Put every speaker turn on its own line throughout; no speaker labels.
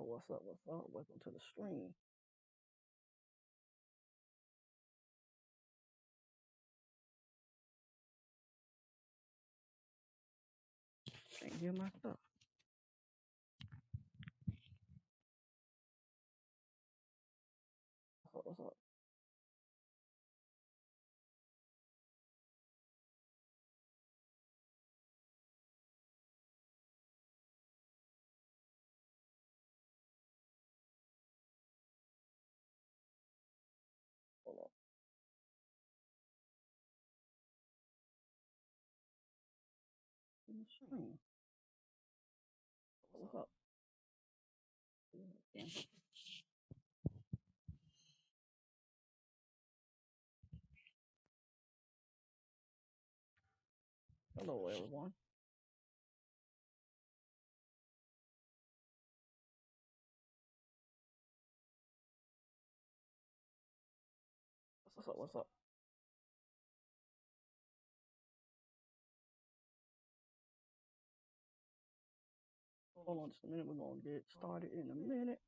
What's up? Welcome to the stream. Can't hear my stuff. What's up? Hold on. In the stream. What's up? Yeah. Hello, everyone. What's up? Hold on just a minute. We're going to get started in a minute.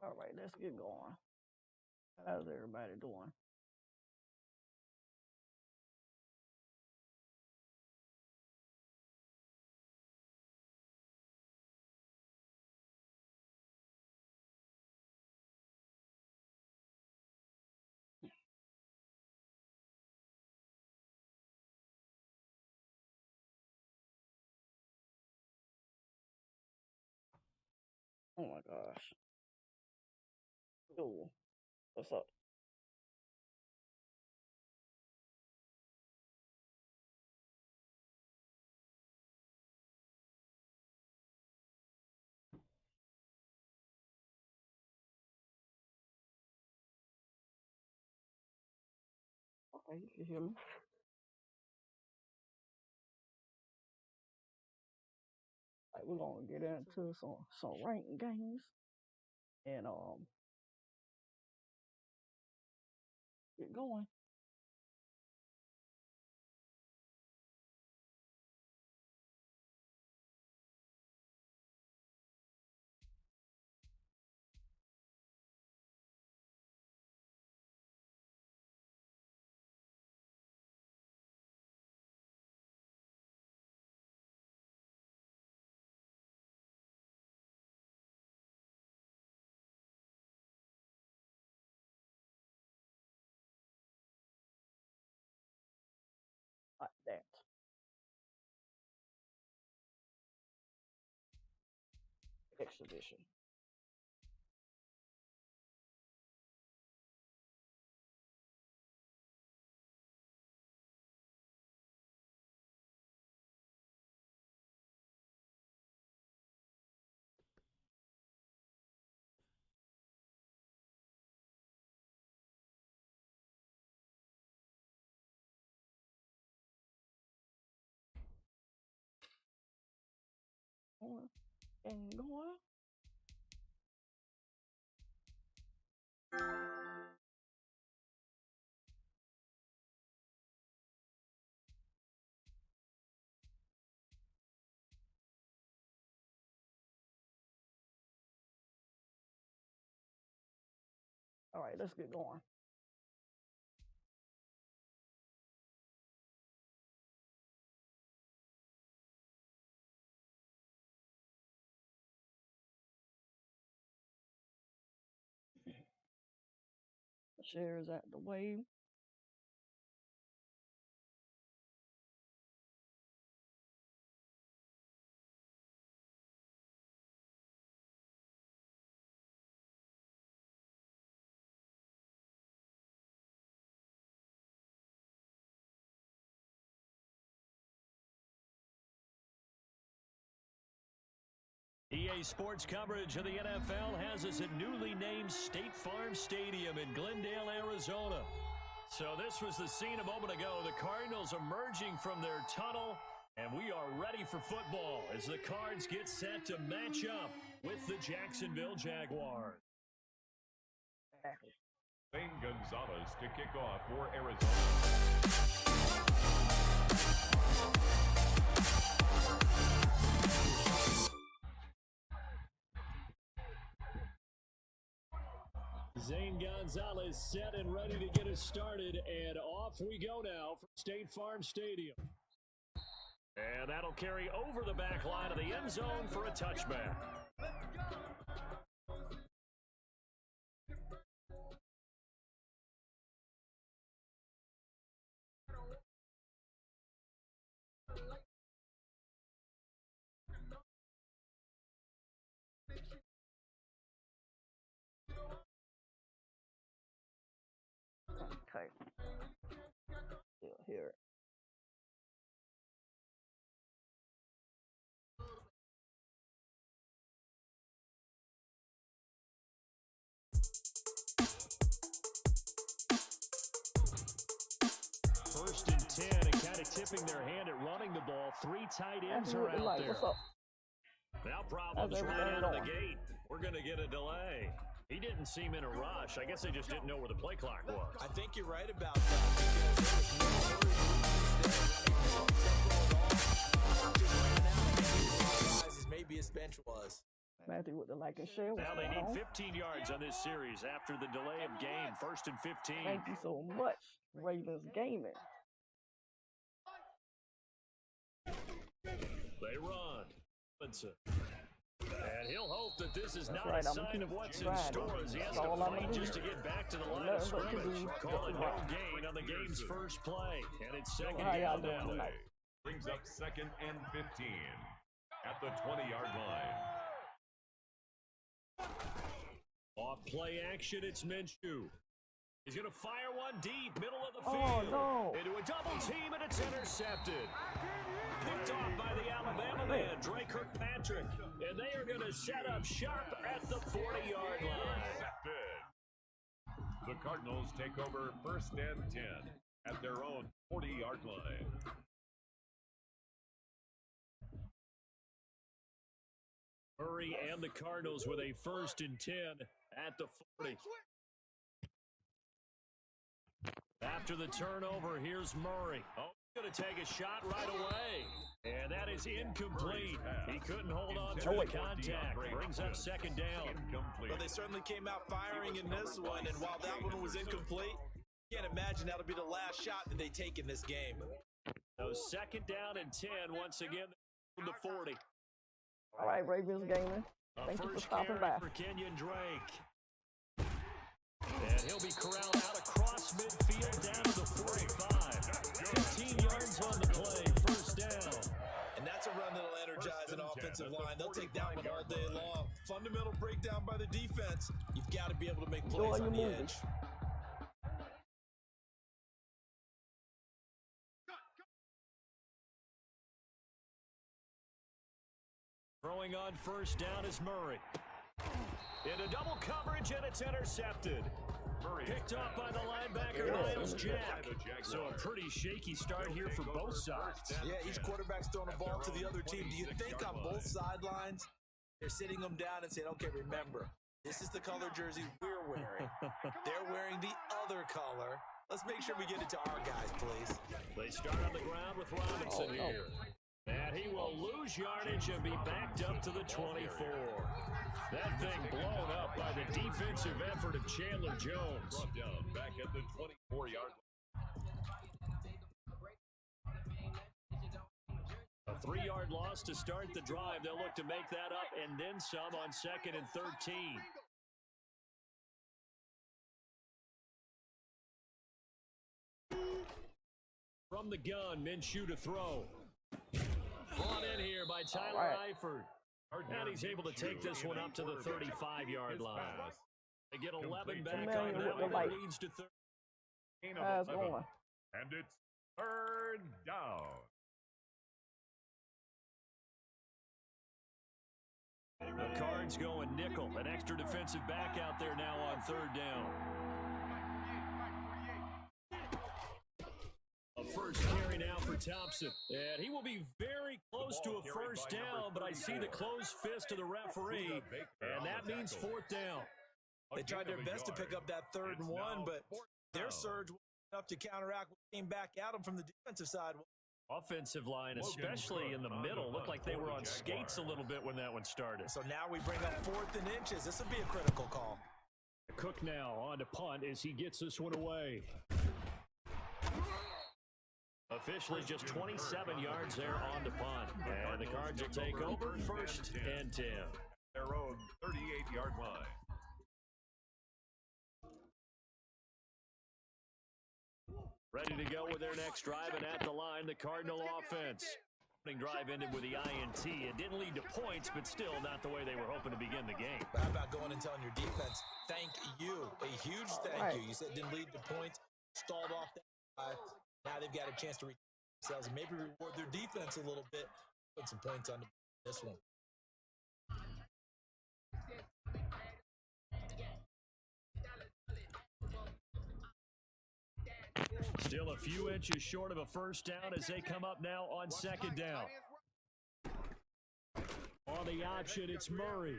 All right, let's get going. How's everybody doing? Oh my gosh. Cool. What's up? Okay, you can hear me. Like, we're gonna get into some ranked games and get going. Like that. Exhibition. And going. All right, let's get going. The share is at the wave.
EA Sports coverage of the NFL has us at newly named State Farm Stadium in Glendale, Arizona. So this was the scene a moment ago. The Cardinals emerging from their tunnel, and we are ready for football as the Cards get set to match up with the Jacksonville Jaguars.
Wayne Gonzalez to kick off for Arizona.
Zane Gonzalez set and ready to get us started, and off we go now from State Farm Stadium. And that'll carry over the back line of the end zone for a touchback.
Okay. Still hear it.
First and 10, and kind of tipping their hand at running the ball. 3 tight ends are out there.
What's up?
Now problems right out of the gate. We're going to get a delay. He didn't seem in a rush. I guess they just didn't know where the play clock was.
I think you're right about that because there was no maybe his bench was.
Matthew with the like and share.
Now they need 15 yards on this series after the delay of game. First and 15.
Thank you so much, Ravens Gaming.
They run. And he'll hope that this is not
right,
a sign of what's in store as he has to fight just to get back to the line of scrimmage. Call it no gain on the game's first play. And it's second down now.
Brings up 2nd and 15 at the 20-yard line.
Off play action, it's Minshew. He's going to fire one deep, middle of the field. Into a double team, and it's intercepted. Picked off by the Alabama man, Drake Kirkpatrick. And they are going to set up sharp at the 40-yard line.
The Cardinals take over 1st and 10 at their own 40-yard line.
Murray and the Cardinals with a 1st and 10 at the 40. After the turnover, here's Murray. Oh, going to take a shot right away. And that is incomplete. He couldn't hold on to the contact. Brings up 2nd down.
Well, they certainly came out firing in this one, and while that one was incomplete, can't imagine that'll be the last shot that they take in this game.
So 2nd down and 10 once again from the 40.
All right, Ravens Gaming. Thank you for stopping by.
For Kenyon Drake. And he'll be corralled out across midfield down to the 45. 15 yards on the play, 1st down.
And that's a run that'll energize an offensive line. They'll take that one all day long. Fundamental breakdown by the defense. You've got to be able to make plays on the edge.
Throwing on 1st down is Murray. Into double coverage, and it's intercepted. Picked off by the linebacker, Miles Jack. So a pretty shaky start here for both sides.
Yeah, each quarterback's throwing a ball to the other team. Do you think on both sidelines, they're sitting them down and saying, okay, remember, this is the color jersey we're wearing. They're wearing the other color. Let's make sure we get it to our guys, please.
They start on the ground with Robinson here. And he will lose yardage and be backed up to the 24. That thing blown up by the defensive effort of Chandler Jones.
Brought down back at the 24-yard line.
A 3-yard loss to start the drive. They'll look to make that up and then some on 2nd and 13. From the gun, Minshew to throw. Brought in here by Tyler Eifert. And he's able to take this one up to the 35-yard line. They get 11 back on that one. That leads to 30.
And it's 3rd down.
The Cards going nickel. An extra defensive back out there now on 3rd down. first carry now for Thompson. And he will be very close to a first down, but I see the closed fist of the referee, and that means fourth down.
They tried their best to pick up that 3rd and 1, but their surge was enough to counteract what came back at them from the defensive side.
Offensive line, especially in the middle, looked like they were on skates a little bit when that one started.
So now we bring up 4th and inches. This will be a critical call.
Cook now on to punt as he gets this one away. Officially just 27 yards there on to punt. And the Cards will take over 1st and 10.
Their own 38-yard line.
Ready to go with their next drive, and at the line, the Cardinal offense. Opening drive ended with the INT. It didn't lead to points, but still not the way they were hoping to begin the game.
How about going and telling your defense, thank you, a huge thank you. You said it didn't lead to points, stalled off that drive. Now they've got a chance to redeem themselves and maybe reward their defense a little bit. Put some points on this one.
Still a few inches short of a first down as they come up now on 2nd down. On the option, it's Murray.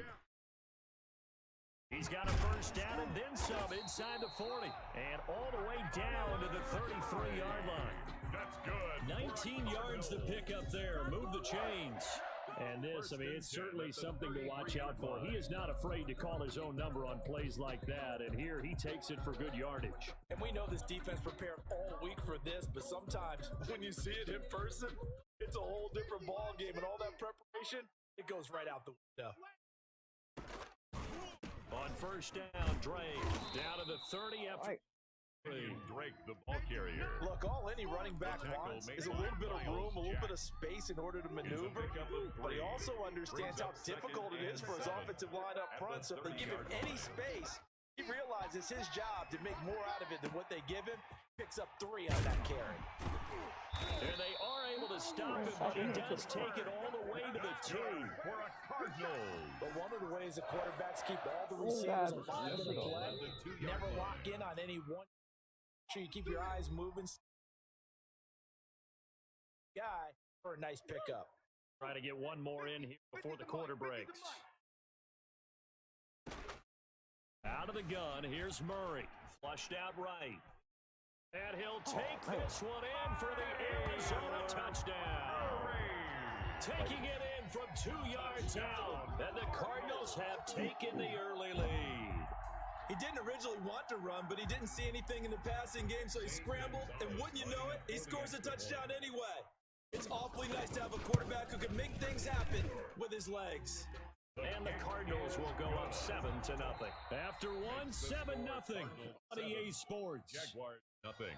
He's got a first down and then some inside the 40. And all the way down to the 33-yard line.
That's good.
19 yards to pick up there. Move the chains. And this, I mean, it's certainly something to watch out for. He is not afraid to call his own number on plays like that, and here he takes it for good yardage.
And we know this defense prepared all week for this, but sometimes when you see it in person, it's a whole different ball game, and all that preparation, it goes right out the window.
On first down, Drake down to the 30 after.
Drake, the ball carrier.
Look, all any running back wants is a little bit of room, a little bit of space in order to maneuver, but he also understands how difficult it is for his offensive line up front, so if they give him any space, he realizes his job to make more out of it than what they give him, picks up 3 on that carry.
And they are able to stop him, but he does take it all the way to the 2
for a Cardinals.
But one of the ways the quarterbacks keep all the receivers alive in the play, never lock in on any one. Make sure you keep your eyes moving. Guy for a nice pickup.
Try to get one more in here before the quarter breaks. Out of the gun, here's Murray. Flushed out right. And he'll take this one in for the Arizona touchdown. Taking it in from 2 yards out. And the Cardinals have taken the early lead.
He didn't originally want to run, but he didn't see anything in the passing game, so he scrambled, and wouldn't you know it, he scores a touchdown anyway. It's awfully nice to have a quarterback who can make things happen with his legs.
And the Cardinals will go up 7-0. After one, 7-0 on EA Sports.
Jaguars, nothing.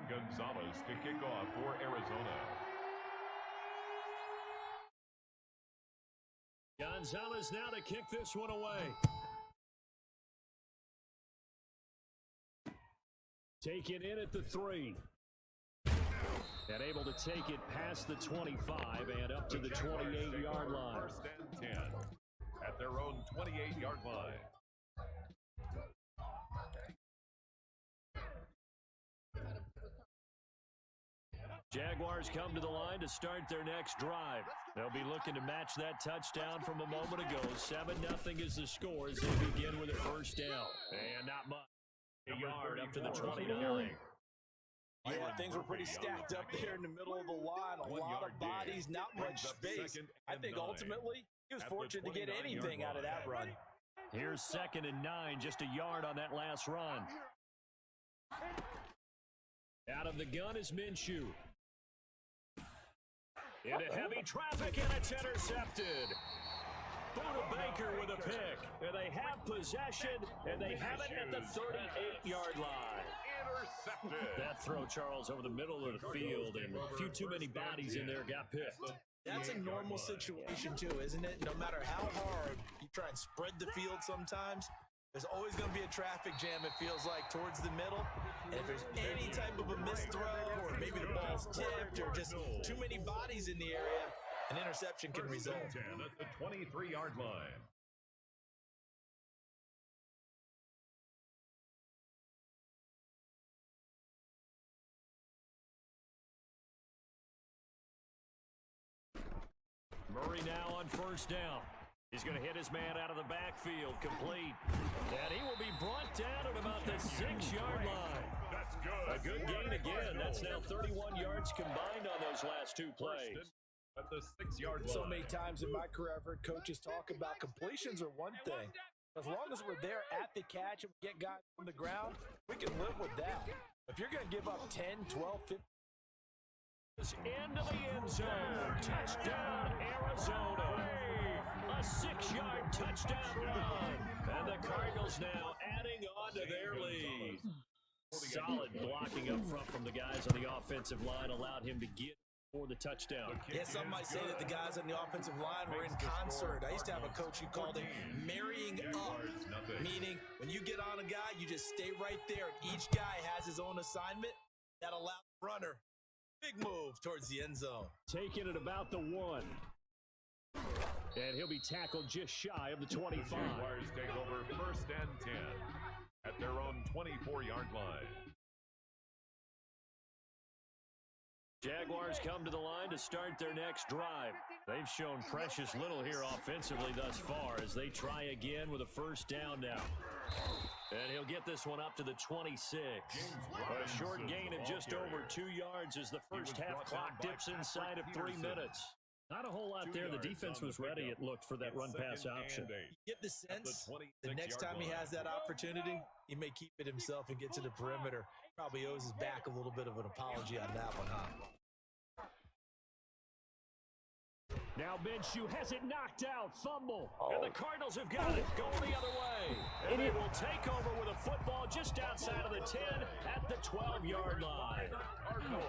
Gonzalez to kick off for Arizona.
Gonzalez now to kick this one away. Take it in at the 3. And able to take it past the 25 and up to the 28-yard line.
1st and 10 at their own 28-yard line.
Jaguars come to the line to start their next drive. They'll be looking to match that touchdown from a moment ago. 7-0 is the score as they begin with a first down. And not much. A yard up to the 29.
Yeah, things were pretty stacked up there in the middle of the line. A lot of bodies, not much space. I think ultimately he was fortunate to get anything out of that run.
Here's 2nd and 9, just a yard on that last run. Out of the gun is Minshew. Into heavy traffic, and it's intercepted. Buda Baker with a pick. And they have possession, and they have it at the 38-yard line.
Intercepted.
That throw, Charles, over the middle of the field, and a few too many bodies in there got picked.
That's a normal situation too, isn't it? No matter how hard you try and spread the field sometimes, there's always going to be a traffic jam, it feels like, towards the middle. And if there's any type of a missed throw, or maybe the ball's tipped, or just too many bodies in the area, an interception can result.
10 at the 23-yard line.
Murray now on first down. He's going to hit his man out of the backfield, complete. And he will be brought down at about the 6-yard line.
That's good.
A good gain again. That's now 31 yards combined on those last two plays.
At the 6-yard line.
So many times in my career, I've heard coaches talk about completions are one thing. As long as we're there at the catch and get guys on the ground, we can live with that. If you're going to give up 10, 12, 15.
Into the end zone. Touchdown, Arizona. A 6-yard touchdown run. And the Cardinals now adding on to their lead. Solid blocking up front from the guys on the offensive line allowed him to get for the touchdown.
Yeah, some might say that the guys on the offensive line were in concert. I used to have a coach who called it marrying up, meaning when you get on a guy, you just stay right there, and each guy has his own assignment that allows the runner. Big move towards the end zone.
Taking it about the 1. And he'll be tackled just shy of the 25.
Jaguars take over first and 10 at their own 24-yard line.
Jaguars come to the line to start their next drive. They've shown precious little here offensively thus far as they try again with a first down now. And he'll get this one up to the 26. A short gain of just over 2 yards as the first half clock dips inside of 3 minutes. Not a whole lot there. The defense was ready, it looked, for that run-pass option.
You get the sense the next time he has that opportunity, he may keep it himself and get to the perimeter. Probably owes his back a little bit of an apology on that one, huh?
Now Minshew has it knocked out. Fumble. And the Cardinals have got it. Going the other way. And they will take over with a football just outside of the 10 at the 12-yard line.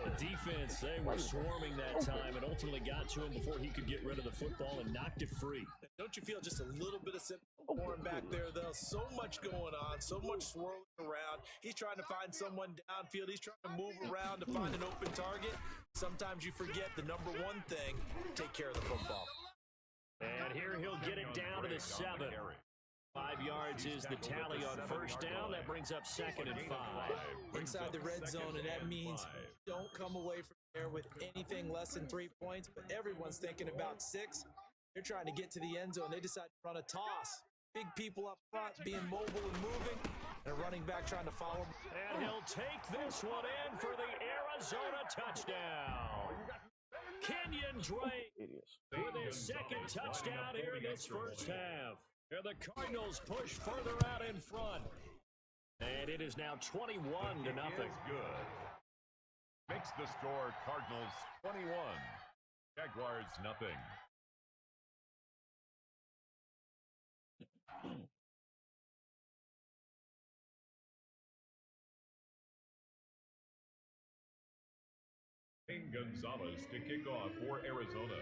The defense, they were swarming that time and ultimately got to him before he could get rid of the football and knocked it free.
Don't you feel just a little bit of sympathy for him back there, though? So much going on, so much swirling around. He's trying to find someone downfield. He's trying to move around to find an open target. Sometimes you forget the number one thing, take care of the football.
And here he'll get it down to the 7. 5 yards is the tally on first down. That brings up 2nd and 5.
Inside the red zone, and that means don't come away from there with anything less than 3 points, but everyone's thinking about 6. They're trying to get to the end zone. They decide to run a toss. Big people up front being mobile and moving, and a running back trying to follow.
And he'll take this one in for the Arizona touchdown. Kenyon Drake with his 2nd touchdown here in this first half. And the Cardinals push further out in front. And it is now 21-0.
Good. Makes the score Cardinals 21, Jaguars nothing. Gonzalez to kick off for Arizona.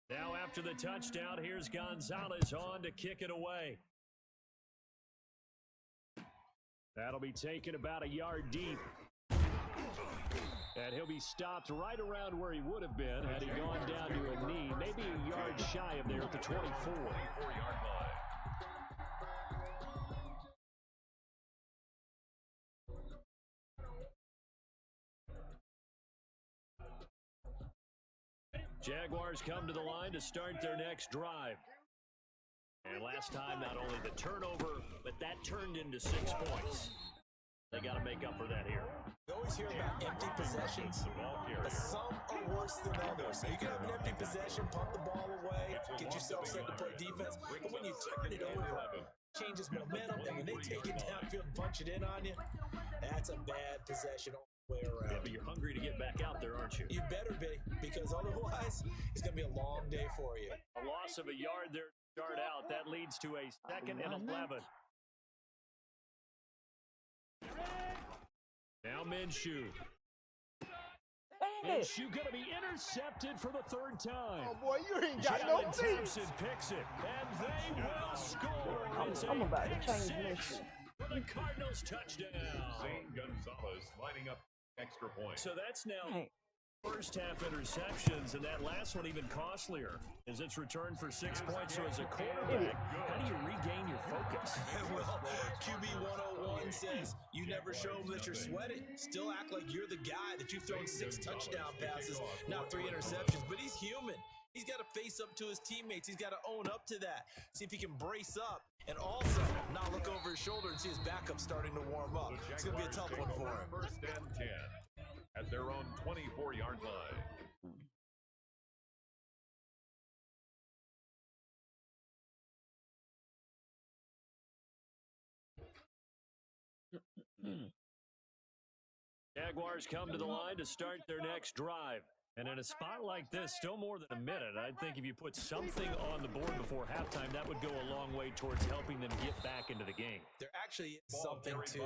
Now after the touchdown, here's Gonzalez on to kick it away. That'll be taken about a yard deep. And he'll be stopped right around where he would have been had he gone down to a knee, maybe a yard shy of there at the 24.
24-yard line.
Jaguars come to the line to start their next drive. And last time, not only the turnover, but that turned into 6 points. They got to make up for that here.
You always hear about empty possessions, but some are worse than others. So you can have an empty possession, pump the ball away, get yourself set to play defense. But when you turn it over, changes momentum, and when they take it downfield and punch it in on you, that's a bad possession all the way around.
Yeah, but you're hungry to get back out there, aren't you?
You better be, because otherwise, it's going to be a long day for you.
A loss of a yard there. start out. That leads to a 2nd and 11. Now Minshew. Minshew going to be intercepted for the 3rd time.
Oh, boy, you ain't got no
Jalen
feet.
Thompson picks it, and they will score. It's
I'm
a
about to
pick
change
6
this.
for the Cardinals touchdown.
Zane Gonzalez lining up extra point.
So that's now
Hey.
first half interceptions, and that last one even costlier as it's returned for 6 points. So as a quarterback, how do you regain your focus?
Well, QB 101 says you never show them that you're sweating. Still act like you're the guy that you've thrown 6 touchdown passes, not 3 interceptions. But he's human. He's got to face up to his teammates. He's got to own up to that. See if he can brace up and also not look over his shoulder and see his backup starting to warm up. It's going to be a tough one for him.
1st and 10 at their own 24-yard line.
Jaguars come to the line to start their next drive. And in a spot like this, still more than a minute, I think if you put something on the board before halftime, that would go a long way towards helping them get back into the game.
There actually is something to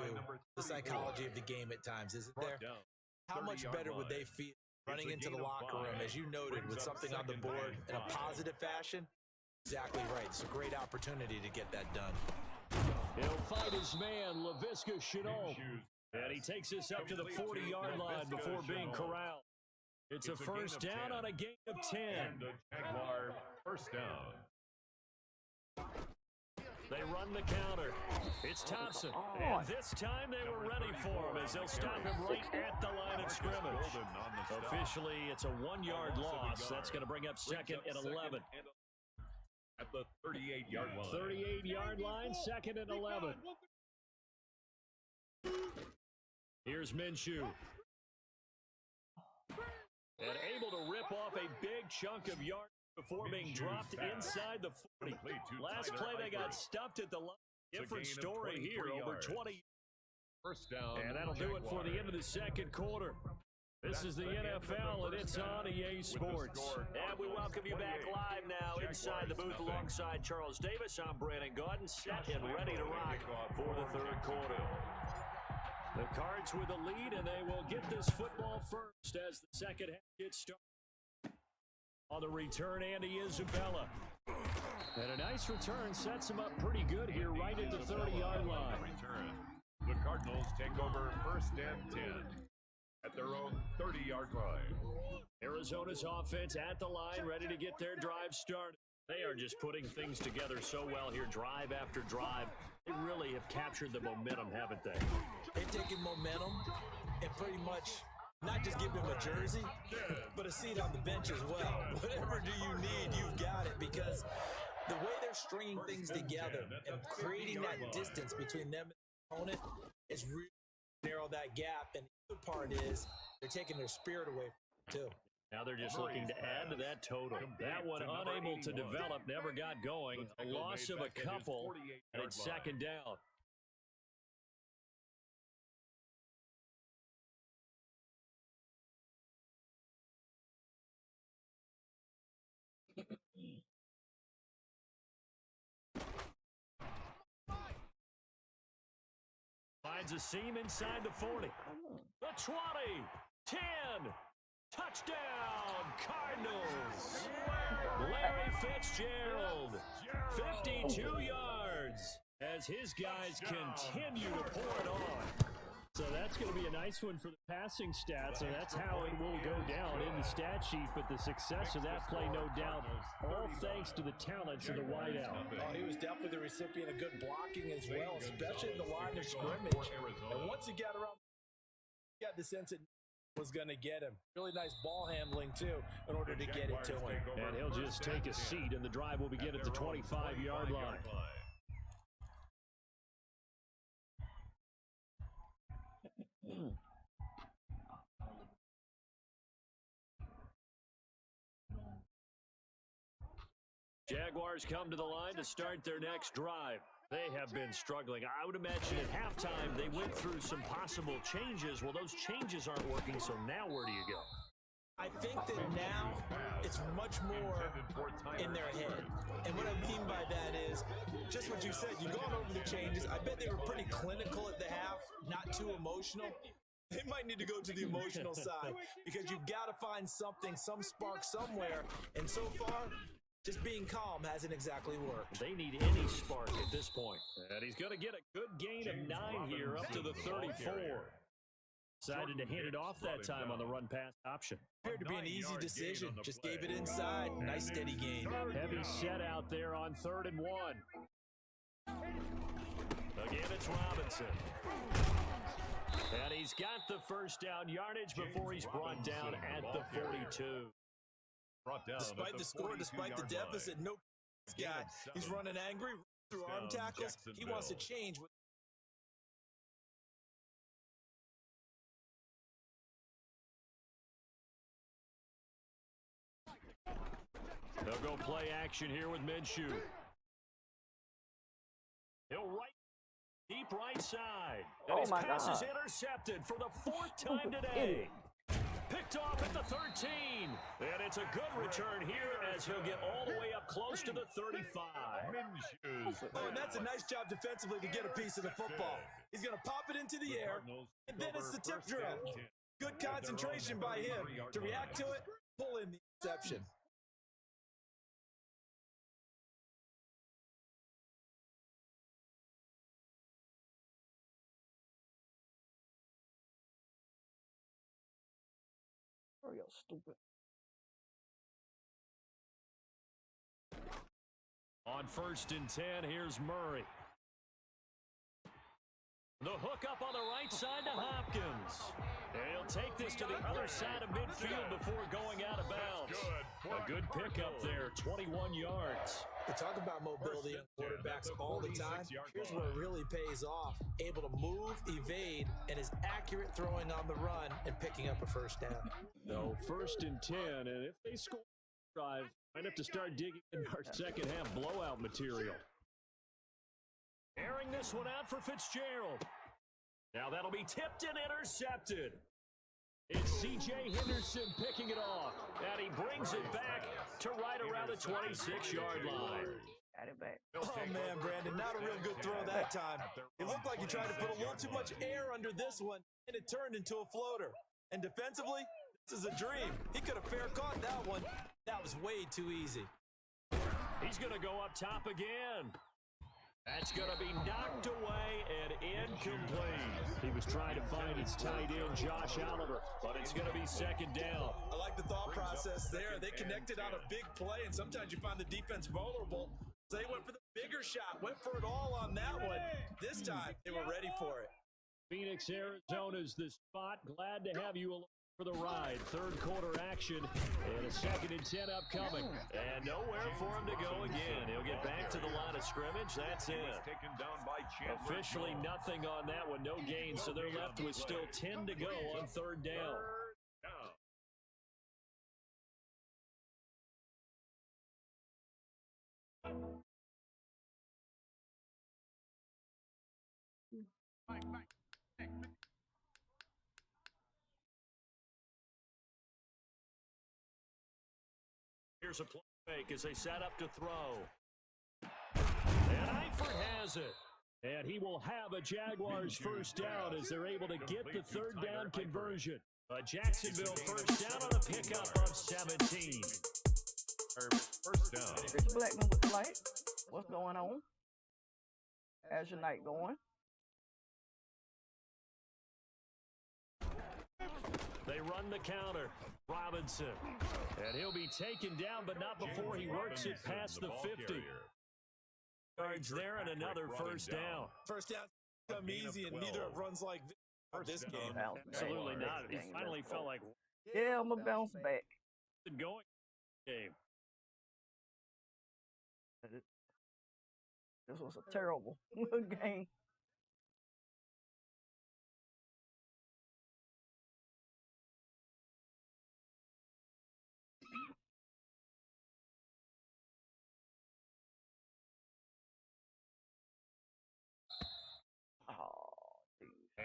the psychology of the game at times, isn't there? How much better would they feel running into the locker room, as you noted, with something on the board in a positive fashion? Exactly right. It's a great opportunity to get that done.
He'll fight his man, Laviska Shenault. And he takes us up to the 40-yard line before being corralled. It's a first down on a gain of 10.
Jaguar first down.
They run the counter. It's Thompson. And this time they were ready for him as they'll stop him right at the line of scrimmage. Officially, it's a 1-yard loss. That's going to bring up 2nd and 11.
At the 38-yard line.
38-yard line, 2nd and 11. Here's Minshew. And able to rip off a big chunk of yards before being dropped inside the 40. Last play, they got stuffed at the line. Different story here, over 20.
First down.
And that'll do it for the end of the 2nd quarter. This is the NFL, and it's on EA Sports. And we welcome you back live now inside the booth alongside Charles Davis. I'm Brandon Gaudin, set and ready to rock for the 3rd quarter. The Cards with a lead, and they will get this football first as the 2nd half gets started. On the return, Andy Isabella. And a nice return sets him up pretty good here right at the 30-yard line.
The Cardinals take over 1st and 10 at their own 30-yard line.
Arizona's offense at the line, ready to get their drive started. They are just putting things together so well here, drive after drive. They really have captured the momentum, haven't they?
They've taken momentum and pretty much not just give him a jersey, but a seat on the bench as well. Whatever do you need, you've got it, because the way they're stringing things together and creating that distance between them and the opponent is really narrow that gap. And the other part is they're taking their spirit away from it too.
Now they're just looking to add to that total. That one unable to develop, never got going. A loss of a couple, and it's 2nd down. Finds a seam inside the 40. The 20, 10. Touchdown, Cardinals! Larry Fitzgerald, 52 yards, as his guys continue to pour it on. So that's going to be a nice one for the passing stats, so that's how it will go down in the stat sheet, but the success of that play, no doubt, all thanks to the talents of the wideout.
He was definitely the recipient of good blocking as well, especially in the line of scrimmage. And once he got around, he got the sense that was going to get him. Really nice ball handling, too, in order to get it to him.
And he'll just take a seat, and the drive will begin at the 25-yard line. Jaguars come to the line to start their next drive. They have been struggling. I would imagine at halftime they went through some possible changes. Well, those changes aren't working, so now where do you go?
I think that now it's much more in their head. And what I mean by that is just what you said. You've gone over the changes. I bet they were pretty clinical at the half, not too emotional. They might need to go to the emotional side because you've got to find something, some spark somewhere. And so far, just being calm hasn't exactly worked.
They need any spark at this point. And he's going to get a good gain of 9 here up to the 34. Decided to hand it off that time on the run-pass option.
Appeared to be an easy decision. Just gave it inside. Nice steady gain.
Heavy set out there on 3rd and 1. Again, it's Robinson. And he's got the first down yardage before he's brought down at the 42.
Despite the score, despite the deficit, no guy. He's running angry through arm tackles. He wants to change.
They'll go play action here with Minshew. He'll deep right side. And his pass is intercepted for the 4th time today. Picked off at the 13. And it's a good return here as he'll get all the way up close to the 35.
Oh, and that's a nice job defensively to get a piece of the football. He's going to pop it into the air, and then it's the tip drill. Good concentration by him to react to it, pull in the interception.
Real stupid.
On 1st and 10, here's Murray. The hook up on the right side to Hopkins. And he'll take this to the other side of midfield before going out of bounds. A good pickup there, 21 yards.
We talk about mobility on quarterbacks all the time. Here's where it really pays off. Able to move, evade, and is accurate throwing on the run and picking up a first down.
No, 1st and 10, and if they score drive, might have to start digging in our second half blowout material. Airing this one out for Fitzgerald. Now that'll be tipped and intercepted. It's C.J. Henderson picking it off, and he brings it back to right around the 26-yard line.
Got it back.
Oh, man, Brandon, not a real good throw that time. It looked like he tried to put a little too much air under this one, and it turned into a floater. And defensively, this is a dream. He could have fair caught that one. That was way too easy.
He's going to go up top again. That's going to be knocked away and incomplete. He was trying to find his tight end, Josh Oliver, but it's going to be 2nd down.
I like the thought process there. They connected on a big play, and sometimes you find the defense vulnerable. So they went for the bigger shot, went for it all on that one. This time, they were ready for it.
Phoenix, Arizona's the spot. Glad to have you along for the ride. 3rd quarter action and a 2nd and 10 upcoming. And nowhere for him to go again. He'll get back to the line of scrimmage. That's it. Officially nothing on that one. No gain. So they're left with still 10 to go on 3rd down. Here's a play fake as they set up to throw. And Eifert has it. And he will have a Jaguars first down as they're able to get the 3rd down conversion. A Jacksonville first down on a pickup of 17.
First down.
Rich Blackman with the light. What's going on? How's your night going?
They run the counter. Robinson. And he'll be taken down, but not before he works it past the 50. Yards there and another first down.
First down come easy, and neither runs like this game.
Absolutely not. He finally felt like,
yeah, I'm going to bounce back.
Going game.
This was a terrible game.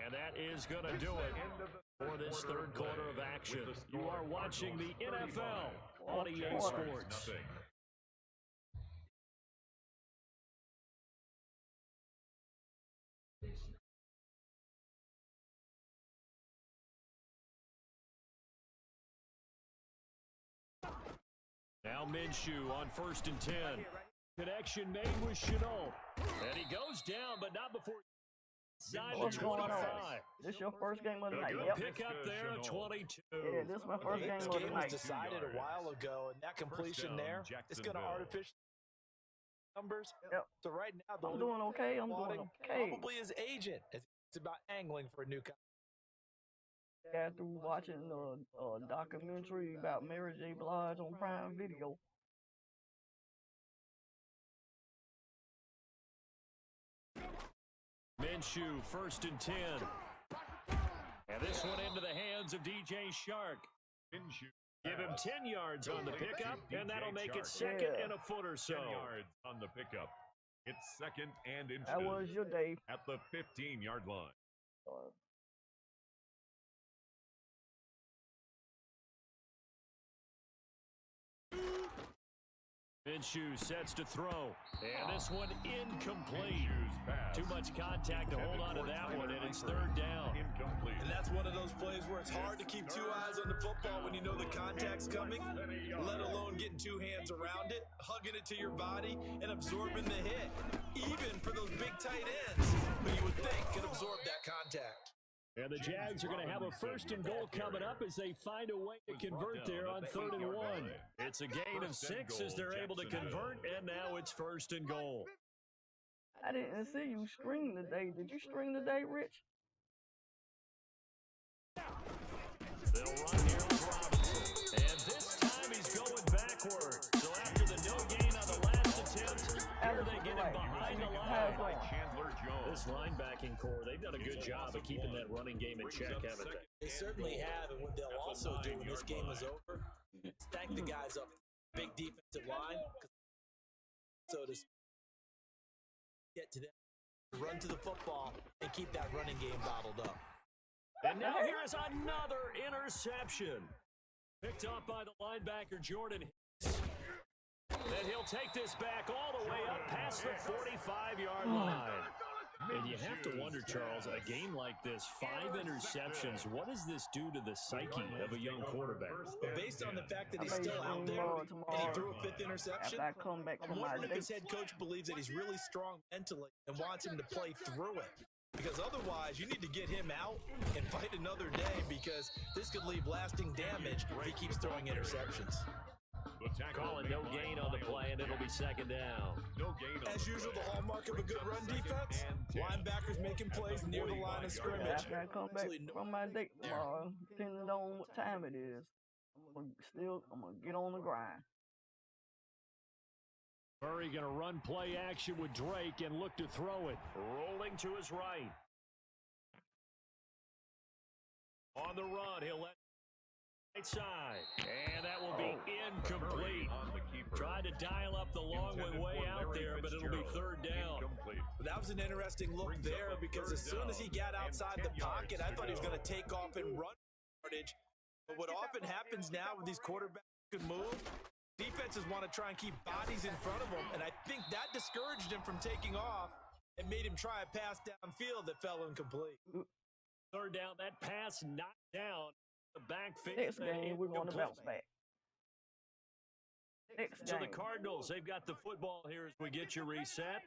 And that is going to do it. For this third quarter of action, you are watching the NFL on EA Sports. Now Minshew on 1st and 10. Connection made with Chenault. And he goes down, but not before
What's going on? This your first game of the night? Yep.
Pick up there at 22.
Yeah, this is my first game of the
This game
night.
was decided a while ago, and that completion there, it's going to artificially numbers.
Yep.
So right now,
I'm doing okay. I'm doing okay.
Probably his agent. It's about angling for a new contract.
After watching the documentary about Mary J. Blige on Prime Video.
Minshew, 1st and 10. And this one into the hands of DJ Shark. Give him 10 yards on the pickup, and that'll make it second and a foot or so.
10 yards on the pickup. It's 2nd and inches.
That was your day.
At the 15-yard line.
Minshew sets to throw, and this one incomplete. Too much contact to hold on to that one, and it's 3rd down.
Incomplete.
And that's one of those plays where it's hard to keep 2 eyes on the football when you know the contact's coming, let alone getting 2 hands around it, hugging it to your body, and absorbing the hit, even for those big tight ends, who you would think could absorb that contact.
And the Jags are going to have a 1st and goal coming up as they find a way to convert there on 3rd and 1. It's a gain of 6 as they're able to convert, and now it's 1st and goal.
I didn't see you stream today. Did you stream today, Rich?
They'll run here with Robinson. And this time he's going backward. So after the no gain on the last attempt, here they get him behind the line. This linebacking core, they've done a good job of keeping that running game in check, haven't they?
They certainly have, and what they'll also do when this game is over is thank the guys up big defensive line, so to get to them, run to the football, and keep that running game bottled up.
And now here is another interception. Picked off by the linebacker, Jordan Hicks. And he'll take this back all the way up past the 45-yard line. And you have to wonder, Charles, a game like this, 5 interceptions, what does this do to the psyche of a young quarterback?
But based on the fact that he's still out there and he threw a 5th interception, I'm wondering if his head coach believes that he's really strong mentally and wants him to play through it. Because otherwise, you need to get him out and fight another day, because this could leave lasting damage if he keeps throwing interceptions.
Calling no gain on the play, and it'll be 2nd down.
As usual, the hallmark of a good run defense, linebackers making plays near the line of scrimmage.
After I come back from my date tomorrow, depending on what time it is, I'm gonna get on the grind.
Murray going to run play action with Drake and look to throw it. Rolling to his right. On the run, he'll let right side. And that will be incomplete. Tried to dial up the long way out there, but it'll be 3rd down.
That was an interesting look there, because as soon as he got outside the pocket, I thought he was going to take off and run yardage. But what often happens now with these quarterbacks who can move, defenses want to try and keep bodies in front of them, and I think that discouraged him from taking off and made him try a pass downfield that fell incomplete.
3rd down, that pass knocked down the backfield.
Next game, we're going to bounce back.
So the Cardinals, they've got the football here as we get you reset.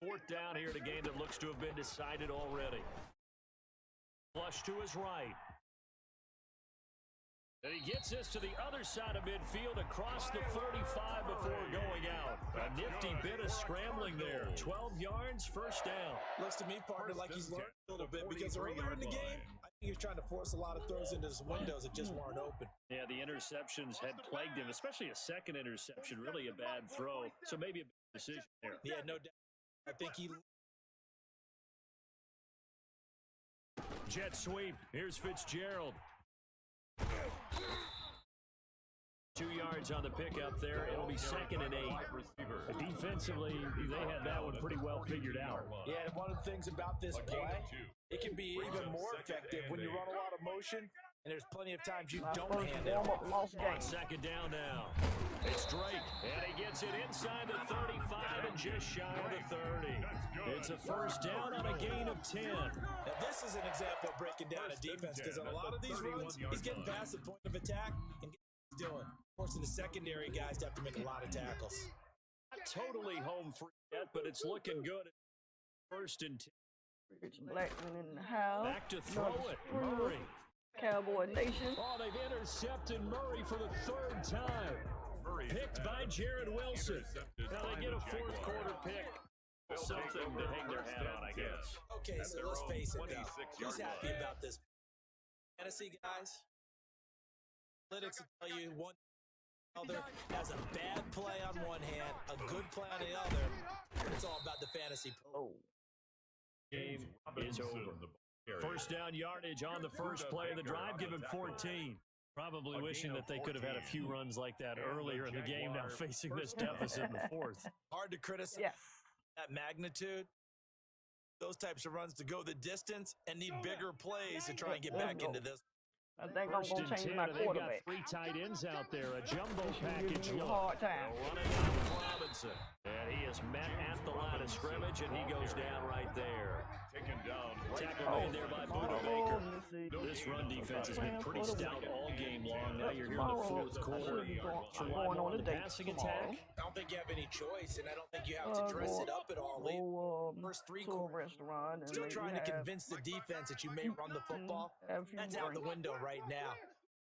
4th down here in a game that looks to have been decided already. Flush to his right. And he gets this to the other side of midfield across the 45 before going out. A nifty bit of scrambling there. 12 yards, 1st down.
Looks to me, partner, like he's learned a little bit, because earlier in the game, I think he was trying to force a lot of throws into his windows that just weren't open.
Yeah, the interceptions had plagued him, especially a 2nd interception. Really a bad throw. So maybe a bad decision there.
Yeah, no doubt. I think he...
Jet sweep. Here's Fitzgerald. 2 yards on the pickup there. It'll be 2nd and 8.
Defensively, they had that one pretty well figured out.
Yeah, and one of the things about this play, it can be even more effective when you run a lot of motion, and there's plenty of times you don't hand it off.
On 2nd down now. It's Drake, and he gets it inside the 35 and just shy of the 30. It's a first down on a gain of 10.
Now, this is an example of breaking down a defense, because on a lot of these runs, he's getting past the point of attack and getting what he's doing. Forcing the secondary guys to have to make a lot of tackles.
Not totally home free yet, but it's looking good. 1st and 10.
Rich Blackman in the house.
Back to throw it. Murray.
Cowboy Nation.
Oh, they've intercepted Murray for the 3rd time. Picked by Jared Wilson. Now they get a 4th quarter pick. Something to hang their hat on, I guess.
Okay, so let's face it, though. Who's happy about this? Fantasy guys? Analytics will tell you one other has a bad play on one hand, a good play on the other, but it's all about the fantasy.
Oh.
Game is over. First down yardage on the first play of the drive, give him 14. Probably wishing that they could have had a few runs like that earlier in the game, now facing this deficit in the 4th.
Hard to criticize that magnitude. Those types of runs to go the distance and need bigger plays to try and get back into this.
I think I'm going to change my quarterback.
They've got 3 tight ends out there, a jumbo package.
A hard time.
Running out with Robinson. And he is met at the line of scrimmage, and he goes down right there.
Taken down.
Tackle made there by Buda Baker. This run defense has been pretty stout all game long. Now you're here in the 4th quarter.
Going on the
passing attack.
I don't think you have any choice, and I don't think you have to dress it up at all. First 3 quarters,
restaurant and
still trying to convince the defense that you may run the football. That's out the window right now.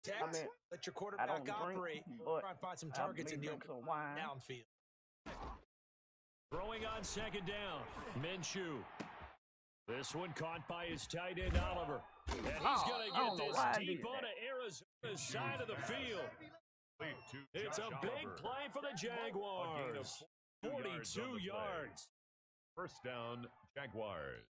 Text, let your quarterback operate. Try and find some targets in the open downfield.
Throwing on 2nd down. Minshew. This one caught by his tight end, Oliver. And he's going to get this deep onto Arizona's side of the field. It's a big play for the Jaguars. 42 yards.
First down, Jaguars.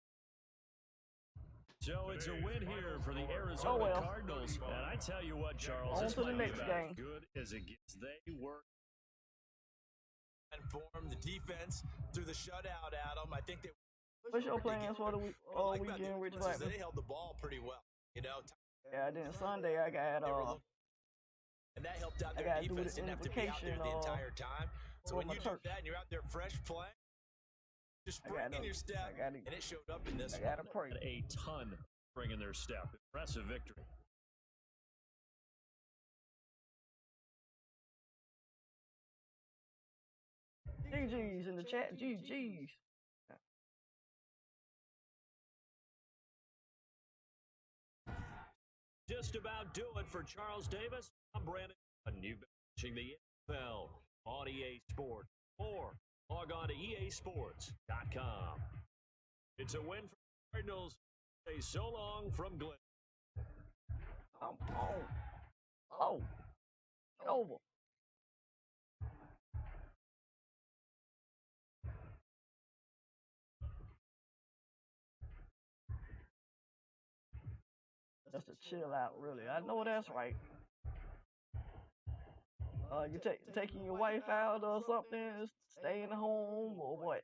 So it's a win here for the Arizona Cardinals. And I tell you what, Charles, this might be about as good as it gets. They work.
Inform the defense through the shutout, Adam. I think they.
What's your plans for the weekend, Rich Blackman?
They held the ball pretty well, you know.
Yeah, then Sunday I got
and that helped out their defense. Didn't have to be out there the entire time. So when you do that and you're out there fresh playing, just spring in your step, and it showed up in this one.
I got to pray.
A ton bringing their step. Impressive victory.
GG's in the chat. GG's.
Just about do it for Charles Davis. I'm Brandon. You've been watching the NFL on EA Sports. Or log on to easports.com. It's a win for the Cardinals. Say so long from Glenn.
Oh. Over. Just to chill out, really. I know that's right. You taking your wife out or something, staying home or what?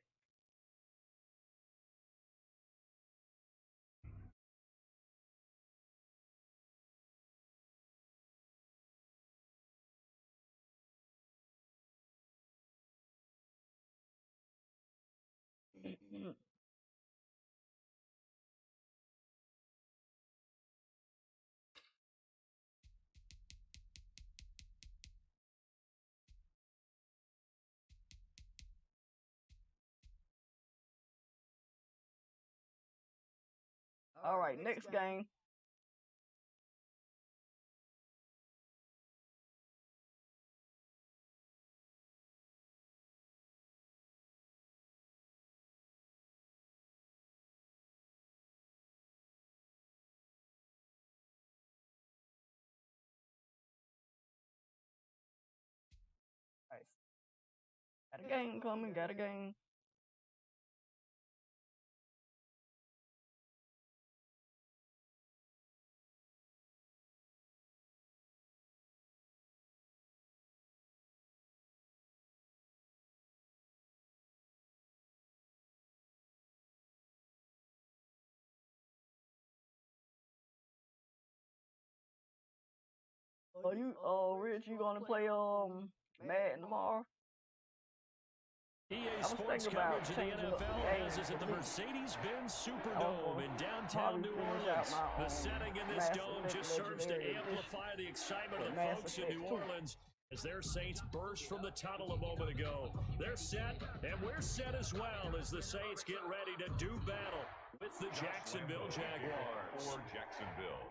All right, next game. Nice. Got a game coming, got a game. Are you, Rich, you gonna play, Madden tomorrow?
EA
I was
Sports
thinking about
coverage of the
changing up the
NFL
game
has us at
a
the
bit.
Mercedes-Benz
I
Superdome
was
in downtown
probably
New
finish out
Orleans.
my,
The setting in this
Mass
dome
Effect
just serves to
Legendary Edition.
amplify the excitement of the
Mass
folks in
Effect
New
2.
Orleans as their Saints burst from the tunnel a moment ago. They're set, and we're set as well as the Saints get ready to do battle with the Jacksonville Jaguars.
For Jacksonville.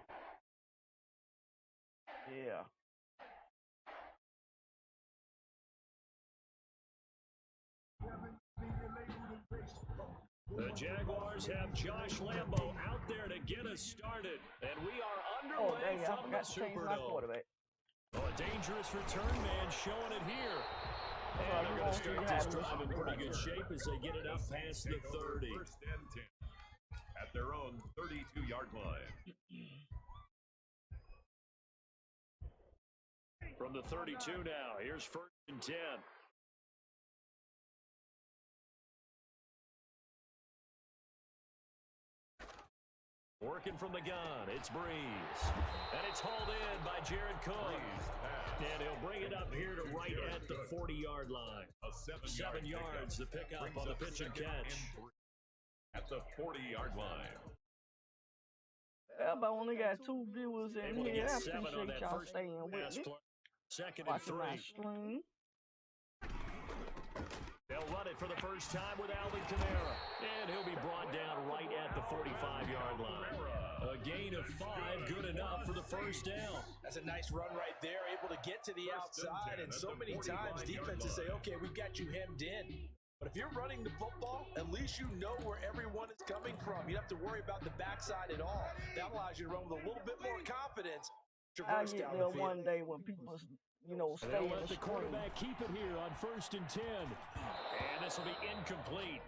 Yeah.
The Jaguars have Josh Lambo out there to get us started, and we are
Oh,
underway
dang, I
from the
forgot to change my
Superdome.
quarterback.
Oh, a dangerous return man showing it here.
So
And
you
they're going
won't
to
see
start
how
this
this
drive in pretty good shape as they get it up past the 30.
First and 10 at their own 32-yard line.
From the 32 now, here's first and 10. Working from the gun, it's Breeze. And it's hauled in by Jared Cook. And he'll bring it up here to right at the 40-yard line.
A
7 yards, the pickup on the pitch and catch.
At the 40-yard line.
Yeah, but I only got 2 viewers in
Able to
here.
get
I
7 on
appreciate
that
y'all
first
staying with
pass
me.
play. Second and
Watching
3.
my stream.
They'll run it for the first time with Alvin Kamara. And he'll be brought down right at the 45-yard line. A gain of 5, good enough for the first down.
That's a nice run right there, able to get to the outside. And so many times defenses say, okay, we've got you hemmed in. But if you're running the football, at least you know where everyone is coming from. You don't have to worry about the backside at all. That allows you to run with a little bit more confidence.
I'll
Traverse
get
down
there
the field.
one day when people, you know, stay
They'll
in
let
the
the
screen.
quarterback keep it here on first and 10. And this will be incomplete.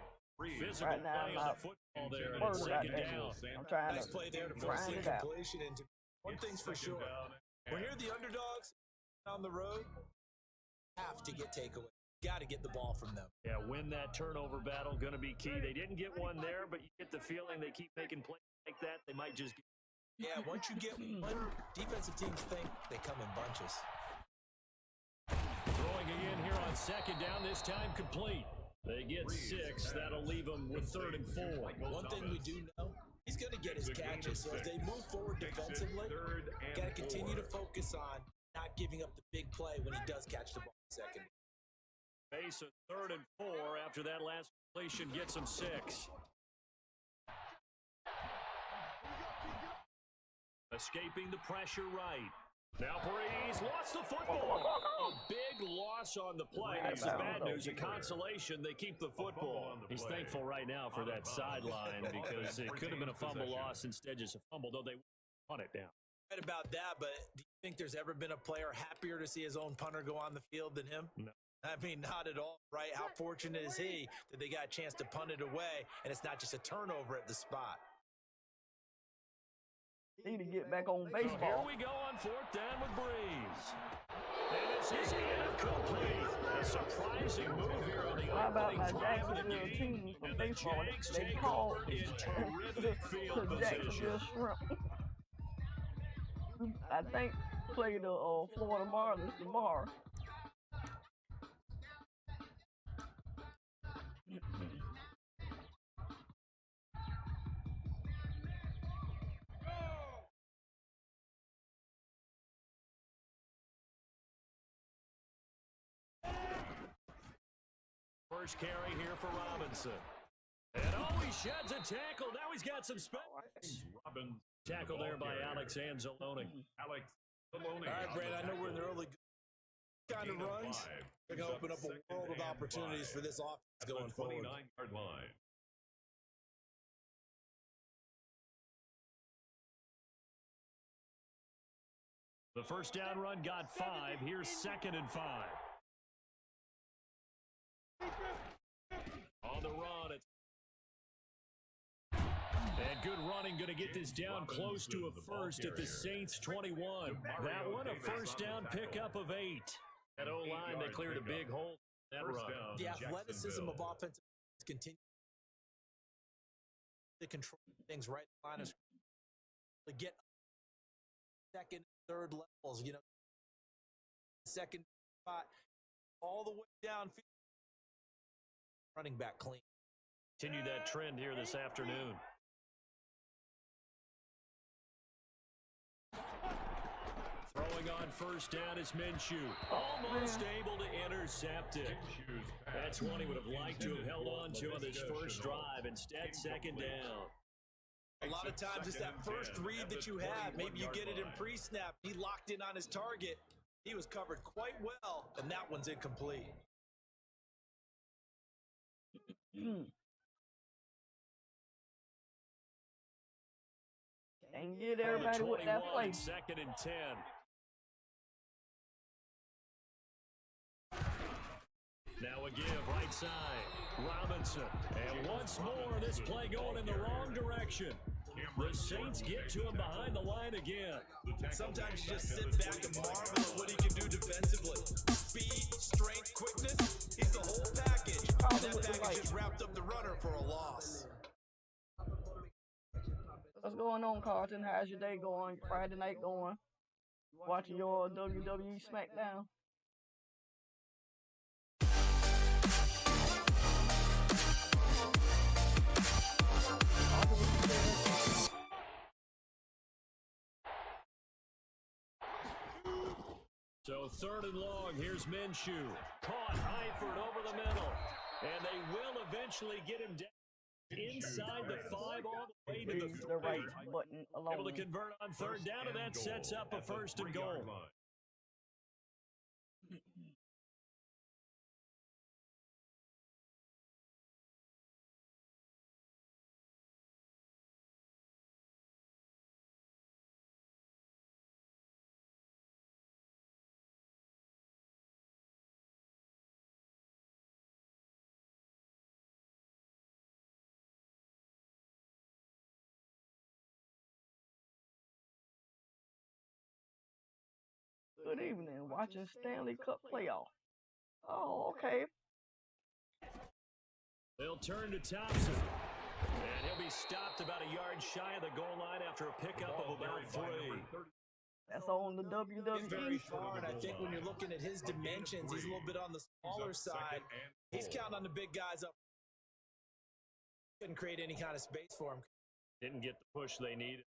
Physical
Right now,
play
I'm
on the
not
football there. And
worried
it's
about
second
that.
down.
I'm trying
Nice
to
play there to force
grind
the
it out.
incompletion into one thing's for sure. When you're the underdogs on the road, have to get takeaway. Got to get the ball from them.
Yeah, win that turnover battle, going to be key. They didn't get one there, but you get the feeling they keep making plays like that. They might just get.
Yeah, once you get one, defensive teams think they come in bunches.
Throwing again here on second down, this time complete. They get 6. That'll leave them with third and 4.
One thing we do know, he's going to get his catches. So if they move forward defensively, got to continue to focus on not giving up the big play when he does catch the ball second.
Base of third and 4 after that last completion gets them 6. Escaping the pressure right. Now Breeze lost the football. A big loss on the play. It's the bad news. A consolation, they keep the football. He's thankful right now for that sideline because it could have been a fumble loss, instead just a fumble, though they won it down.
Right about that, but do you think there's ever been a player happier to see his own punter go on the field than him?
No.
I mean, not at all, right? How fortunate is he that they got a chance to punt it away, and it's not just a turnover at the spot.
Need to get back on
So here
baseball.
we go on fourth down with Breeze. And this is incomplete. A surprising move here on the
How about
opening
my
drive of the
Jacksonville
game.
team from
And the
baseball?
Jags
They
take
called
over in terrific field
the
position.
Jacksonville Shrimp. I think play the Florida Marlins tomorrow.
First carry here for Robinson. And he sheds a tackle. Now he's got some space.
Robbins.
Tackle there by Alex Anzalone.
Alex Anzalone.
All right, Brad, I know we're in the early kind of runs. They're going to open up a world of opportunities for this offense going forward.
29-yard line.
The first down run got 5. Here's second and 5. On the run, it's and good running, going to get this down close to a first at the Saints 21. That one, a first down pickup of 8. That O-line, they cleared a big hole in that run.
The athleticism of offensive continue to control things right in the line of scrimmage. To get second, third levels, you know, second spot, all the way down. Running back clean.
Continue that trend here this afternoon. Throwing on first down is Minshew. Almost able to intercept it. That's one he would have liked to have held on to on this first drive. Instead, second down.
A lot of times it's that first read that you have. Maybe you get it in pre-snap. He locked in on his target. He was covered quite well, and that one's incomplete.
And get everybody with that play.
Second and 10. Now a give right side. Robinson. And once more, this play going in the wrong direction. The Saints get to him behind the line again.
Sometimes you just sit back and marvel at what he can do defensively. Speed, strength, quickness. He's the whole package. And that package just wrapped up the runner for a loss.
What's going on, Carlton? How's your day going? Friday night going? Watching your WWE SmackDown?
So third and long, here's Minshew. Caught Eifert over the middle. And they will eventually get him down inside the 5 all the way to the
right button alone.
Able to convert on third down, and that sets up a first and goal.
Good evening. Watching Stanley Cup playoff. Oh, okay.
They'll turn to Thompson. And he'll be stopped about a yard shy of the goal line after a pickup of about 3.
That's on the WWE.
Very far, and I think when you're looking at his dimensions, he's a little bit on the smaller side. He's counting on the big guys up. Couldn't create any kind of space for him.
Didn't get the push they needed.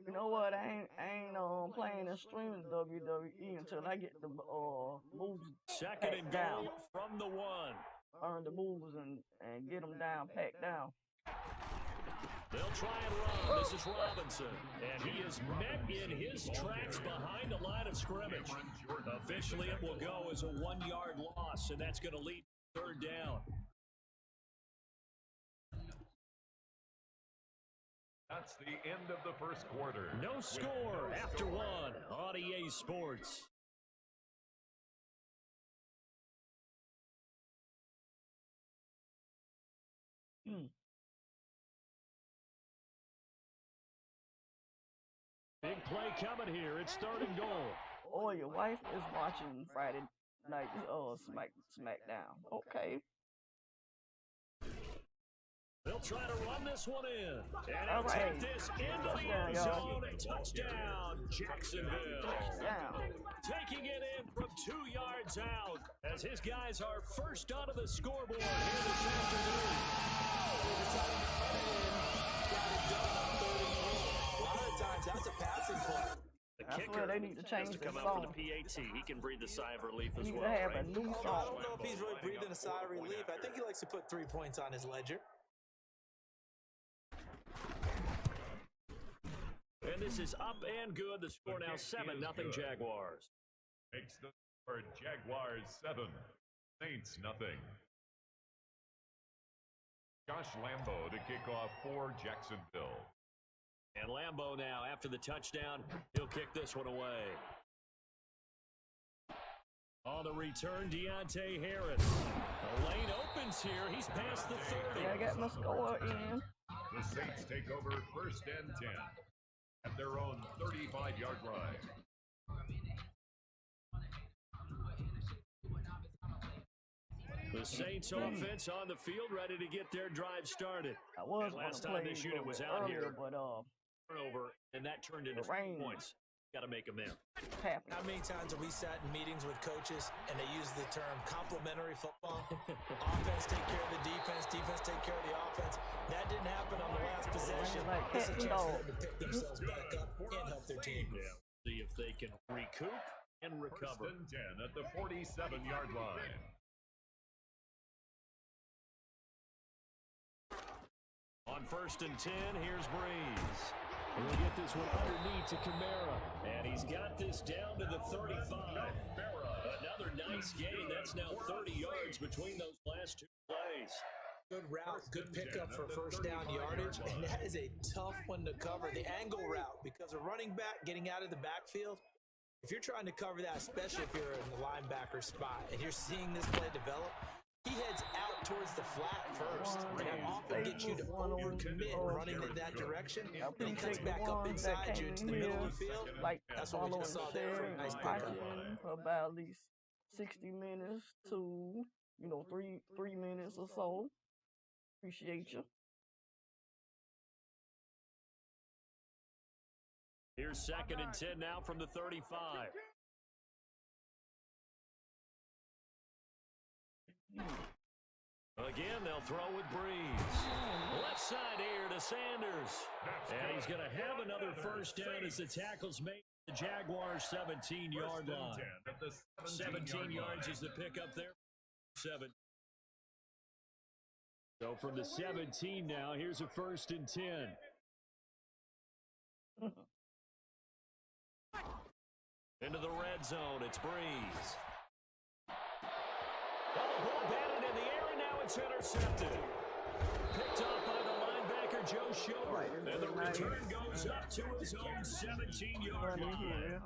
You know what? I ain't playing and streaming WWE until I get the moves.
Second and goal from the 1.
Earn the moves and get them down, packed down.
They'll try and run. This is Robinson. And he is met in his tracks behind the line of scrimmage. Officially, it will go as a 1-yard loss, and that's going to lead to third down.
That's the end of the first quarter.
No score after 1 on EA Sports. Big play coming here. It's third and goal.
Oh, your wife is watching Friday night SmackDown. Okay.
They'll try to run this one in. And
All
he'll
right.
take this into the end zone. Touchdown, Jacksonville.
Touchdown.
Taking it in from 2 yards out as his guys are first onto the scoreboard here this afternoon.
A lot of times, that's a passing play.
The
That's
kicker
where they need to change
has to
the
come out
song.
for the PAT. He can breathe a sigh of relief as
Need
well,
to have
right?
a new
I
song.
don't know if he's really breathing a sigh of relief. I think he likes to put 3 points on his ledger.
And this is up and good. The score now 7-0 Jaguars.
Makes the score Jaguars 7, Saints nothing. Josh Lambo to kick off for Jacksonville.
And Lambo now, after the touchdown, he'll kick this one away. On the return, Deontay Harris. The lane opens here. He's past the 30.
Yeah, I got my score in.
The Saints take over first and 10 at their own 35-yard line.
The Saints offense on the field, ready to get their drive started.
I was
last
gonna
time
play
this unit was out
earlier,
here,
but
turnover, and that turned into
the rain
4 points. got to make amends.
Happy.
How many times have we sat in meetings with coaches and they use the term complementary football? Offense take care of the defense, defense take care of the offense. That didn't happen on the last possession. It's a chance for them to pick themselves back up and help their team.
Yeah, see if they can recoup and recover.
1st and 10 at the 47-yard line.
On 1st and 10, here's Breeze. We'll get this one underneath to Kamara. And he's got this down to the 35. Another nice gain. That's now 30 yards between those last two plays.
Good route, good pickup for first down yardage, and that is a tough one to cover. The angle route, because a running back getting out of the backfield, if you're trying to cover that, especially if you're in the linebacker spot, and you're seeing this play develop, he heads out towards the flat first, and that often gets you to overcommit running in that direction. Then he cuts back up inside you into the middle of the field.
Like
That's what we just saw there for a nice pickup.
for about at least 60 minutes to 3 minutes or so. Appreciate you.
Here's 2nd and 10 now from the 35. Again, they'll throw with Breeze. Left side here to Sanders. And he's going to have another first down as the tackle's made the Jaguars' 17-yard line. 17 yards is the pickup there. 7. So from the 17 now, here's a 1st and 10. Into the red zone, it's Breeze. Ball batted in the air, and now it's intercepted. Picked off by the linebacker, Joe Schiller. And the return goes up to his own 17-yard line.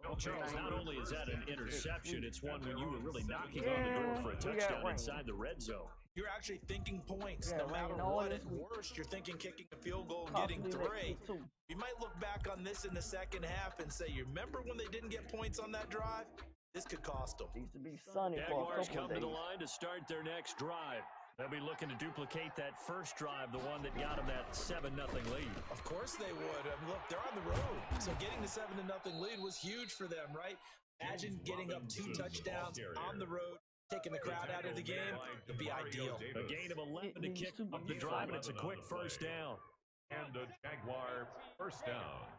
Well, Charles, not only is that an interception, it's one when you were really knocking on the door for a touchdown inside the red zone.
You're actually thinking points. No matter what, at worst, you're thinking kicking a field goal, getting 3. You might look back on this in the second half and say, you remember when they didn't get points on that drive? This could cost them.
Needs to be sunny for a
Jaguars
couple
come
of
to the
days.
line to start their next drive. They'll be looking to duplicate that first drive, the one that got them that 7-0 lead.
Of course they would. I mean, look, they're on the road. So getting the 7-0 lead was huge for them, right? Imagine getting up 2 touchdowns on the road, taking the crowd out of the game. It'd be ideal.
A gain of 11 to kick off the drive, and it's a quick first down.
And a Jaguar first down.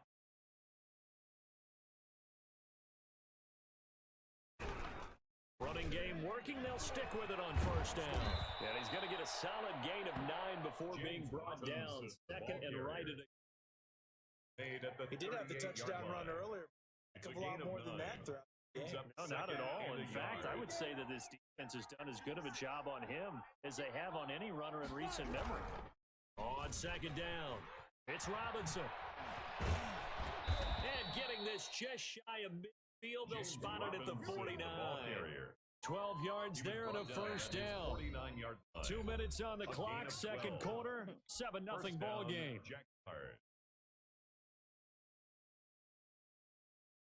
Running game working, they'll stick with it on first down. And he's going to get a solid gain of 9 before being brought down. 2nd and right at
He did have the touchdown run earlier. A lot more than that throughout the game.
No, not at all. In fact, I would say that this defense has done as good of a job on him as they have on any runner in recent memory. On 2nd down, it's Robinson. And getting this just shy of midfield, they'll spot it at the 49. 12 yards there and a first down. 2 minutes on the clock, 2nd quarter, 7-0 ball game.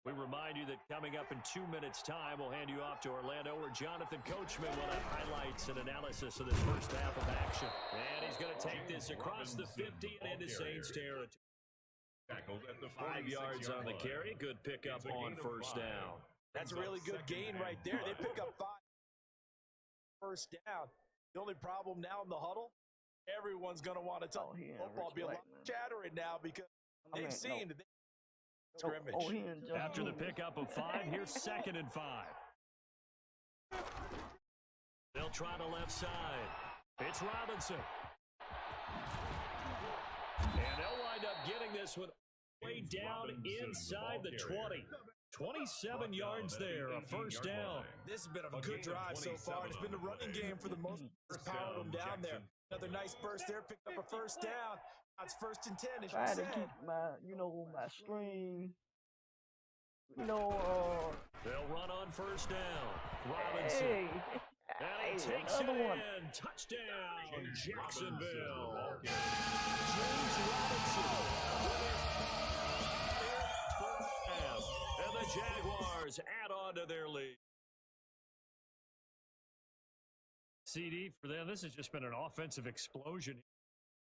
We remind you that coming up in 2 minutes' time, we'll hand you off to Orlando, where Jonathan Coachman will have highlights and analysis of this first half of action. And he's going to take this across the 50 and into Saints territory. 5 yards on the carry. Good pickup on first down.
That's a really good gain right there. They pick up 5 first down. The only problem now in the huddle, everyone's going to want to talk football. Be a lot of chattering now because they've seen that scrimmage.
After the pickup of 5, here's 2nd and 5. They'll try the left side. It's Robinson. And they'll wind up getting this one way down inside the 20. 27 yards there, a first down.
This has been a good drive so far. It's been the running game for the most part. It's powered them down there. Another nice burst there, picked up a first down. Now it's 1st and 10, as you
Trying
said.
to keep my, my stream.
They'll run on first down. Robinson.
Hey,
And he takes it in. Touchdown, Jacksonville. James Robinson. And the Jaguars add on to their lead. CD, for them, this has just been an offensive explosion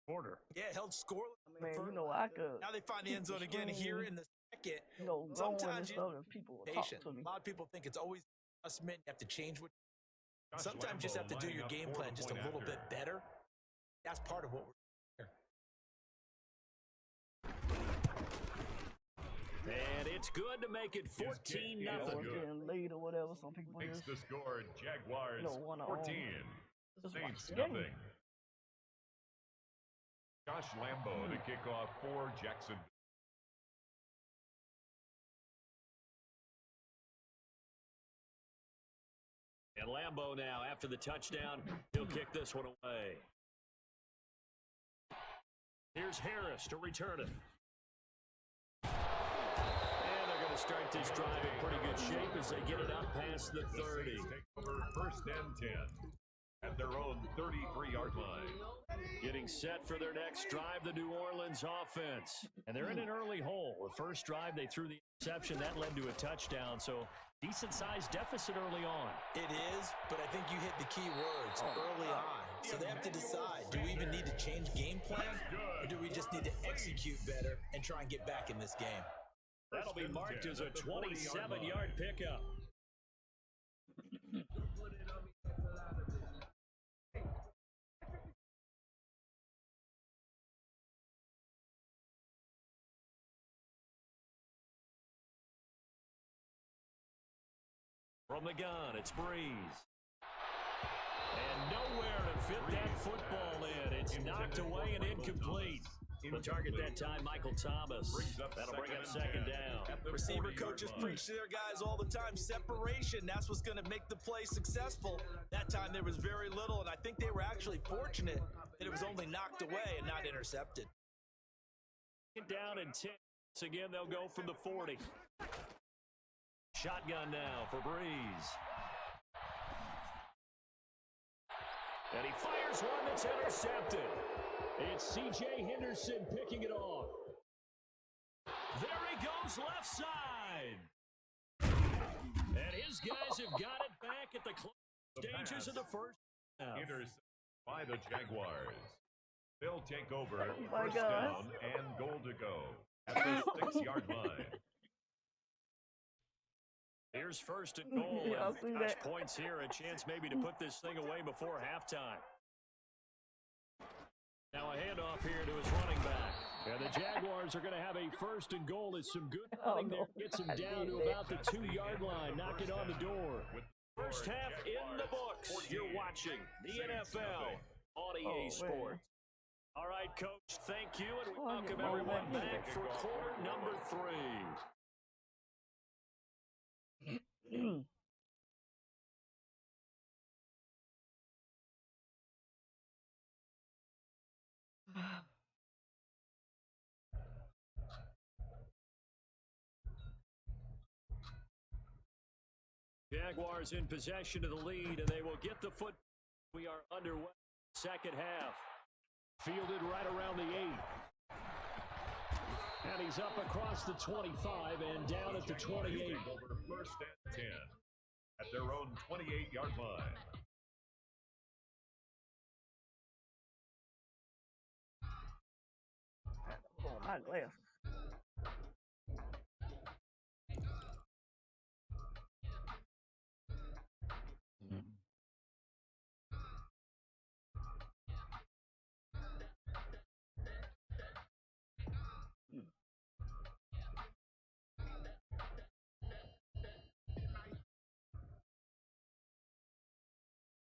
quarter.
Yeah, held scoreless.
man, I could.
Now they find the end zone again here in the second,
you know, going and
sometimes
stuff, and people will talk
patient.
to me.
A lot of people think it's always adjustment. You have to change what.
Josh
Sometimes you just have to do
Lambo
your
lining
game
up for
plan
the
just a
point
little
after.
bit better. That's part of what we're here.
And it's good to make it 14-0.
You know, it's getting late or whatever. Some people
Makes
just,
the score Jaguars
you know, want to
14.
just watch
Saints
the game.
nothing. Josh Lambo to kick off for Jacksonville.
And Lambo now, after the touchdown, he'll kick this one away. Here's Harris to return it. And they're going to start this drive in pretty good shape as they get it up past the 30.
Saints take over first and 10 at their own 33-yard line.
Getting set for their next drive, the New Orleans offense. And they're in an early hole. The first drive, they threw the interception. That led to a touchdown, so decent-sized deficit early on.
It is, but I think you hit the key words early on. So they have to decide, do we even need to change game plan, or do we just need to execute better and try and get back in this game?
That'll be marked as a 27-yard pickup. From the gun, it's Breeze. And nowhere to fit that football in. It's knocked away and incomplete. The target that time, Michael Thomas. That'll bring up second down.
Receiver coaches preach to their guys all the time. Separation, that's what's going to make the play successful. That time there was very little, and I think they were actually fortunate that it was only knocked away and not intercepted.
Down and 10. Once again, they'll go from the 40. Shotgun now for Breeze. And he fires one that's intercepted. It's C.J. Henderson picking it off. There he goes left side. And his guys have got it back at the close stages of the first half.
Intercepted by the Jaguars. They'll take over
my
first
God.
down and goal to go at the 6-yard line.
Here's first and goal.
Yeah, I'll see
and
that.
points here, a chance maybe to put this thing away before halftime. Now a handoff here to his running back. And the Jaguars are going to have a first and goal. It's some good running there. Gets him down to about the 2-yard line. Knock it on the door. First half in the books. You're watching the NFL on EA Sports. All right, Coach, thank you, and we welcome everyone back for quarter number 3. Jaguars in possession of the lead, and they will get the foot. We are underway. Second half. Fielded right around the 8. And he's up across the 25 and down at the 28.
Over first and 10 at their own 28-yard line.
Oh, my glasses.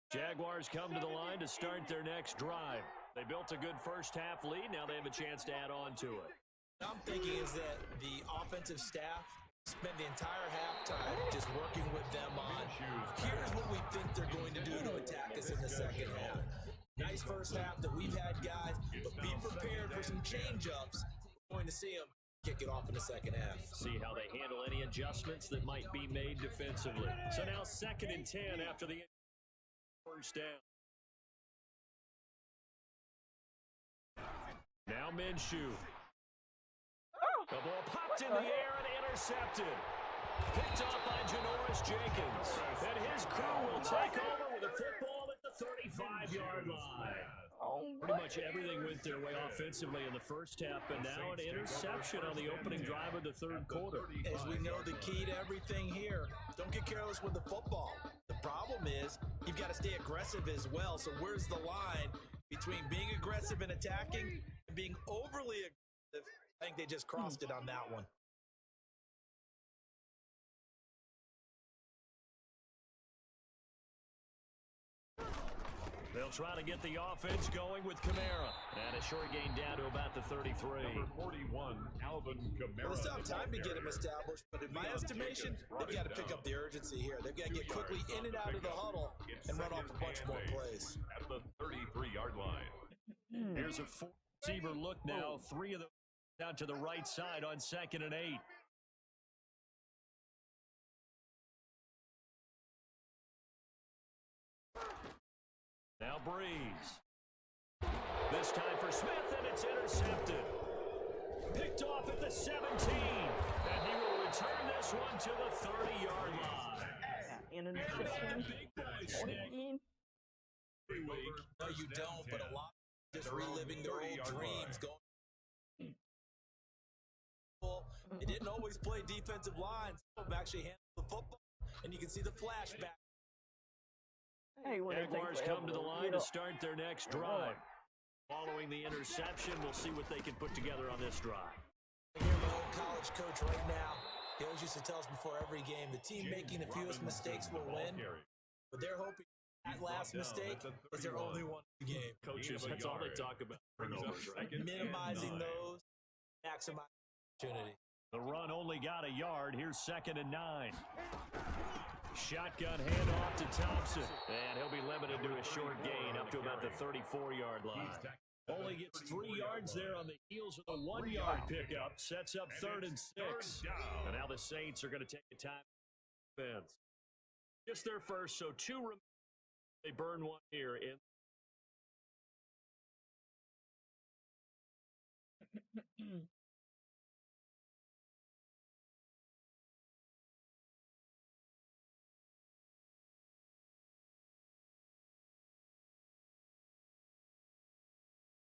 Jaguars come to the line to start their next drive. They built a good first half lead. Now they have a chance to add on to it.
What I'm thinking is that the offensive staff spent the entire halftime just working with them on, here's what we think they're going to do to attack us in the second half. Nice first half that we've had, guys, but be prepared for some change-ups. We're going to see them kick it off in the second half.
See how they handle any adjustments that might be made defensively. So now second and 10 after the first down. Now Minshew. The ball popped in the air and intercepted. Picked off by Janoris Jenkins. And his crew will take over with a football at the 35-yard line.
Pretty much everything went their way offensively in the first half, but now an interception on the opening drive of the third quarter.
As we know, the key to everything here, don't get careless with the football. The problem is you've got to stay aggressive as well. So where's the line between being aggressive and attacking and being overly aggressive? I think they just crossed it on that one.
They'll try to get the offense going with Kamara. And a short gain down to about the 33.
Number 41, Alvin Kamara.
Well, it's not time to get him established, but in my estimation, they've got to pick up the urgency here. They've got to get quickly in and out of the huddle and run off a bunch more plays.
At the 33-yard line.
Here's a four-receiver look now. Three of them down to the right side on 2nd and 8. Now Breeze. This time for Smith, and it's intercepted. Picked off at the 17. And he will return this one to the 30-yard line.
Interception.
No, you don't, but a lot just reliving their old dreams. Going. They didn't always play defensive lines. They've actually handled the football, and you can see the flashback.
Jaguars come to the line to start their next drive. Following the interception, we'll see what they can put together on this drive.
I hear my old college coach right now. He always used to tell us before every game, the team making the fewest mistakes will win, but they're hoping that last mistake is their only one in the game.
Coaches, that's all they talk about.
Minimizing those, maximizing opportunity.
The run only got a yard. Here's 2nd and 9. Shotgun handoff to Thompson. And he'll be limited to a short gain up to about the 34-yard line. Only gets 3 yards there on the heels of the 1-yard pickup. Sets up 3rd and 6. And now the Saints are going to take a time defense. Just their first, so 2 remain. They burn 1 here in.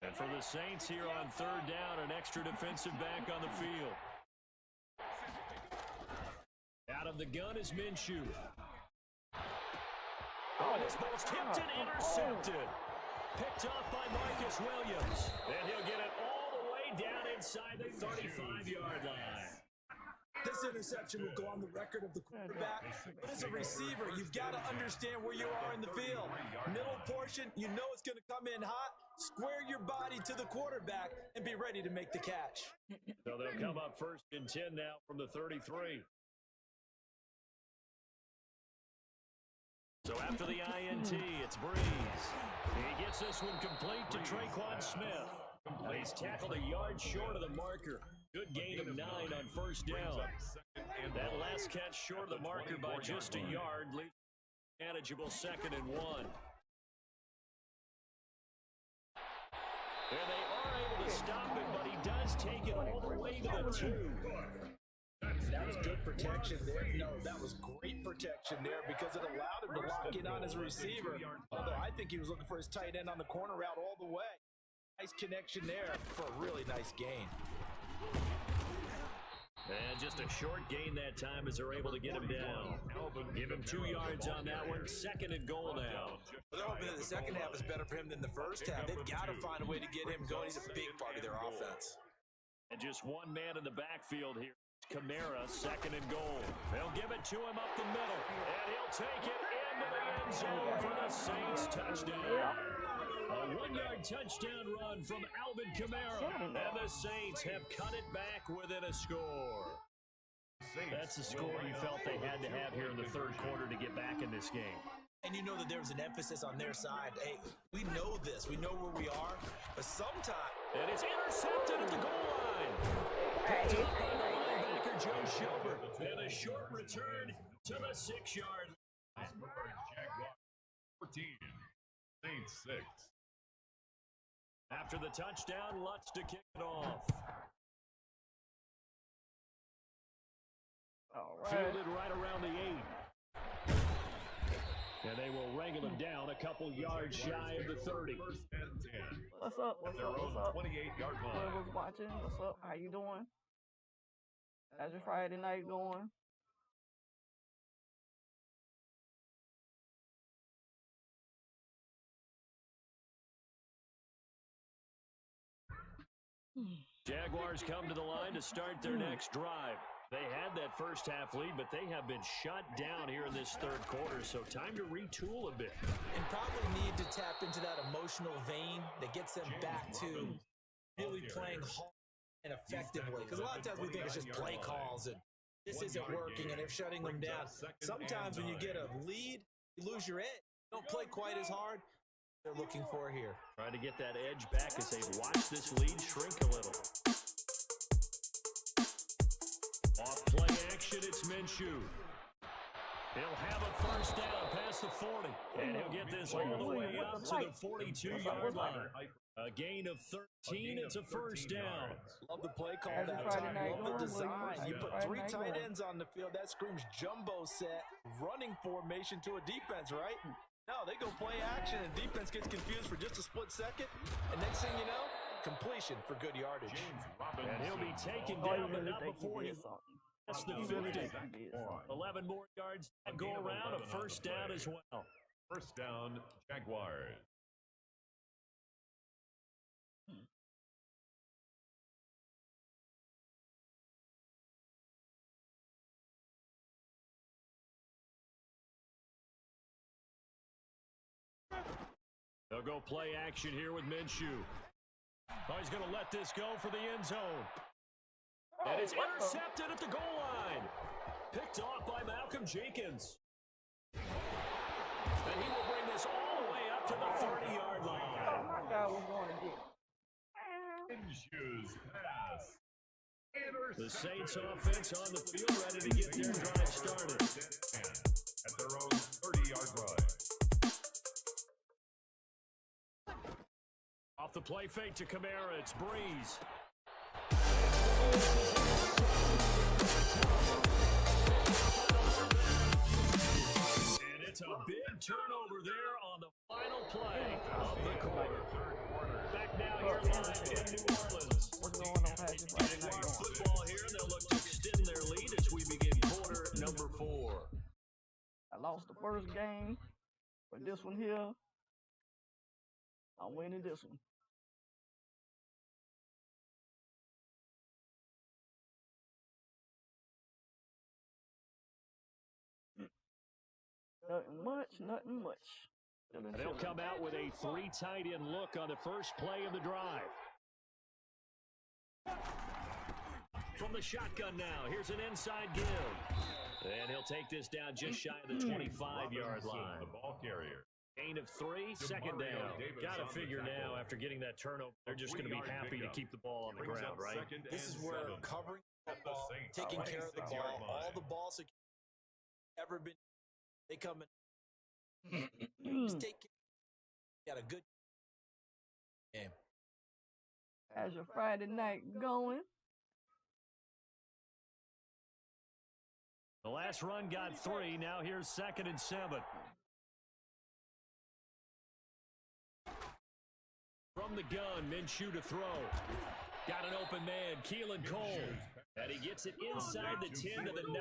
And for the Saints here on 3rd down, an extra defensive back on the field. Out of the gun is Minshew. Oh, this ball's tipped and intercepted. Picked off by Marcus Williams. And he'll get it all the way down inside the 35-yard line.
This interception will go on the record of the quarterback. But as a receiver, you've got to understand where you are in the field. Middle portion, you know it's going to come in hot. Square your body to the quarterback and be ready to make the catch.
So they'll come up 1st and 10 now from the 33. So after the INT, it's Breeze. He gets this one complete to Traquan Smith. He's tackled a yard short of the marker. Good gain of 9 on 1st down. That last catch short of the marker by just a yard leaves a manageable 2nd and 1. And they are able to stop him, but he does take it all the way to the 2.
That was good protection there. No, that was great protection there because it allowed him to lock in on his receiver. Although I think he was looking for his tight end on the corner route all the way. Nice connection there for a really nice gain.
And just a short gain that time as they're able to get him down. Give him 2 yards on that one. 2nd and goal now.
They're hoping that the second half is better for him than the first half. They've got to find a way to get him going. He's a big part of their offense.
And just 1 man in the backfield here. Kamara, 2nd and goal. They'll give it to him up the middle. And he'll take it into the end zone for the Saints touchdown. A 1-yard touchdown run from Alvin Kamara. And the Saints have cut it back within a score. That's the score you felt they had to have here in the 3rd quarter to get back in this game.
And you know that there was an emphasis on their side. Hey, we know this. We know where we are. But sometimes...
And it's intercepted at the goal line. Picked up by the linebacker, Joe Schilber. And a short return to the 6-yard line.
Jaguars 14, Saints 6.
After the touchdown, Lutz to kick it off.
All right.
Fielded right around the 8. And they will wrangle him down a couple yards shy of the 30.
First and 10.
What's up? What's
Their
up?
own
What's up?
28-yard line.
Whoever's watching, what's up? How you doing? How's your Friday night going?
Jaguars come to the line to start their next drive. They had that first half lead, but they have been shut down here in this third quarter, so time to retool a bit.
And probably need to tap into that emotional vein that gets them back to really playing hard and effectively. Because a lot of times we think it's just play calls and this isn't working and they're shutting them down. Sometimes when you get a lead, you lose your edge. You don't play quite as hard. They're looking for here.
Trying to get that edge back as they watch this lead shrink a little. Off play action, it's Minshew. He'll have a first down past the 40. And he'll get this all the way up to the 42-yard line. A gain of 13, it's a first down.
Love the play call that time. Love the design. You put 3 tight ends on the field. That screams jumbo set, running formation to a defense, right? No, they go play action, and defense gets confused for just a split second. And next thing you know, completion for good yardage.
And he'll be taken down, but not before he gets the 50. 11 more yards that go around, a first down as well.
First down, Jaguars.
They'll go play action here with Minshew. Oh, he's going to let this go for the end zone. And it's intercepted at the goal line. Picked off by Malcolm Jenkins. And he will bring this all the way up to the 30-yard line.
Oh, my God, we're going to get.
Minshew's pass.
The Saints offense on the field, ready to get their drive started.
At their own 30-yard line.
Off the play fake to Kamara, it's Breeze. And it's a big turnover there on the final play of the quarter. Back now here live in New Orleans.
What's going on? How's your Friday night going?
Football here, and they'll look to extend their lead as we begin quarter number 4.
I lost the first game, but this one here, I'm winning this one. Nothing much.
They'll come out with a 3 tight end look on the first play of the drive. From the shotgun now, here's an inside give. And he'll take this down just shy of the 25-yard line.
The ball carrier.
Gain of 3, second down. Got to figure now, after getting that turnover, they're just going to be happy to keep the ball on the ground, right?
This is where covering the ball, taking care of the ball, all the balls that ever been, they come in. Just take care. Got a good game.
How's your Friday night going?
The last run got 3. Now here's 2nd and 7. From the gun, Minshew to throw. Got an open man, Keelan Cole. And he gets it inside the 10 to the 9.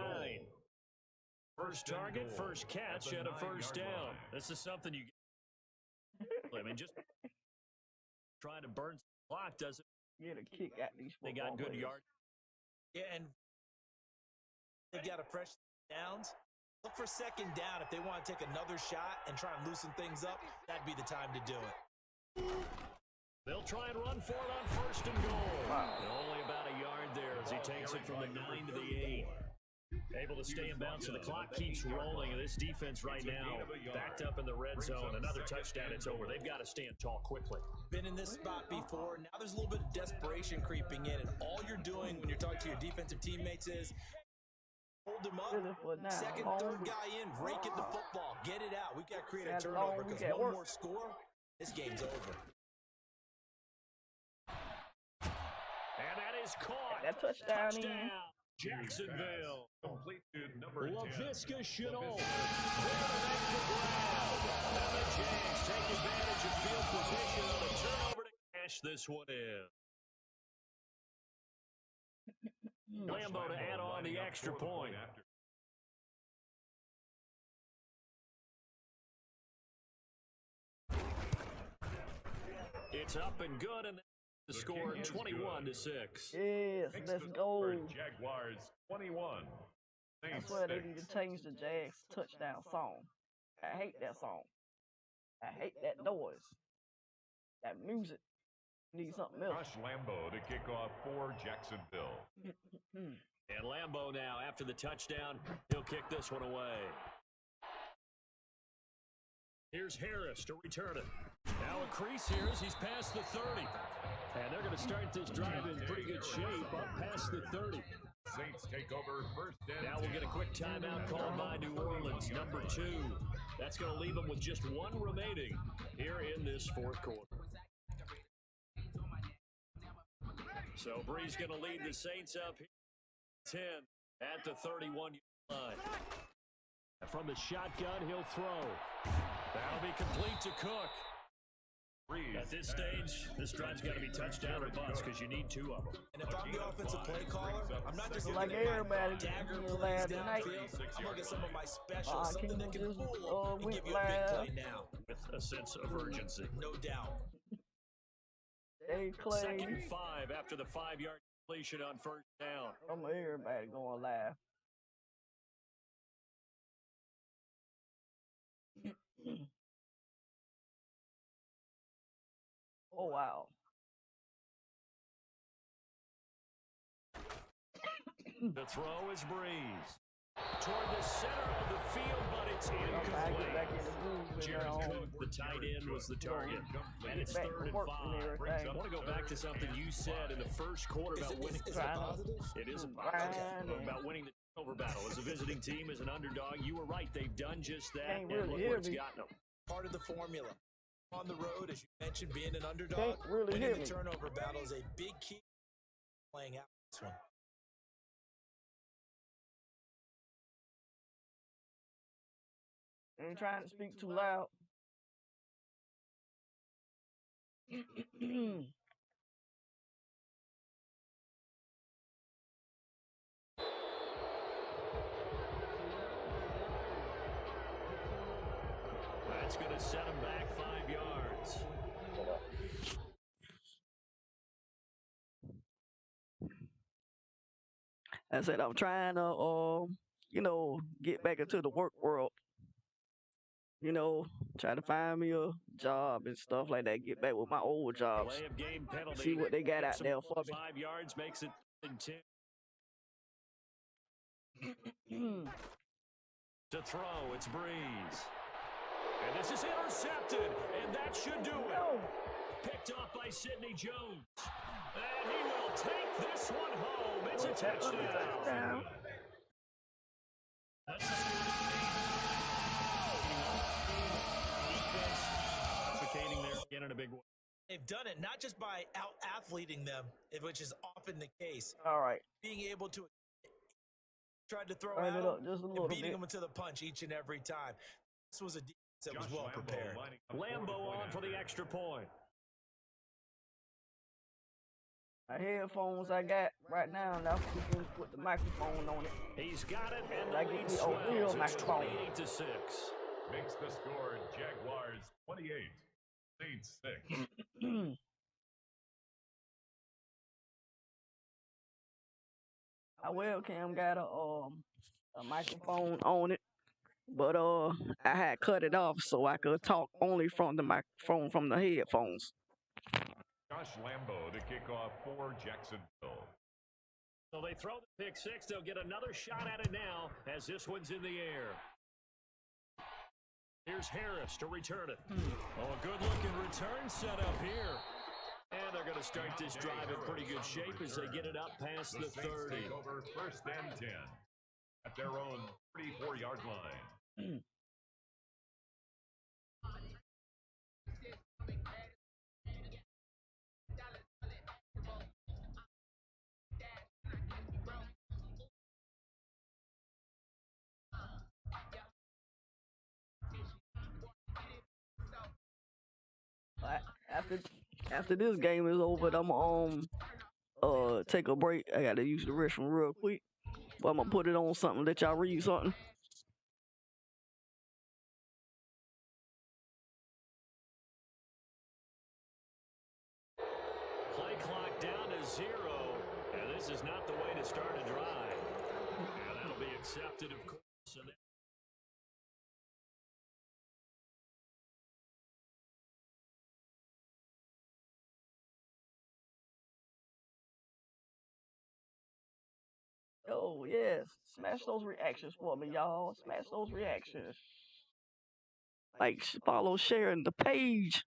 First target, first catch, and a first down. This is something you get. I mean, just trying to burn some clock doesn't.
Get a kick at these.
They got good yards.
Yeah, and they got a fresh downs. Look for second down if they want to take another shot and try and loosen things up. That'd be the time to do it.
They'll try and run for it on first and goal. Wow. Only about a yard there as he takes it from the 9 to the 8. Able to stay in bounds, so the clock keeps rolling. And this defense right now backed up in the red zone. Another touchdown, it's over. They've got to stand tall quickly.
Been in this spot before. Now there's a little bit of desperation creeping in, and all you're doing when you're talking to your defensive teammates is hold him up. Second, third guy in, rake at the football, get it out. We got to create a turnover because one more score, this game's over.
And that is caught.
That touchdown.
Jacksonville.
Complete to number 10.
LaVisca Chenault. The
competition on the turnover to cash this one in. Lambo to add on the extra point. It's up and good, and the score 21-6.
Yes, let's go.
Jaguars 21.
I swear they need to change the Jags touchdown song. I hate that song. I hate that noise. That music. Need something else.
Josh Lambo to kick off for Jacksonville.
And Lambo now, after the touchdown, he'll kick this one away. Here's Harris to return it. Now a crease here as he's past the 30. And they're going to start this drive in pretty good shape up past the 30.
Saints take over first and
Now we'll get a quick timeout called by New Orleans, number 2. That's going to leave them with just one remaining here in this fourth quarter. So Bree's going to lead the Saints up here 10 at the 31-yard line. From the shotgun, he'll throw. That'll be complete to Cook. At this stage, this drive's got to be touchdown or bust because you need 2 of them.
And if I'm the offensive play caller, I'm not just
Like
looking at
everybody
my dagger
last
plays
night.
downfield. I'm looking at some of my specials, something
King
that can
just
fool and
went
give you a big
live.
play now.
With a sense of urgency.
No doubt.
Hey, Clay.
2nd and 5 after the 5-yard completion on first down.
Everybody going live. Oh, wow.
The throw is Breeze. Toward the center of the field, but it's
I get
incomplete.
back in the groove.
Jared Cook, the tight end, was the target. And it's 3rd and 5. I want to go back to something you said in the first quarter about winning.
Is it positive?
It is a positive about winning the turnover battle. As a visiting team, as an underdog, you were right. They've done just that,
Can't
and
really
look
hear
where it's
me.
gotten them.
Part of the formula. On the road, as you mentioned, being an underdog,
Can't really hear
winning
me.
the turnover battle is a big key playing out this one.
Ain't trying to speak too loud.
That's going to set them back 5 yards.
I said I'm trying to, get back into the work world. Try to find me a job and stuff like that. Get back with my old jobs.
Delay of game penalty.
See what they got out there for me.
5 yards makes it 10. To throw, it's Breeze. And this is intercepted, and that should do it. Picked off by Sidney Jones. And he will take this one home. It's a touchdown. Advocating there again in a big way.
They've done it not just by out-athleting them, which is often the case.
All right.
Being able to try to throw
Turn it
out
up just a
and
little
beating
bit.
them to the punch each and every time. This was a defense that was well prepared.
Lambo on for the extra point.
My headphones I got right now, now we can put the microphone on it.
He's got it, and
I
the
get
lead
me a
swells.
real
It's
microphone.
28-6.
Makes the score Jaguars 28. Saints 6.
My webcam got a microphone on it, but I had cut it off so I could talk only from the microphone from the headphones.
Josh Lambo to kick off for Jacksonville.
So they throw the pick 6. They'll get another shot at it now as this one's in the air. Here's Harris to return it. Oh, a good-looking return set up here. And they're going to start this drive in pretty good shape as they get it up past the 30.
Take over first and 10 at their own 34-yard line.
after this game is over, I'm take a break. I gotta use the restroom real quick. But I'm gonna put it on something, let y'all read something.
Play clock down to 0, and this is not the way to start a drive. And that'll be accepted, of course.
Oh yes, smash those reactions for me, y'all. Smash those reactions. Like, follow, sharing the page.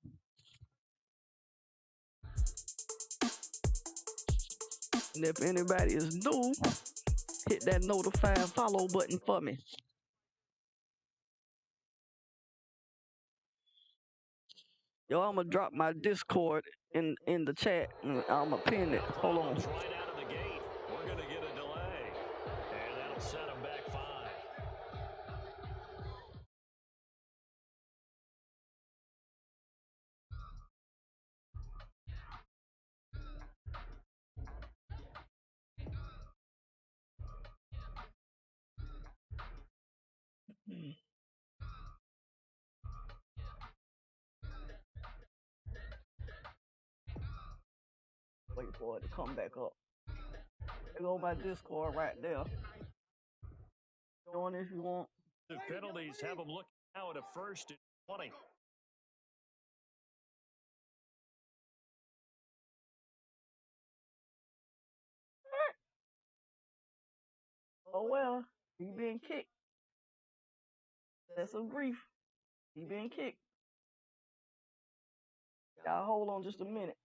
And if anybody is new, hit that notify and follow button for me. Yo, I'm gonna drop my Discord in the chat. And I'm gonna pin it. Hold on.
Right out of the gate. We're gonna get a delay, and that'll set them back 5.
Wait for it to come back up. There go my Discord right there. Join if you want.
The penalties have them looking now at a 1st and 20.
Oh well, he been kicked. That's some grief. He been kicked. Y'all hold on just a minute.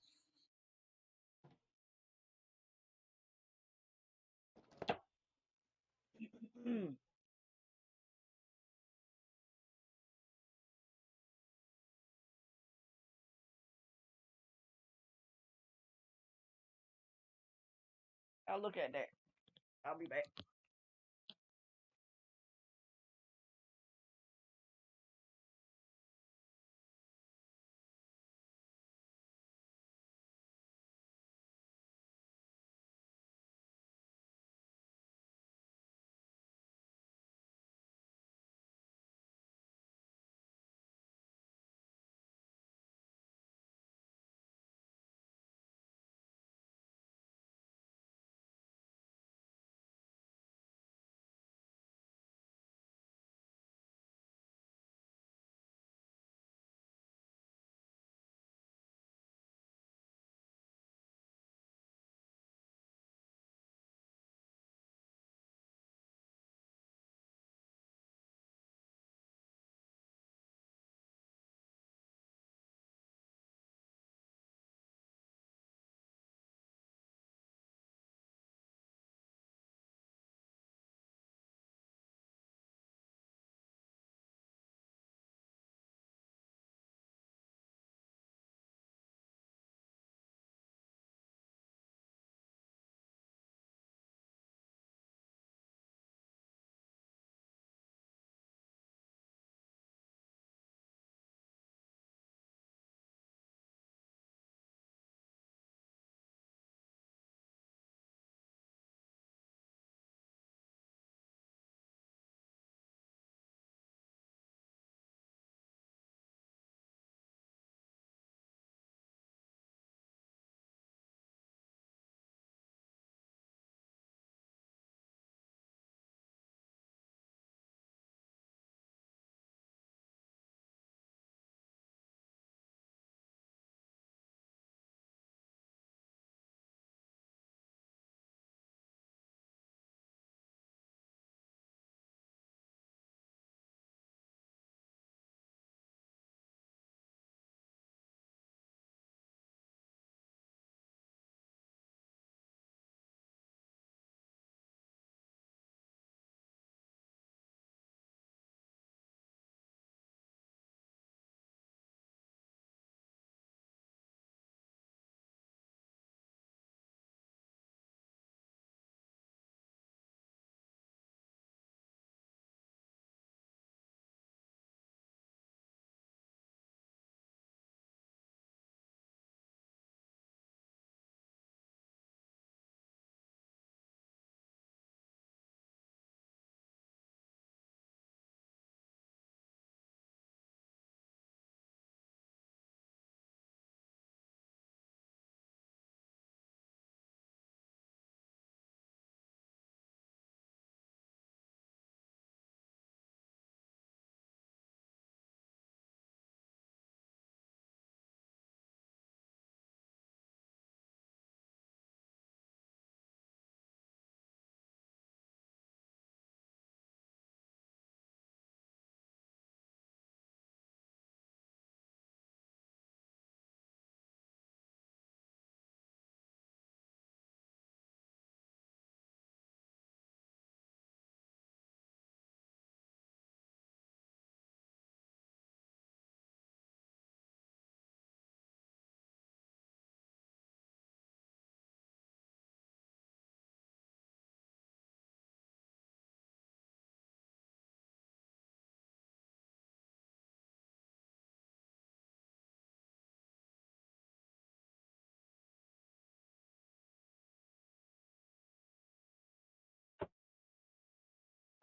I'll look at that. I'll be back.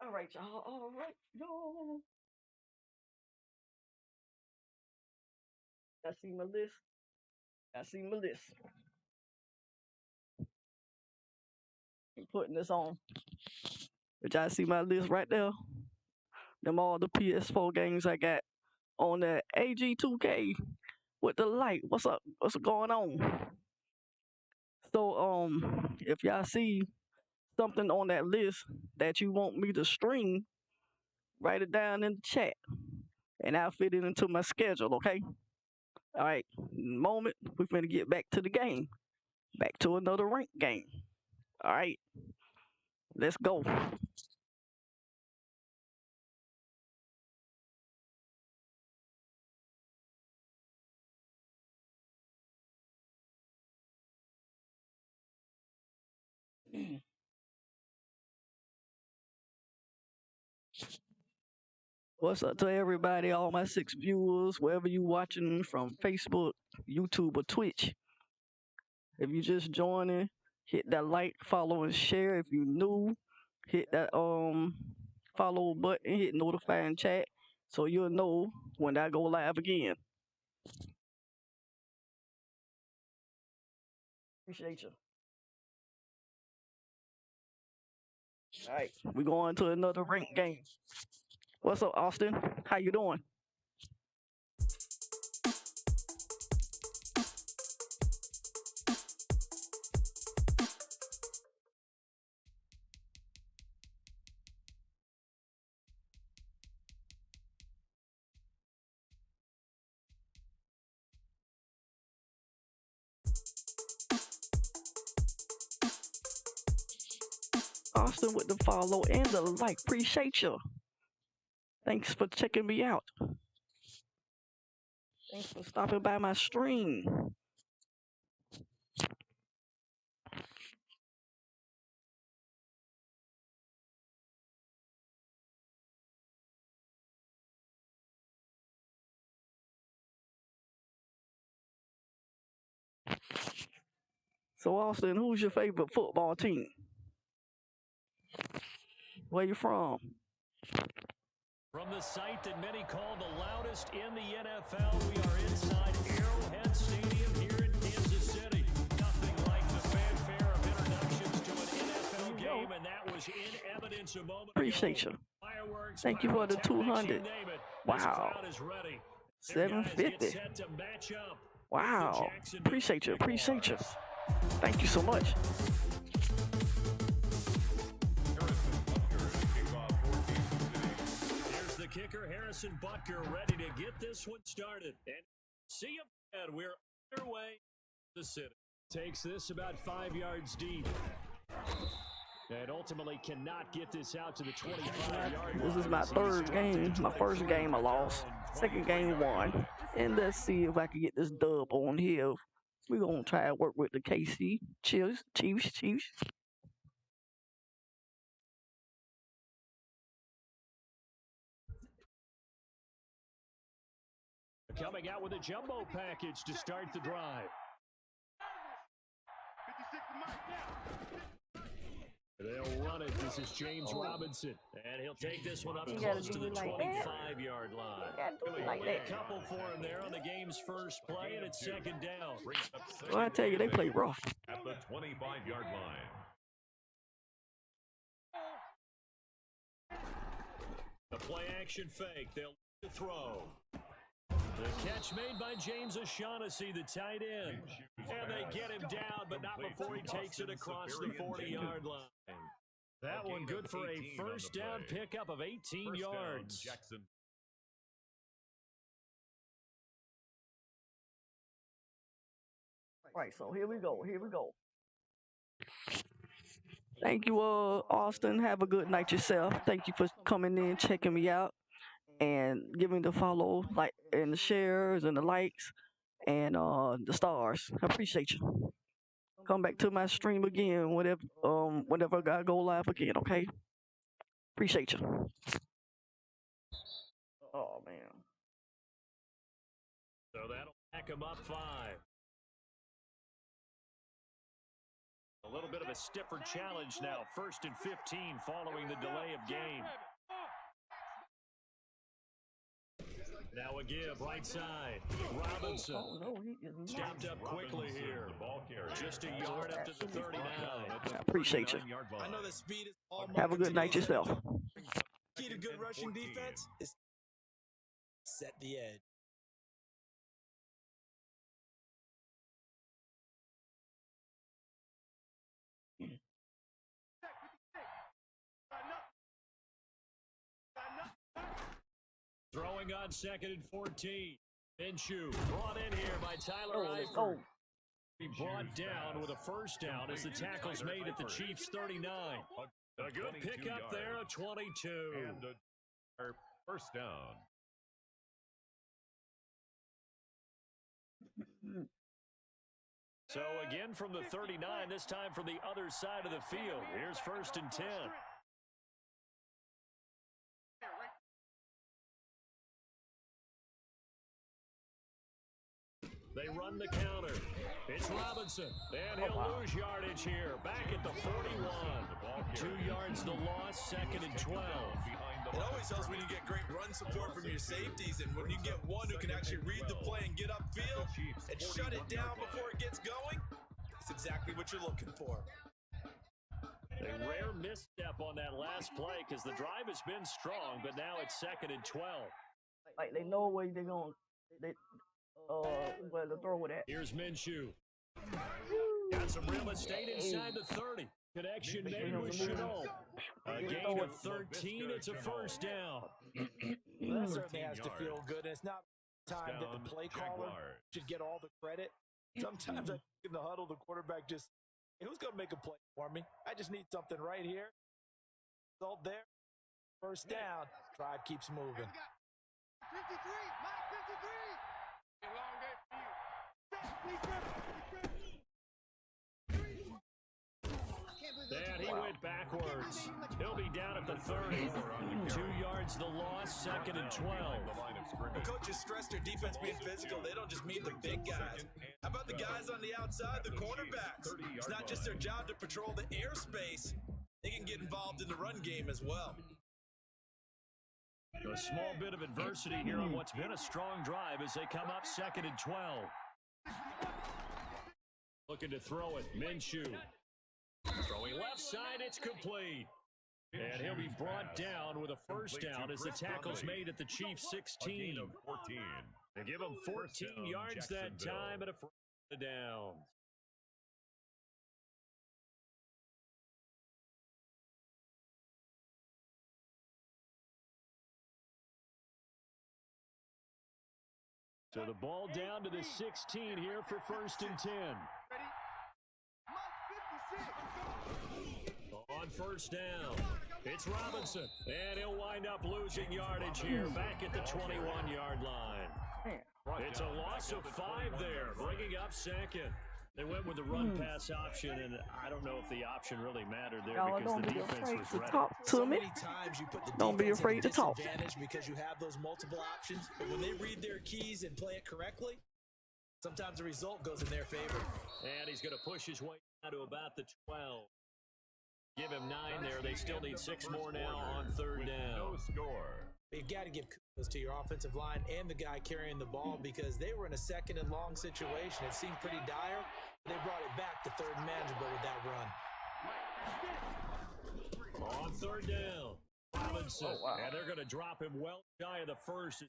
All right, y'all. All right, y'all. I see my list. I see my list. I'm putting this on. But y'all see my list right there. Them all the PS4 games I got on that AG2K with the light. What's up? What's going on? So if y'all see something on that list that you want me to stream, write it down in the chat and I'll fit it into my schedule, okay? All right, in a moment, we're gonna get back to the game. Back to another rank game. All right, let's go. What's up to everybody, all my 6 viewers, wherever you watching from Facebook, YouTube, or Twitch. If you just joining, hit that like, follow, and share. If you new, hit that follow button, hit notify and chat, so you'll know when I go live again. Appreciate you. All right, we're going to another rank game. What's up, Austin? How you doing? Austin with the follow and the like. Appreciate you. Thanks for checking me out. Thanks for stopping by my stream. So Austin, who's your favorite football team? Where you from?
From the site that many call the loudest in the NFL, we are inside Arrowhead Stadium here in Kansas City. Nothing like the fanfare of introductions to an NFL game, and that was in evidence a moment ago.
Appreciate you.
Fireworks,
thank you for the 200.
Wow.
750. Wow. Appreciate you. Appreciate you. Thank you so much.
Here's the kicker, Harrison Butker, ready to get this one started. And see him, and we're underway. The city takes this about 5 yards deep. And ultimately cannot get this out to the 25-yard line.
This is my third game. My first game I lost. Second game won. And let's see if I can get this dub on here. We're going to try to work with the KC. Chiefs.
Coming out with a jumbo package to start the drive. They'll run it. This is James Robinson. And he'll take this one up close to the 25-yard line. A couple for him there on the game's first play, and it's second down.
Well, I tell you, they play rough.
At the 25-yard line.
The play action fake. They'll throw. The catch made by James O'Shaughnessy, the tight end. And they get him down, but not before he takes it across the 40-yard line. That one good for a first down pickup of 18 yards.
Right, so here we go. Thank you, Austin. Have a good night yourself. Thank you for coming in, checking me out, and giving the follow, like, and the shares and the likes and the stars. I appreciate you. Come back to my stream again whenever I go live again, okay? Appreciate you. Oh man.
So that'll back him up 5.
A little bit of a stiffer challenge now. 1st and 15 following the delay of game. Now a give, right side. Robinson.
Oh, no, he is not.
Stepped up quickly here. Just a yard up to the 39.
I appreciate you.
I know that speed is all.
Have a good night yourself.
Key to good rushing defense is set the edge.
Throwing on 2nd and 14. Minshew brought in here by Tyler Eifert.
Oh,
He brought down with a first down as the tackle's made at the Chiefs' 39. A good pickup there, a 22.
And a first down.
So again from the 39, this time from the other side of the field. Here's 1st and 10. They run the counter. It's Robinson. And he'll lose yardage here. Back at the 41. 2 yards the loss, 2nd and 12.
It always helps when you get great run support from your safeties, and when you get one who can actually read the play and get upfield and shut it down before it gets going, that's exactly what you're looking for.
A rare misstep on that last play because the drive has been strong, but now it's 2nd and 12.
like they know where they're going. Where to throw it at.
Here's Minshew. Got some real estate inside the 30. Connection made with Chenault. A gain of 13. It's a first down.
Well, that certainly has to feel good. And it's not time that the play caller should get all the credit. Sometimes I think in the huddle, the quarterback just, hey, who's going to make a play for me? I just need something right here. Result there. First down. Drive keeps moving.
53, Mike 53.
And he went backwards. He'll be down at the 30. 2 yards the loss, 2nd and 12.
Well, coaches stress their defense being physical. They don't just mean the big guys. How about the guys on the outside, the cornerbacks? It's not just their job to patrol the airspace. They can get involved in the run game as well.
A small bit of adversity here on what's been a strong drive as they come up 2nd and 12. Looking to throw it, Minshew. Throwing left side, it's complete. And he'll be brought down with a first down as the tackle's made at the Chiefs' 16. They give him 14 yards that time and a first down. So the ball down to the 16 here for 1st and 10. On first down, it's Robinson, and he'll wind up losing yardage here back at the 21-yard line. It's a loss of 5 there, bringing up 2nd. They went with the run-pass option, and I don't know if the option really mattered there because the defense was ready.
Talk to me.
Many times you put the
Don't be afraid to talk.
Disadvantage because you have those multiple options, but when they read their keys and play it correctly, sometimes the result goes in their favor.
And he's going to push his way down to about the 12. Give him 9 there. They still need 6 more now on 3rd down.
You've got to give kudos to your offensive line and the guy carrying the ball because they were in a 2nd and long situation. It seemed pretty dire. They brought it back to 3rd and manageable with that run.
On 3rd down, Robinson. And they're going to drop him well shy of the first.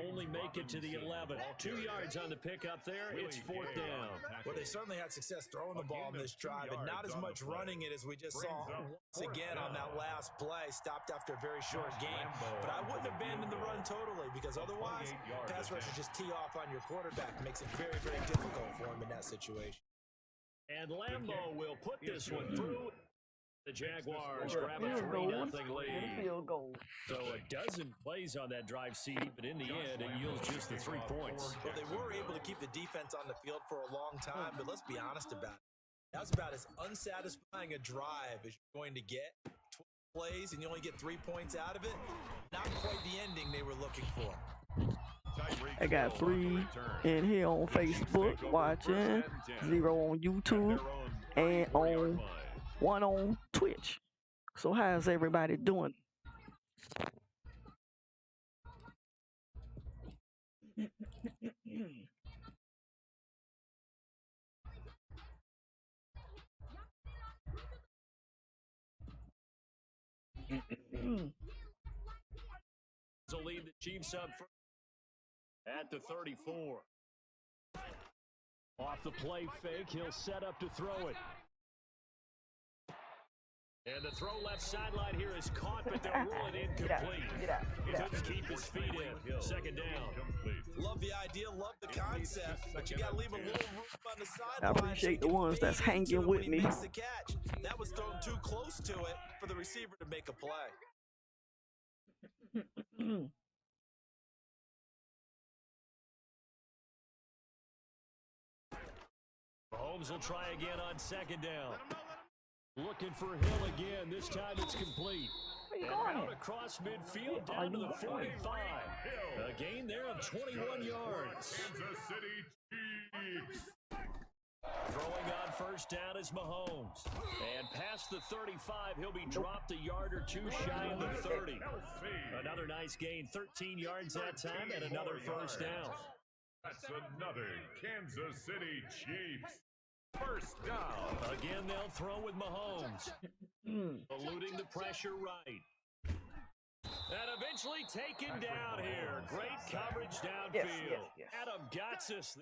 Only make it to the 11. 2 yards on the pickup there. It's 4th down.
Well, they certainly had success throwing the ball in this drive, and not as much running it as we just saw once again on that last play. Stopped after a very short game. But I wouldn't abandon the run totally because otherwise, pass rushers just tee off on your quarterback. It makes it very, very difficult for him in that situation.
And Lambeau will put this one through. The Jaguars grab a 3-0 lead. So a dozen plays on that drive, CD, but in the end, it yields just the 3 points.
Well, they were able to keep the defense on the field for a long time, but let's be honest about it. That's about as unsatisfying a drive as you're going to get. 12 plays, and you only get 3 points out of it. Not quite the ending they were looking for.
I got 3 in here on Facebook watching, 0 on YouTube, and on one on Twitch. So how's everybody doing?
To lead the Chiefs up at the 34. Off the play fake, he'll set up to throw it. And the throw left sideline here is caught, but they'll rule it incomplete. He couldn't keep his feet in. Second down.
Love the idea, love the concept, but you got to leave a little room on the sideline.
I appreciate the ones that's hanging with me.
Makes the catch. That was thrown too close to it for the receiver to make a play.
Mahomes will try again on second down. Looking for Hill again. This time it's complete. And out across midfield down to the 45. A gain there of 21 yards.
Kansas City Chiefs.
Throwing on first down is Mahomes. And past the 35, he'll be dropped a yard or two shy of the 30. Another nice gain, 13 yards that time, and another first down.
That's another Kansas City Chiefs. First down.
Again, they'll throw with Mahomes. Eluding the pressure right. And eventually taken down here. Great coverage downfield. Adam Gotsis,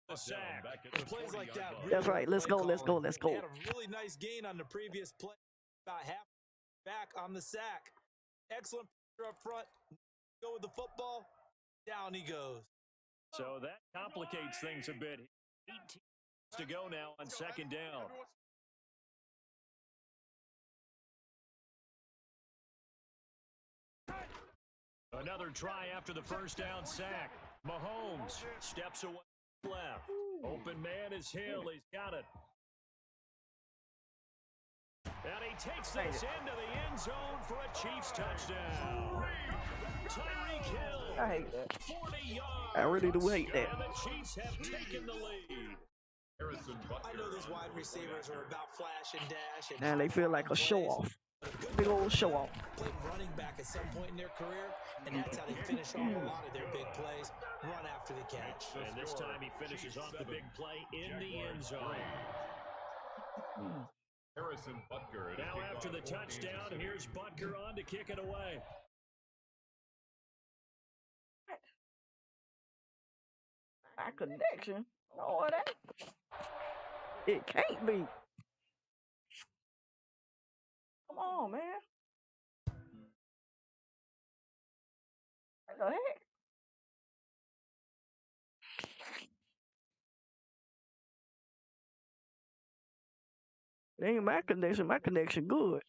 the sack.
Plays like that. Really
That's right. Let's go. Let's go. Let's go.
He had a really nice gain on the previous play. About half back on the sack. Excellent pressure up front. Go with the football. Down he goes.
So that complicates things a bit. 18 to go now on second down. Another try after the first down sack. Mahomes steps away left. Open man is Hill. He's got it. And he takes this into the end zone for a Chiefs touchdown. Tyreek Hill.
I hate that.
40 yards.
I really do hate that.
And the Chiefs have taken the lead.
I know these wide receivers are about flash and dash.
And they feel like a show-off. Big old show-off.
Played running back at some point in their career, and that's how they finish off a lot of their big plays. Run after the catch.
And this time he finishes off the big play in the end zone.
Harrison Butker.
Now after the touchdown, here's Butker on to kick it away.
That connection? Oh, that? It can't be. Come on, man. What the heck? It ain't my connection. My connection good.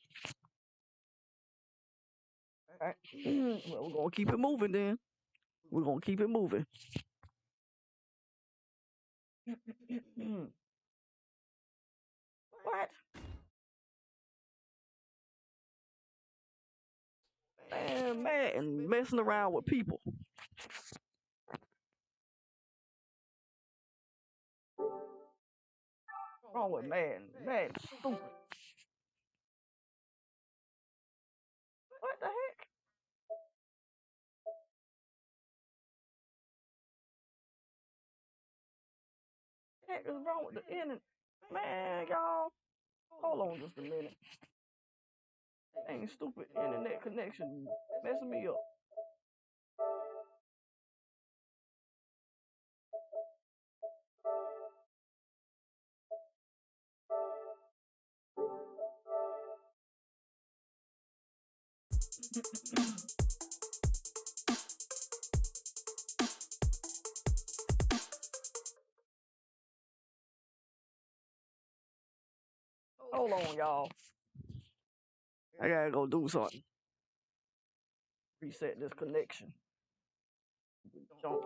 All right. Well, we're going to keep it moving then. We're going to keep it moving. What? Man, Madden messing around with people. What's wrong with Madden? Madden's stupid. What the heck? What the heck is wrong with the internet? Man, y'all. Hold on just a minute. Dang stupid internet connection messing me up. Hold on, y'all. I gotta go do something. Reset this connection. Jump.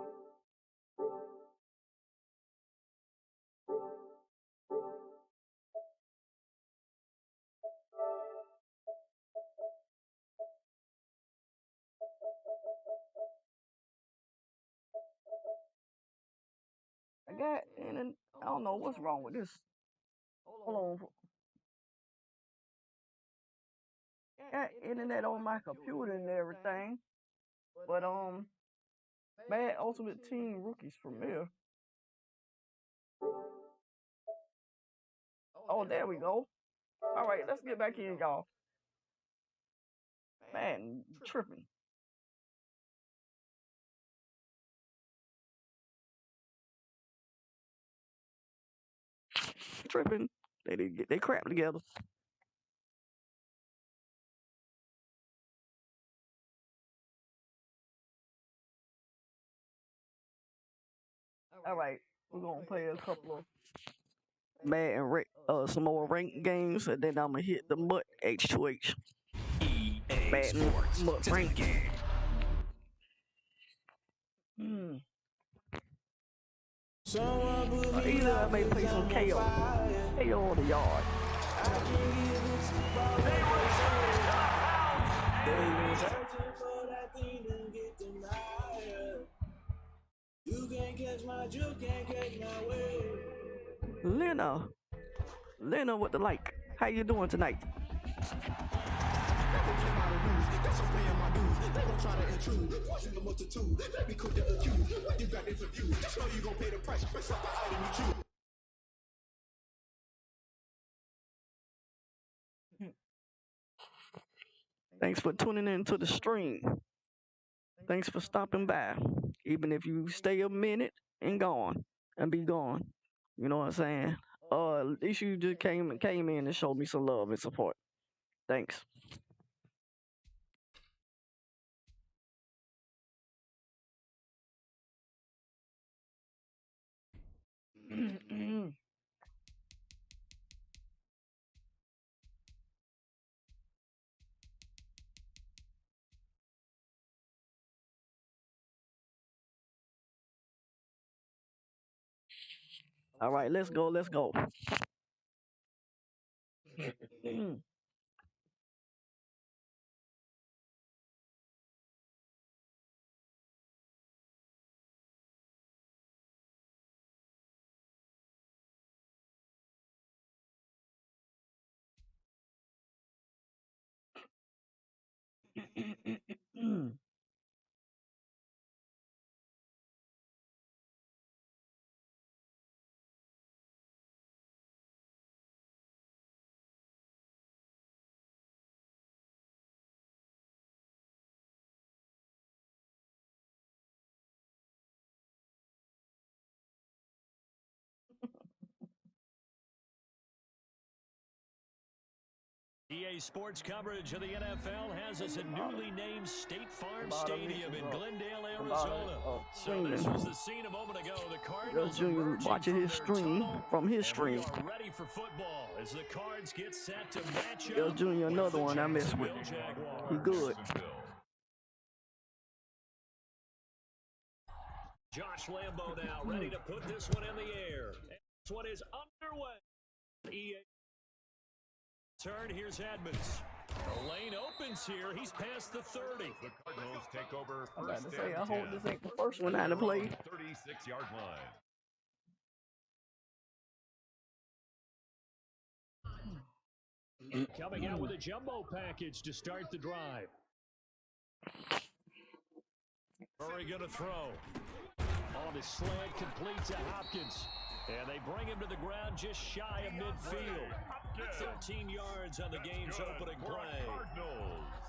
I got, and I don't know what's wrong with this. Hold on. Got internet on my computer and everything. But Bad Ultimate Team Rookies Premiere. Oh, there we go. All right, let's get back in, y'all. Man, tripping. Tripping. They didn't get their crap together. All right, we're gonna play a couple of some more ranked games, and then I'm gonna hit the MUT H2H. Madden MUT rank. Either I may play some KO on the yard. You can't catch my way. Lena with the like. How you doing tonight? Thanks for tuning in to the stream. Thanks for stopping by. Even if you stay a minute and be gone. You know what I'm saying? At least you just came in and showed me some love and support. Thanks. All right, let's go.
EA Sports coverage of the NFL has us at newly named State Farm Stadium in Glendale, Arizona. So this was the scene a moment ago. The Cardinals
watching his stream from his stream.
We are ready for football as the Cards get set to match up.
Junior, another one I messed with. He good.
Josh Lambo now ready to put this one in the air. This one is underway. EA turn, here's Edmonds. The lane opens here. He's past the 30.
The Cardinals take over
I was
first
about to say, I
and
hope
10
this ain't the first one I done played.
36-yard line.
Coming out with a jumbo package to start the drive. Murray gonna throw. On his slant, complete to Hopkins. And they bring him to the ground just shy of midfield. 13 yards on the game's opening play.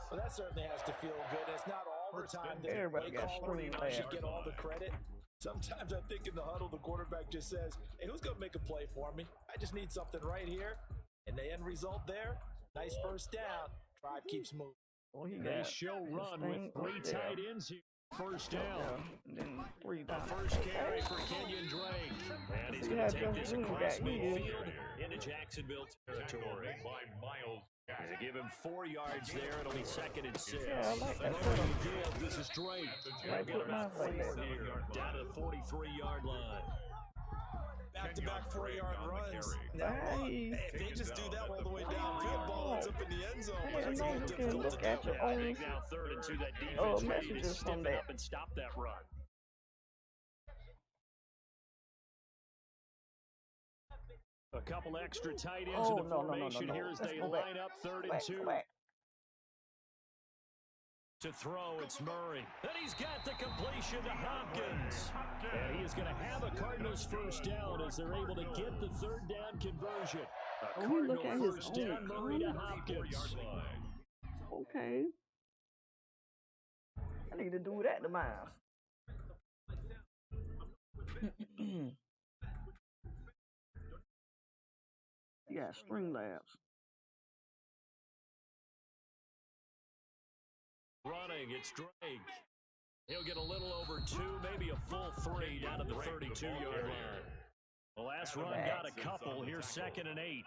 Well, that certainly has to feel good. It's not all the time that
everybody got
Streamlabs should get all the credit. Sometimes I think in the huddle, the quarterback just says, hey, who's going to make a play for me? I just need something right here. And the end result there, nice first down. Drive keeps moving.
Well, he
They
got
show run with 3 tight ends here. First down.
And then 3
The
times.
first carry for Kenyon Drake. And he's going to take this across midfield into Jacksonville territory.
By Miles.
They give him 4 yards there. It'll be 2nd and 6.
Yeah, I like that.
This is Drake.
Might
Get
put
about
mine like
4
that.
here, down to the 43-yard line.
Back-to-back 4-yard runs. Now,
Hey.
if they just do that all the way downfield, ball ends up in the end zone.
I didn't know you can look at your
I
own
think now 3rd and 2, that defense ready to
messages from
stiffen
that.
up and stop that run.
A couple extra tight ends in the formation here as they line up 3rd and 2. To throw, it's Murray. And he's got the completion to Hopkins. And he is going to have a Cardinals first down as they're able to get the 3rd down conversion. A Cardinal first down, Murray to Hopkins.
Okay. I need to do that to mine. Yeah, Streamlabs.
Running, it's Drake. He'll get a little over 2, maybe a full 3 down to the 32-yard line. The last run got a couple. Here's 2nd and 8.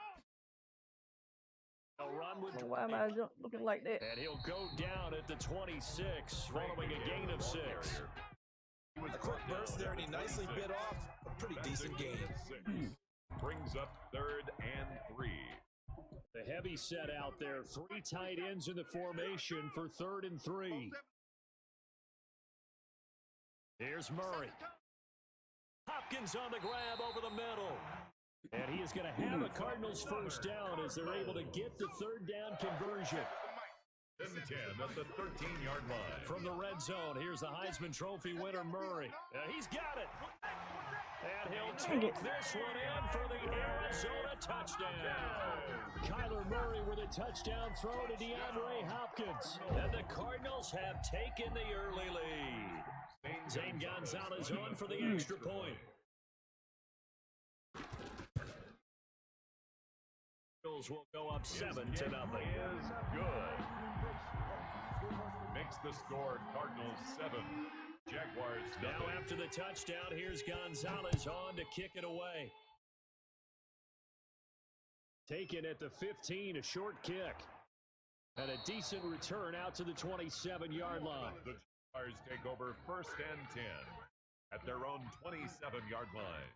He'll run with
Why am I looking like that?
And he'll go down at the 26, following a gain of 6.
A quick burst there, and he nicely bit off a pretty decent gain.
Brings up 3rd and 3.
The heavy set out there. 3 tight ends in the formation for 3rd and 3. Here's Murray. Hopkins on the grab over the middle. And he is going to have a Cardinals first down as they're able to get the 3rd down conversion.
10 at the 13-yard line.
From the red zone, here's the Heisman Trophy winner, Murray. He's got it. And he'll take this one in for the Arizona touchdown. Kyler Murray with a touchdown throw to DeAndre Hopkins. And the Cardinals have taken the early lead. Zane Gonzalez on for the extra point. Cardinals will go up 7-0.
Is good. Makes the score Cardinals 7. Jaguars
now
nothing.
After the touchdown, here's Gonzalez on to kick it away. Taken at the 15, a short kick. And a decent return out to the 27-yard line.
The Jaguars take over 1st and 10 at their own 27-yard line.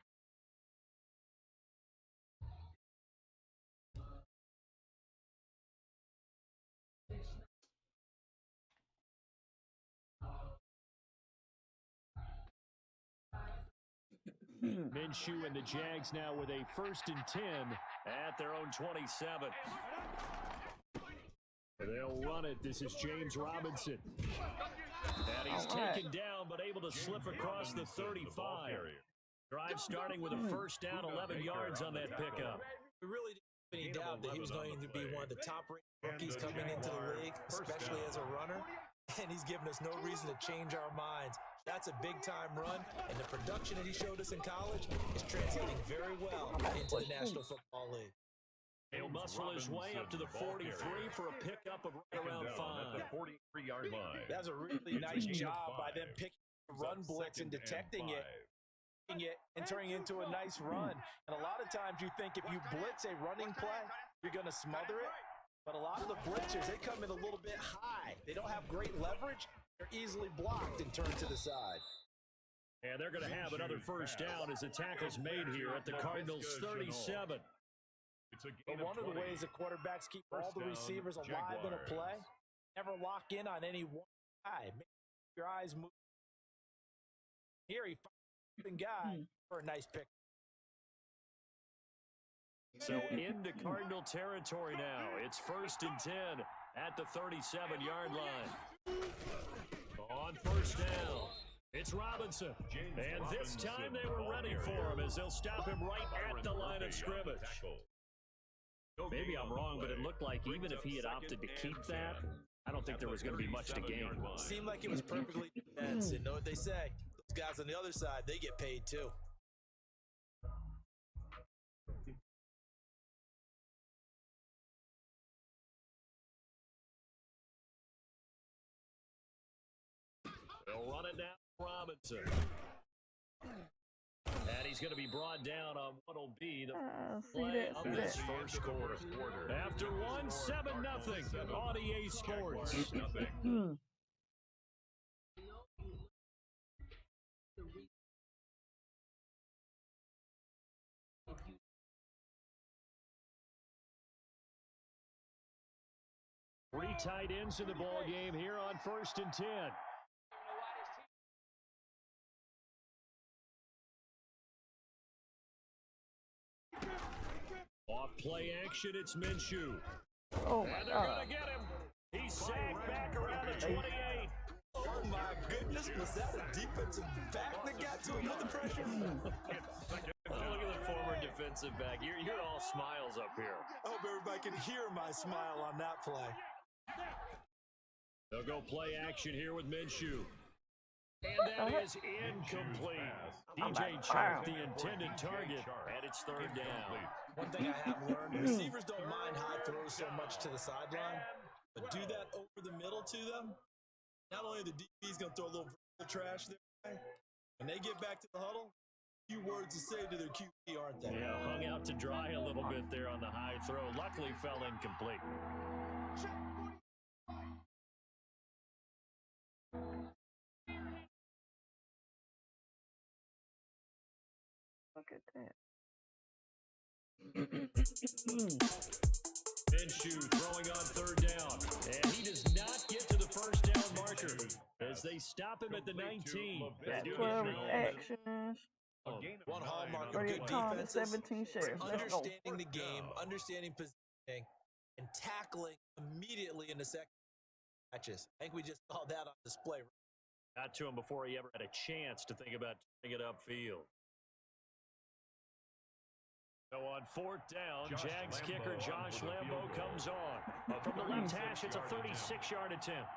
Minshew and the Jags now with a 1st and 10 at their own 27. They'll run it. This is James Robinson. And he's taken down, but able to slip across the 35. Drive starting with a first down, 11 yards on that pickup.
We really didn't have any doubt that he was going to be one of the top-rated rookies coming into the league, especially as a runner. And he's given us no reason to change our minds. That's a big-time run, and the production that he showed us in college is translating very well into the National Football League.
He'll muscle his way up to the 43 for a pickup of right around 5.
At the 43-yard line.
That's a really nice job by them picking the run blitz and detecting it and turning it into a nice run. And a lot of times you think if you blitz a running play, you're going to smother it. But a lot of the blitzers, they come in a little bit high. They don't have great leverage. They're easily blocked and turned to the side.
And they're going to have another first down as the tackle's made here at the Cardinals' 37.
But one of the ways that quarterbacks keep all the receivers alive in a play, never lock in on any one guy. Make your eyes move. Here he finds the guy for a nice pick.
So into Cardinal territory now. It's 1st and 10 at the 37-yard line. On first down, it's Robinson. And this time they were ready for him as they'll stop him right at the line of scrimmage. Maybe I'm wrong, but it looked like even if he had opted to keep that, I don't think there was going to be much to gain.
Seemed like it was perfectly defense. And know what they say? Those guys on the other side, they get paid too.
They'll run it now, Robinson. And he's going to be brought down on what will be the play of this first quarter. After 1-7-0 on EA Sports. Three tight ends in the ball game here on 1st and 10.
Off play action, it's Minshew.
Oh,
And
my
they're
God.
going to get him. He's sacked back around the 28.
Oh my goodness, was that a defensive back that got to him with the pressure?
Oh, look at the former defensive back. You're all smiles up here.
I hope everybody can hear my smile on that play.
They'll go play action here with Minshew. And that is incomplete. DJ Chark, the intended target, and it's third down.
One thing I have learned, receivers don't mind high throws so much to the sideline, but do that over the middle to them. Not only are the DB's going to throw a little vertical trash there, when they get back to the huddle, few words to say to their QB, aren't they?
Yeah, hung out to dry a little bit there on the high throw. Luckily fell incomplete.
Look at that.
Minshew throwing on third down. And he does not get to the first down marker as they stop him at the 19. They do
12
it.
actions.
One hallmark of
30
good
targets,
defenses,
17 shares. Let's go.
understanding the game, understanding positioning, and tackling immediately in the second matches. I think we just saw that on display.
Got to him before he ever had a chance to think about taking it upfield. So on fourth down, Jags kicker Josh Lambo comes on. From the left hash, it's a 36-yard attempt.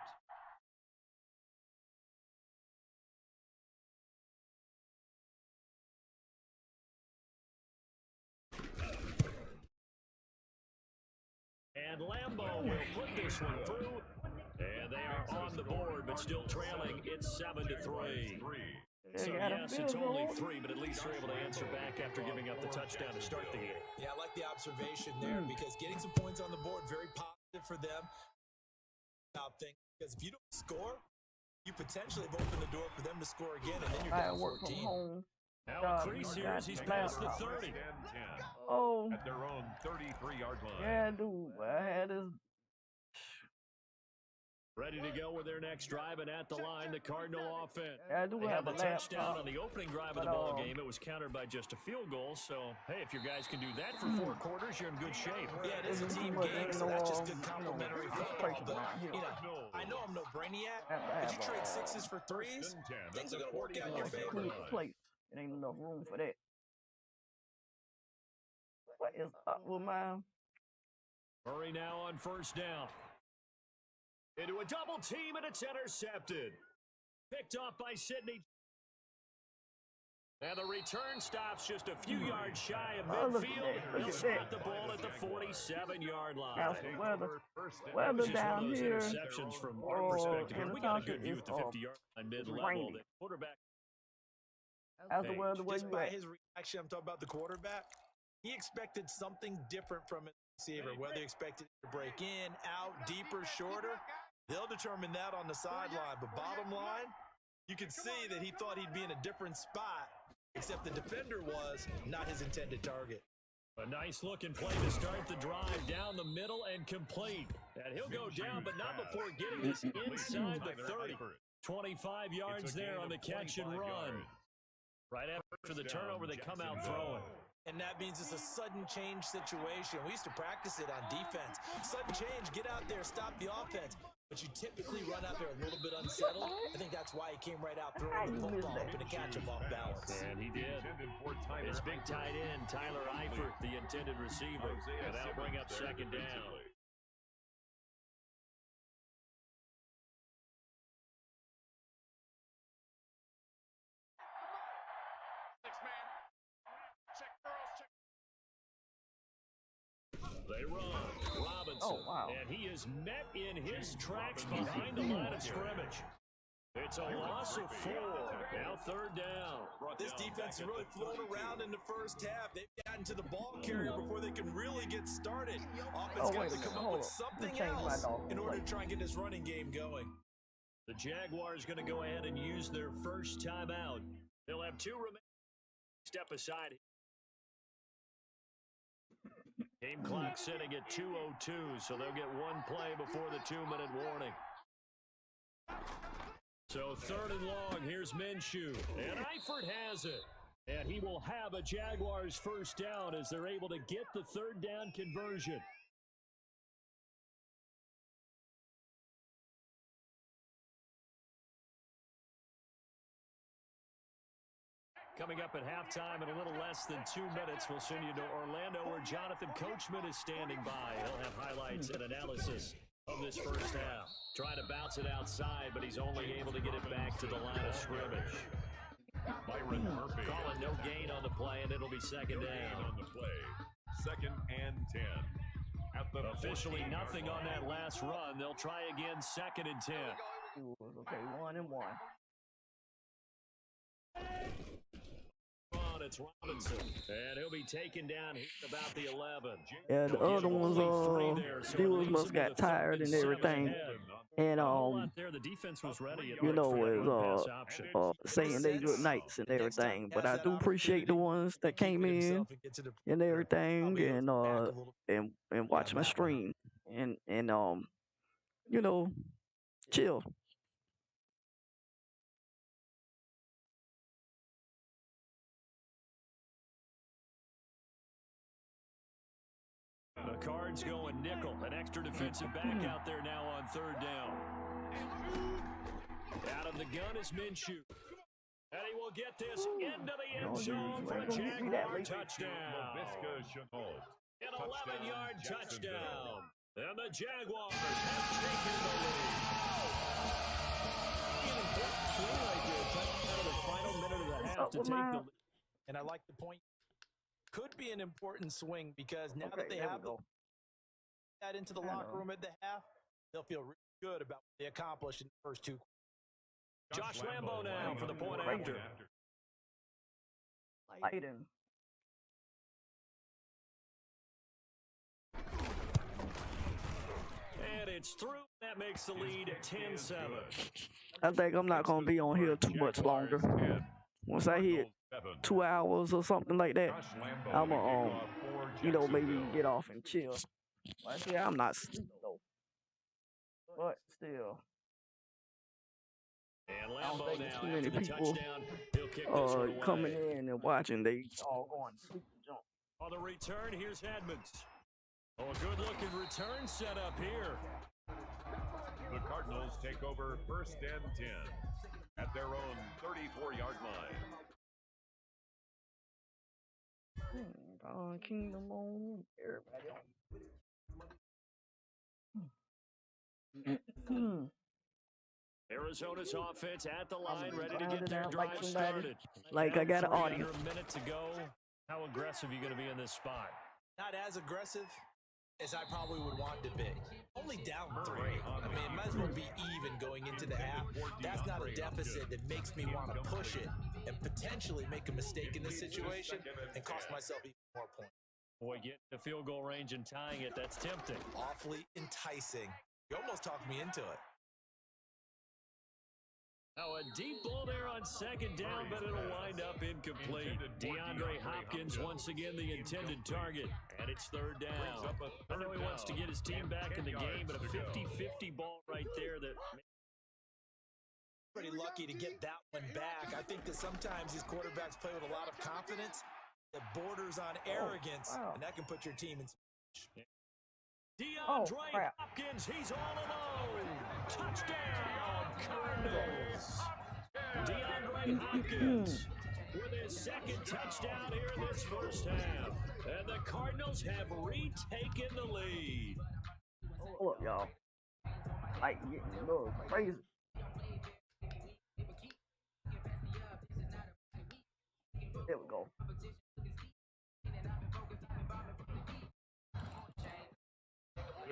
And Lambo will put this one through. And they are on the board, but still trailing. It's 7-3. So yes, it's only 3, but at least they're able to answer back after giving up the touchdown to start the game.
Yeah, I like the observation there because getting some points on the board, very positive for them. Because if you don't score, you potentially have opened the door for them to score again, and then you're down
work from
14.
home.
Now increase here as he's past the 30.
Oh,
At their own 33-yard line.
yeah, dude. I had this.
Ready to go with their next drive, and at the line, the Cardinal offense.
I do
They
have
had
a
the touchdown
laptop.
on the opening drive of the ball game. It was countered by just a field goal. So, hey, if your guys can do that for 4 quarters, you're in good shape.
Yeah, it is a team game, so that's just good complimentary football. But, I know I'm no brainiac, but you trade 6s for 3s, things are going to work out in your favor.
Place. It ain't enough room for that. What is up with my...
Murray now on first down. Into a double team, and it's intercepted. Picked off by Sidney. And the return stops just a few yards shy of midfield. He'll spot the ball at the 47-yard line.
How's the weather?
That was
Weather
just one
down
of those
here.
interceptions from our perspective here. We got a good view at the 50-yard line mid-level.
raining.
The quarterback.
How's the weather where
Just
you
by
at?
his reaction, I'm talking about the quarterback, he expected something different from his receiver, whether he expected it to break in, out, deeper, shorter. They'll determine that on the sideline. But bottom line, you can see that he thought he'd be in a different spot, except the defender was not his intended target.
A nice looking play to start the drive down the middle and complete. And he'll go down, but not before getting this inside the 30. 25 yards there on the catch and run. Right after the turnover, they come out throwing.
And that means it's a sudden change situation. We used to practice it on defense. Sudden change, get out there, stop the offense. But you typically run out there a little bit unsettled. I think that's why he came right out throwing the football, hoping to catch him off balance.
And he did. His big tight end, Tyler Eifert, the intended receiver. And that'll bring up second down. They run. Robinson.
Oh, wow.
And he is met in his tracks behind the line of scrimmage. It's a loss of 4. Now third down.
This defense has really flown around in the first half. They've gotten to the ball carrier before they can really get started. Offense got to come up with something else in order to try and get this running game going.
The Jaguars going to go ahead and use their first timeout. They'll have 2 remaining. Step aside. Game clock sitting at 2:02, so they'll get 1 play before the 2-minute warning. So 3rd and long, here's Minshew, and Eifert has it.
And he will have a Jaguars first down as they're able to get the third down conversion. Coming up at halftime in a little less than 2 minutes, we'll send you to Orlando where Jonathan Coachman is standing by. He'll have highlights and analysis of this first half. Trying to bounce it outside, but he's only able to get it back to the line of scrimmage.
Byron Murphy.
Calling no gain on the play, and it'll be second down.
On the play. 2nd and 10. At the
Officially nothing on that last run. They'll try again 2nd and 10.
Okay, 1 and 1.
It's Robinson, and he'll be taken down here about the 11.
Yeah, the other ones, viewers must got tired and everything, and
the defense was ready.
you know, saying they good nights and everything. But I do appreciate the ones that came in and everything, and watch my stream and you know, chill.
The Cards going nickel. An extra defensive back out there now on 3rd down. Out of the gun is Minshew. And he will get this into the end zone for a Jaguar touchdown. An 11-yard touchdown. And the Jaguars have taken the lead. An important swing right there. Touchdown in the final minute of the half to take the lead.
And I like the point. Could be an important swing because now that they have that into the locker room at the half, they'll feel really good about what they accomplished in the first 2.
Josh Lambo now for the point after.
Aiden.
And it's through. That makes the lead 10-7.
I think I'm not gonna be on here too much longer. Once I hit 2 hours or something like that, I'm gonna, you know, maybe get off and chill. But see, I'm not sleeping though. But still,
And
I don't
Lambo
think
now
too many
after the
people
touchdown. He'll kick this one away.
coming in and watching. They all going to sleep and jump.
On the return, here's Edmonds. Oh, a good-looking return set up here.
The Cardinals take over 1st and 10 at their own 34-yard line.
Kingdom on everybody on.
Arizona's offense at the line, ready to get their drive started.
Like I got an audience.
A minute to go. How aggressive are you going to be in this spot?
Not as aggressive as I probably would want to be. Only down 3. I mean, it might as well be even going into the half. That's not a deficit that makes me want to push it and potentially make a mistake in this situation and cost myself even more points.
Boy, getting the field goal range and tying it, that's tempting.
Awfully enticing. You almost talked me into it.
Now a deep ball there on 2nd down, but it'll wind up incomplete. DeAndre Hopkins once again the intended target, and it's 3rd down. I know he wants to get his team back in the game, but a 50-50 ball right there that...
Pretty lucky to get that one back. I think that sometimes these quarterbacks play with a lot of confidence that borders on arrogance, and that can put your team in...
DeAndre Hopkins, he's all alone. Touchdown, Cardinals. DeAndre Hopkins with his 2nd touchdown here in this first half. And the Cardinals have retaken the lead.
Hold up, y'all. Like getting a little crazy. There we go.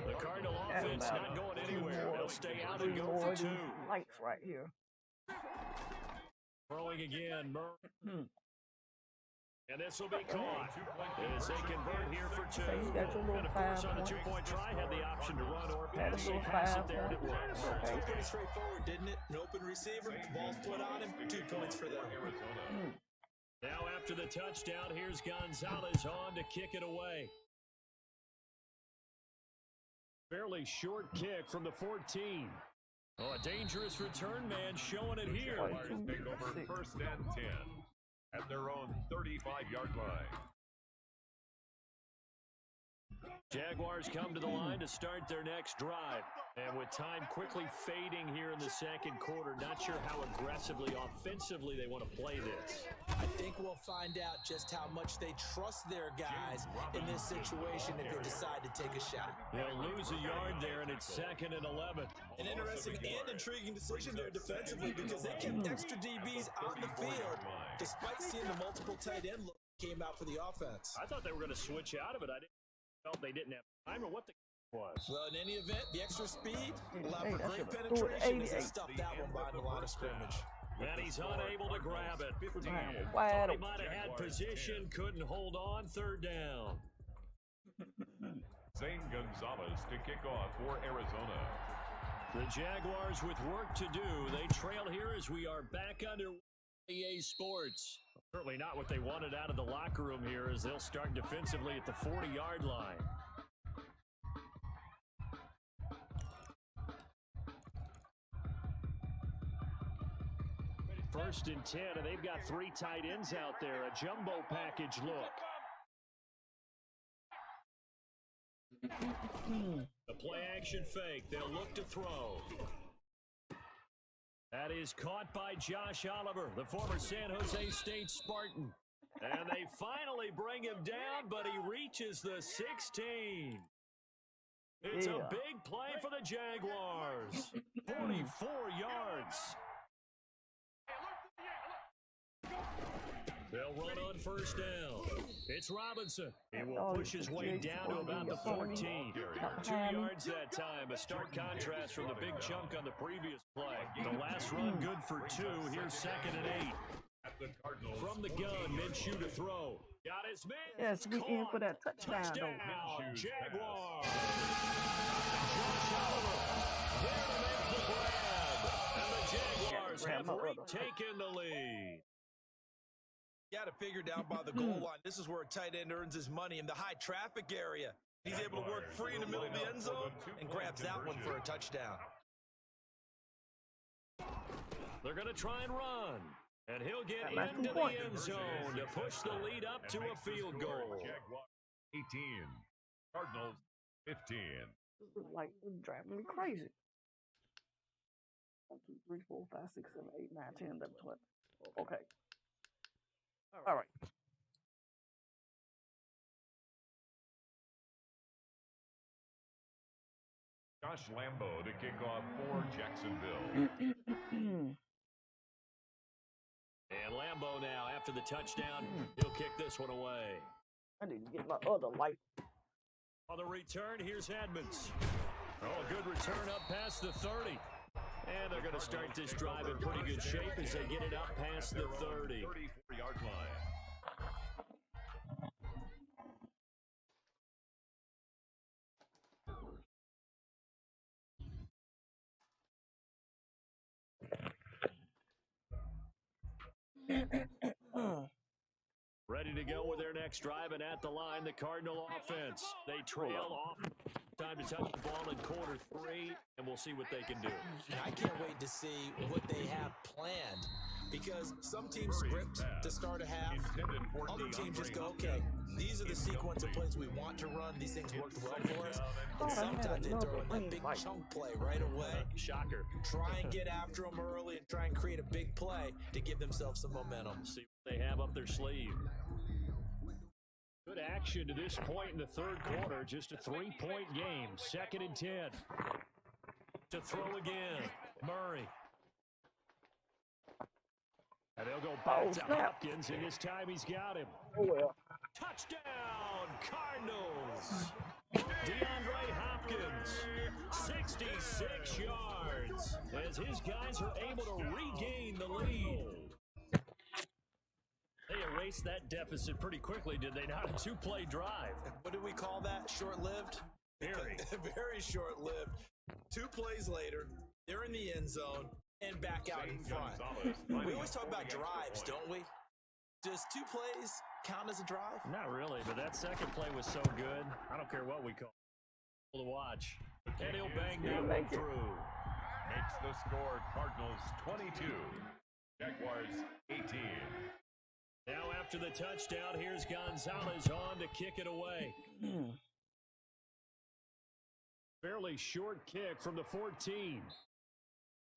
The Cardinal offense not going anywhere. They'll stay out and go for 2.
Lights right here.
Throwing again, and this will be caught as they convert here for 2. And of course, on the 2-point try, had the option to run or pass it there, and it was.
Pretty straightforward, didn't it? An open receiver, ball's put on him, 2 points for them.
Now after the touchdown, here's Gonzalez on to kick it away. Fairly short kick from the 14. Oh, a dangerous return man showing it here.
Take over 1st and 10 at their own 35-yard line.
Jaguars come to the line to start their next drive. And with time quickly fading here in the second quarter, not sure how aggressively, offensively they want to play this.
I think we'll find out just how much they trust their guys in this situation if they decide to take a shot.
They'll lose a yard there, and it's 2nd and 11.
An interesting and intriguing decision there defensively because they kept extra DBs on the field despite seeing the multiple tight end look came out for the offense.
I thought they were going to switch out of it. I felt they didn't have time or what the was.
Well, in any event, the extra speed allowed for great penetration as they stuffed that one behind the line of scrimmage.
And he's unable to grab it. He might have had position, couldn't hold on, 3rd down.
Zane Gonzalez to kick off for Arizona.
The Jaguars with work to do. They trail here as we are back under EA Sports. Certainly not what they wanted out of the locker room here as they'll start defensively at the 40-yard line. 1st and 10, and they've got 3 tight ends out there. A jumbo package look. The play action fake. They'll look to throw. That is caught by Josh Oliver, the former San Jose State Spartan. And they finally bring him down, but he reaches the 16. It's a big play for the Jaguars. 44 yards. They'll run on 1st down. It's Robinson. He will push his way down to about the 14. 2 yards that time. A stark contrast from the big chunk on the previous play. The last run good for 2. Here's 2nd and 8. From the gun, Minshew to throw. Got his man.
Yes, we in for that touchdown.
Jaguars. Josh Oliver there to make the grab. And the Jaguars have retaken the lead.
Got to figure down by the goal line. This is where a tight end earns his money in the high traffic area. He's able to work free in the middle of the end zone and grabs that one for a touchdown.
They're going to try and run. And he'll get into the end zone to push the lead up to a field goal.
18. Cardinals 15.
This is like driving me crazy. 1, 2, 3, 4, 5, 6, 7, 8, 9, 10, 11, 12. Okay. All right.
Josh Lambo to kick off for Jacksonville.
And Lambo now, after the touchdown, he'll kick this one away.
I need to get my other light.
On the return, here's Edmonds. Oh, a good return up past the 30. And they're going to start this drive in pretty good shape as they get it up past the 30.
34-yard line.
Ready to go with their next drive, and at the line, the Cardinal offense. They trail off. Time to touch the ball in quarter 3, and we'll see what they can do.
I can't wait to see what they have planned because some teams script to start a half. Other teams just go, okay, these are the sequence of plays we want to run. These things worked well for us. And sometimes they throw in that big chunk play right away.
Shocker.
Try and get after them early and try and create a big play to give themselves some momentum.
See what they have up their sleeve. Good action to this point in the third quarter. Just a 3-point game. 2nd and 10. To throw again. Murray. And they'll go back to Hopkins, and this time he's got him. Touchdown, Cardinals. DeAndre Hopkins, 66 yards, as his guys are able to regain the lead. They erased that deficit pretty quickly, did they not? A 2-play drive.
What do we call that? Short-lived?
Very.
Very short-lived. 2 plays later, they're in the end zone and back out in front. We always talk about drives, don't we? Does 2 plays count as a drive?
Not really, but that second play was so good. I don't care what we call it. To watch. And he'll bang that one through.
Makes the score Cardinals 22. Jaguars 18.
After the touchdown, here's Gonzalez on to kick it away. Fairly short kick from the 14.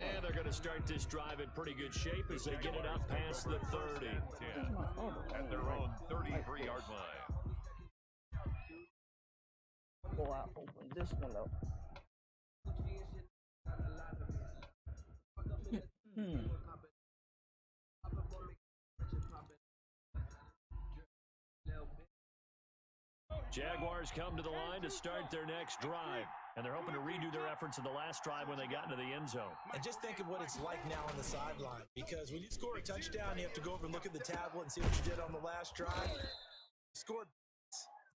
And they're going to start this drive in pretty good shape as they get it up past the 30.
At their own 33-yard line.
Go out, open this one up.
Jaguars come to the line to start their next drive, and they're hoping to redo their efforts in the last drive when they got into the end zone.
And just think of what it's like now on the sideline, because when you score a touchdown, you have to go over and look at the tablet and see what you did on the last drive. You scored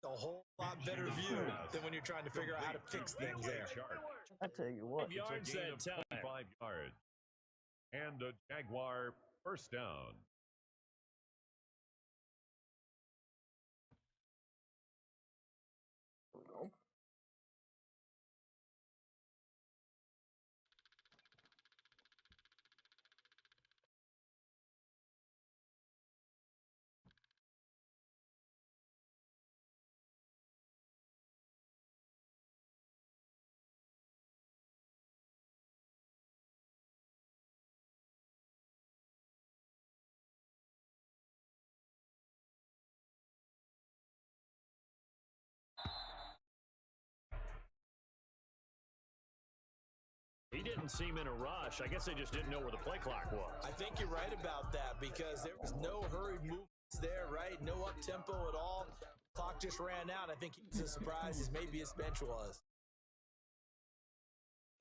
a whole lot better view than when you're trying to figure out how to fix things there.
I tell you what.
Yards that time.
25 yards. And a Jaguar first down.
He didn't seem in a rush. I guess they just didn't know where the play clock was.
I think you're right about that, because there was no hurried movements there, right? No up-tempo at all. Clock just ran out. I think he was as surprised as maybe his bench was.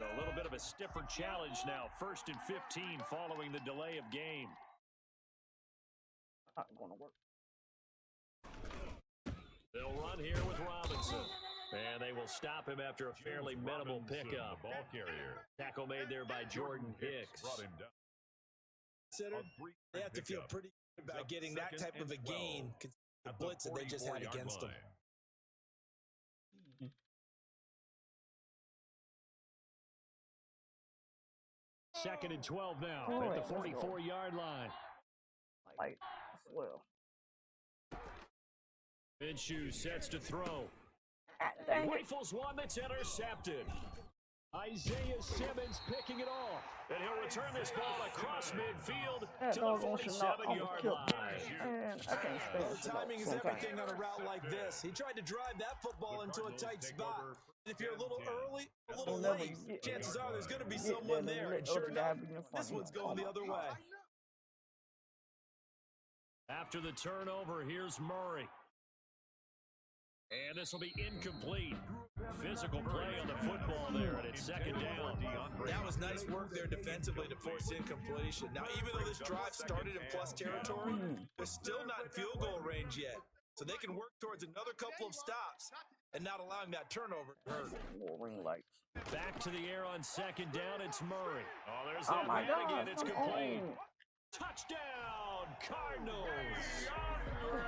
A little bit of a stiffer challenge now. 1st and 15 following the delay of game.
Not gonna work.
They'll run here with Robinson. And they will stop him after a fairly minimal pickup.
The ball carrier.
Tackle made there by Jordan Hicks.
Brought him down.
They have to feel pretty good about getting that type of a gain, the blitz that they just had against them.
Second and 12 now at the 44-yard line.
Like, well.
Minshew sets to throw.
Dang it.
Rifles one that's intercepted. Isaiah Simmons picking it off. And he'll return this ball across midfield to the 47-yard line.
Man, I can't stand it.
Timing is everything on a route like this. He tried to drive that football into a tight spot. And if you're a little early, a little late, chances are there's going to be someone there. And sure enough, this one's going the other way.
After the turnover, here's Murray. And this will be incomplete. Physical play on the football there, and it's second down.
That was nice work there defensively to force incompletion. Now, even though this drive started in plus territory, they're still not in field goal range yet. So they can work towards another couple of stops and not allowing that turnover to hurt.
Ring lights.
Back to the air on second down, it's Murray. Oh, there's
Oh
that
my
man
God.
again. It's complete.
Oh.
Touchdown, Cardinals.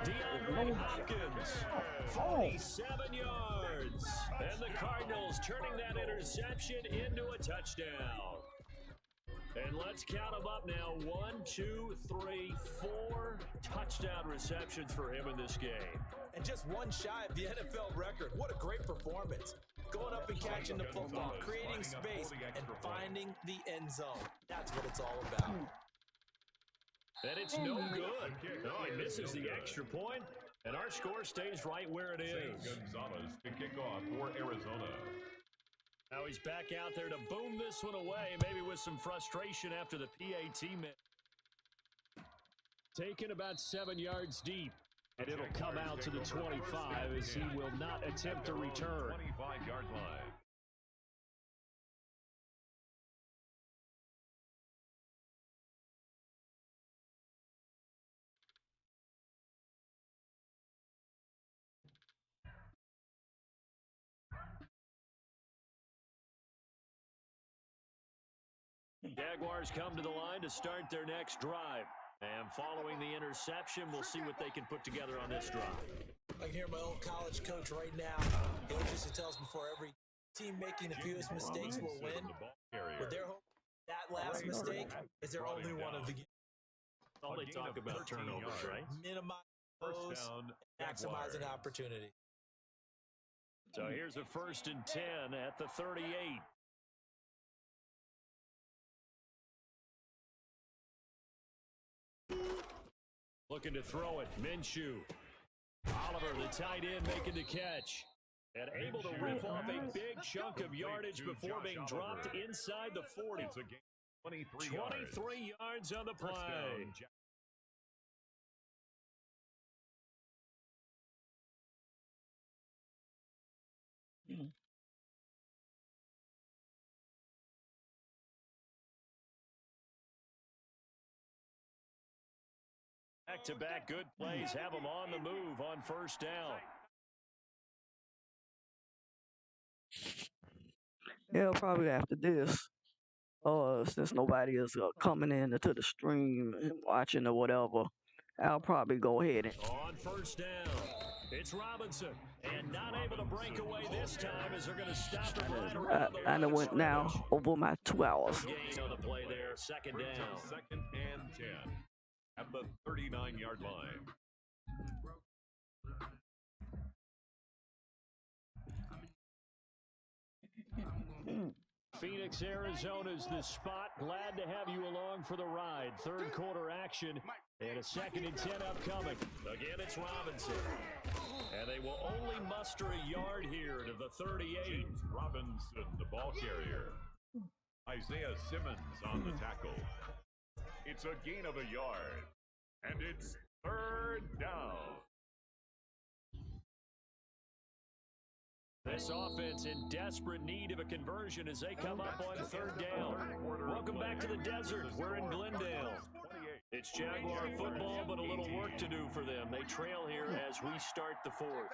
DeAndre Hopkins, 47 yards. And the Cardinals turning that interception into a touchdown. And let's count them up now. 1, 2, 3, 4 touchdown receptions for him in this game.
And just one shy of the NFL record. What a great performance. Going up and catching the football, creating space, and finding the end zone. That's what it's all about.
And it's no good. No, he misses the extra point, and our score stays right where it is.
Gonzalez to kick off for Arizona.
Now he's back out there to boom this one away, maybe with some frustration after the PAT miss. Taken about 7 yards deep, and it'll come out to the 25 as he will not attempt to return.
25-yard line.
Jaguars come to the line to start their next drive. And following the interception, we'll see what they can put together on this drive.
I can hear my old college coach right now. He just tells before every team making the fewest mistakes will win. But their hope that last mistake is their only one of the game.
All they talk about turnovers, right?
Minimize
First down,
maximizing
Jaguars.
opportunity.
So here's a 1st and 10 at the 38. Looking to throw it. Minshew. Oliver, the tight end, making the catch. And able to rip off a big chunk of yardage before being dropped inside the 40.
It's a gain
23 yards on the
First
play.
down,
Back-to-back good plays have them on the move on 1st down.
Yeah, probably after this. Since nobody is coming into the stream and watching or whatever, I'll probably go ahead and.
On 1st down, it's Robinson. And not able to break away this time as they're going to stop him right around the line
I
of
went now
scrimmage.
over my 2 hours.
Gain on the play there, 2nd down.
2nd and 10 at the 39-yard line.
Phoenix, Arizona's the spot. Glad to have you along for the ride. 3rd quarter action and a 2nd and 10 upcoming. Again, it's Robinson. And they will only muster a yard here to the 38.
James Robinson, the ball carrier. Isaiah Simmons on the tackle. It's a gain of a yard. And it's 3rd down.
This offense in desperate need of a conversion as they come up on 3rd down. Welcome back to the desert. We're in Glendale. It's Jaguar football, but a little work to do for them. They trail here as we start the 4th.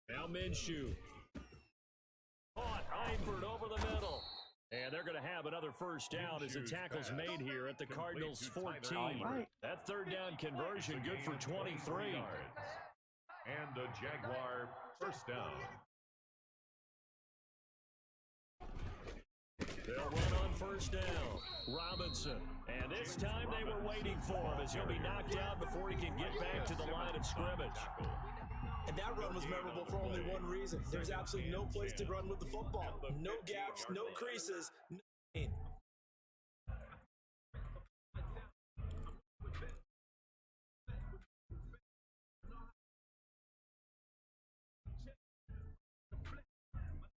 Now Minshew. Caught Eifert over the middle. And they're going to have another 1st down as the tackle's made here at the Cardinals' 14. That 3rd down conversion good for 23.
And a Jaguar 1st down.
They'll run on 1st down. Robinson. And this time they were waiting for him as he'll be knocked out before he can get back to the line of scrimmage.
And that run was memorable for only one reason. There's absolutely no place to run with the football. No gaps, no creases, no gain.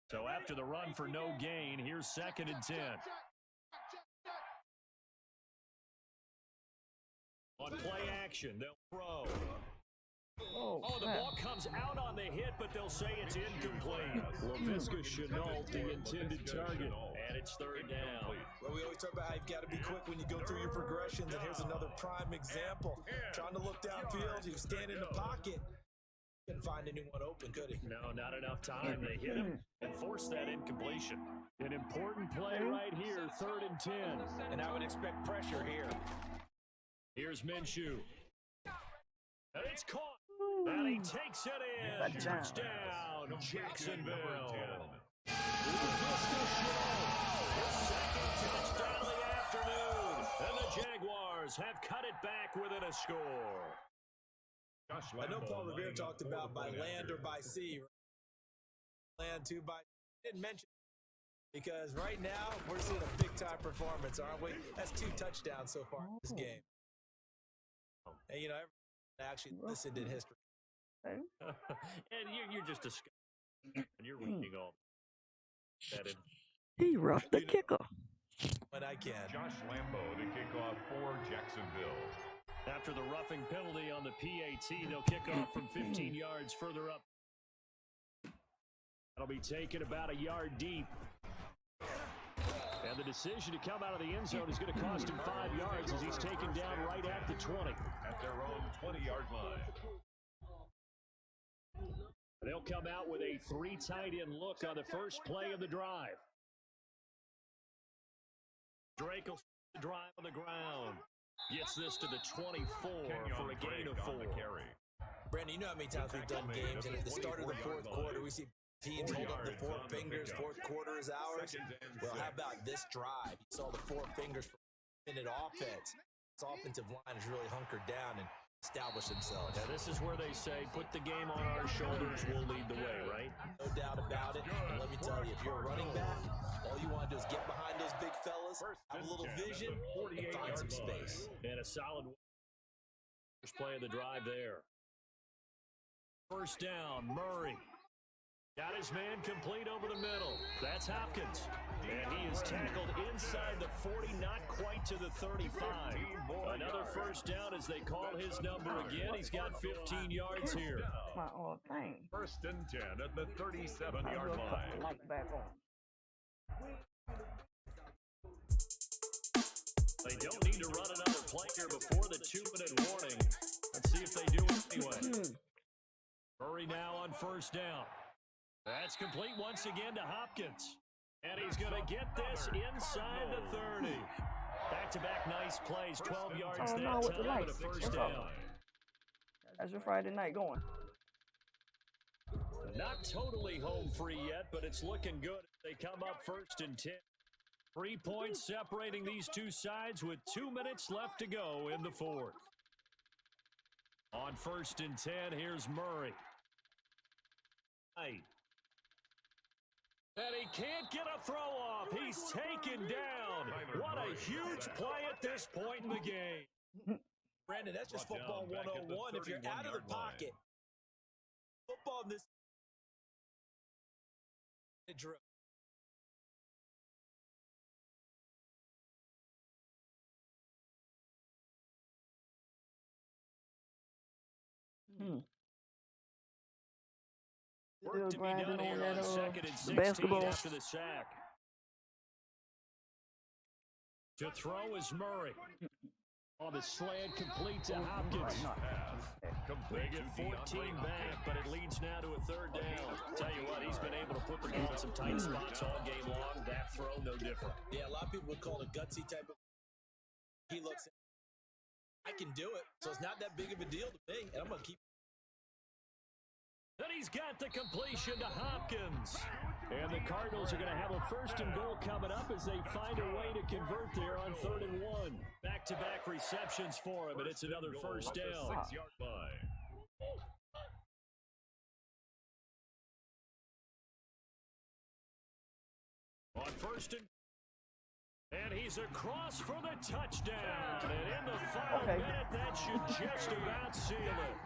So after the run for no gain, here's 2nd and 10. On play action, they'll throw. Oh, the ball comes out on the hit, but they'll say it's incomplete. LaVisca Chenault, the intended target, and it's 3rd down.
Well, we always talk about how you've got to be quick when you go through your progressions, and here's another prime example. Trying to look downfield, he was standing in the pocket. Couldn't find anyone open, could he?
No, not enough time. They hit him and forced that incompletion. An important play right here, 3rd and 10.
And I would expect pressure here.
Here's Minshew. And it's caught. And he takes it in. Touchdown, Jacksonville. His 2nd touchdown of the afternoon. And the Jaguars have cut it back within a score.
I know Paul Revere talked about by land or by sea. Land to by. Didn't mention because right now we're seeing a big time performance, aren't we? That's 2 touchdowns so far in this game. And you know, everyone actually listened in history.
And you're just disgusting. And you're reading all that in.
He roughed the kicker.
When I can.
Josh Lambo to kick off for Jacksonville.
After the roughing penalty on the PAT, they'll kick off from 15 yards further up. That'll be taken about a yard deep. And the decision to come out of the end zone is going to cost him 5 yards as he's taken down right at the 20.
At their own 20-yard line.
They'll come out with a 3 tight end look on the first play of the drive. Drake will start the drive on the ground. Gets this to the 24 for a gain of 4.
Brandon, you know how many times we've done games, and at the start of the 4th quarter, we see teams hold up the 4 fingers, 4th quarter is ours. Well, how about this drive? You saw the 4 fingers minute offense. This offensive line is really hunkered down and established themselves.
Yeah, this is where they say, put the game on our shoulders, we'll lead the way, right?
No doubt about it. And let me tell you, if you're a running back, all you want to do is get behind those big fellas, have a little vision, and find some space.
And a solid first play of the drive there. First down, Murray. Got his man complete over the middle. That's Hopkins. And he is tackled inside the 40, not quite to the 35. Another first down as they call his number again. He's got 15 yards here.
My thing.
First and 10 at the 37-yard line.
Back on.
They don't need to run another play here before the 2-minute warning. Let's see if they do it anyway. Murray now on first down. That's complete once again to Hopkins. And he's going to get this inside the 30. Back-to-back nice plays, 12 yards that time and a first down.
How's your Friday night going?
Not totally home free yet, but it's looking good. They come up first and 10. 3 points separating these two sides with 2 minutes left to go in the fourth. On first and 10, here's Murray. And he can't get a throw off. He's taken down. What a huge play at this point in the game.
Brandon, that's just football 101. If you're out of the pocket, football in this drill.
Work to be done here on second and 16 after the sack. To throw is Murray. On the slant, complete to Hopkins. They get 14 back, but it leads now to a third down. Tell you what, he's been able to put the ball in some tight spots all game long. That throw, no different.
Yeah, a lot of people would call it a gutsy type of. He looks, I can do it, so it's not that big of a deal to me, and I'm going to keep.
Then he's got the completion to Hopkins. And the Cardinals are going to have a first and goal coming up as they find a way to convert there on 3rd and 1. Back-to-back receptions for him, and it's another first down.
6-yard line.
On first and he's across for the touchdown. And in the final minute, that should just about seal it.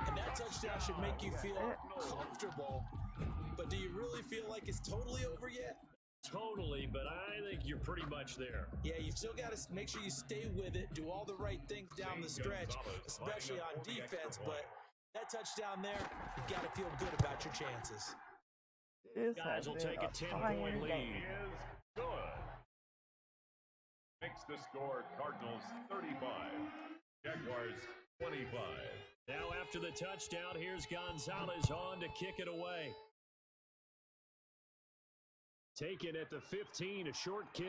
And that touchdown should make you feel comfortable. But do you really feel like it's totally over yet?
Totally, but I think you're pretty much there.
Yeah, you still got to make sure you stay with it, do all the right things down the stretch, especially on defense. But that touchdown there, you got to feel good about your chances.
Guys will take a 10-point lead.
Is good. Makes the score Cardinals 35, Jaguars 25.
Now after the touchdown, here's Gonzalez on to kick it away. Taken at the 15, a short kick.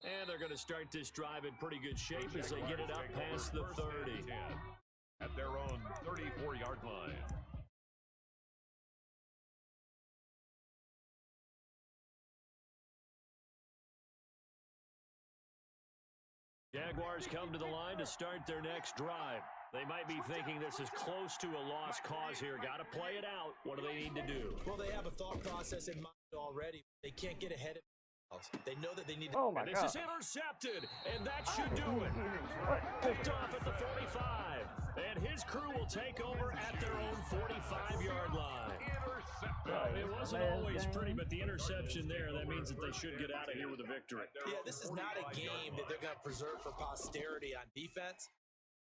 And they're going to start this drive in pretty good shape as they get it up past the 30.
At their own 34-yard line.
Jaguars come to the line to start their next drive. They might be thinking this is close to a lost cause here. Got to play it out. What do they need to do?
Well, they have a thought process in mind already. They can't get ahead of themselves. They know that they need to.
Oh, my
God.
God.
This is intercepted, and that should do it. Picked off at the 45. And his crew will take over at their own 45-yard line. It wasn't always pretty, but the interception there, that means that they should get out of here with a victory.
Yeah, this is not a game that they're going to preserve for posterity on defense.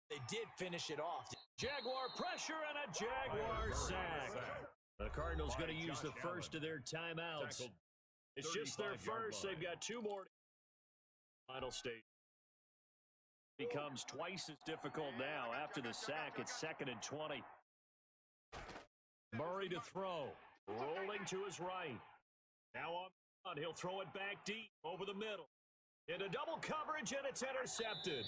They did finish it off.
Jaguar pressure and a Jaguar sack. The Cardinals going to use the first of their timeouts. It's just their first. They've got 2 more. Final stage becomes twice as difficult now. After the sack, it's 2nd and 20. Murray to throw. Rolling to his right. Now on, he'll throw it back deep over the middle. Into double coverage, and it's intercepted.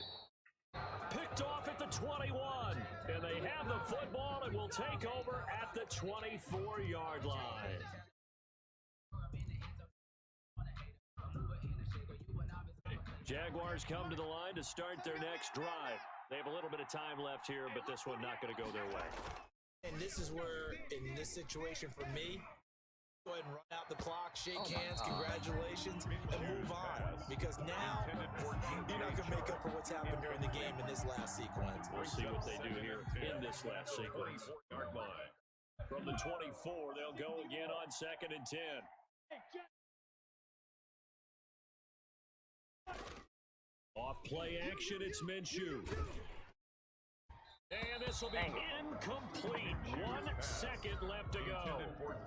Picked off at the 21. And they have the football and will take over at the 24-yard line. Jaguars come to the line to start their next drive. They have a little bit of time left here, but this one not going to go their way.
And this is where, in this situation for me, go ahead and run out the clock, shake hands, congratulations, and move on. Because now, you're not going to make up for what's happened during the game in this last sequence.
We'll see what they do here in this last sequence. From the 24, they'll go again on 2nd and 10. Off play action, it's Minshew. And this will be incomplete. 1 second left to go.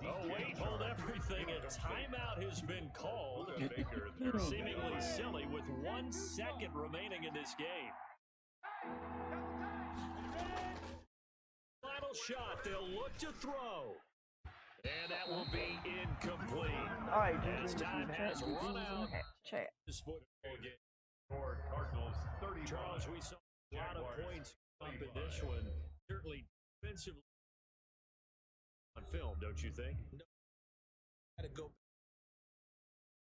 Oh, wait, hold everything. A timeout has been called. Seemingly silly with 1 second remaining in this game. Final shot. They'll look to throw. And that will be incomplete.
All right,
As time has run out.
Chat.
This football game.
For Cardinals, 30.
Charles, we saw a lot of points up in this one. Certainly defensively on film, don't you think?
No. Got to go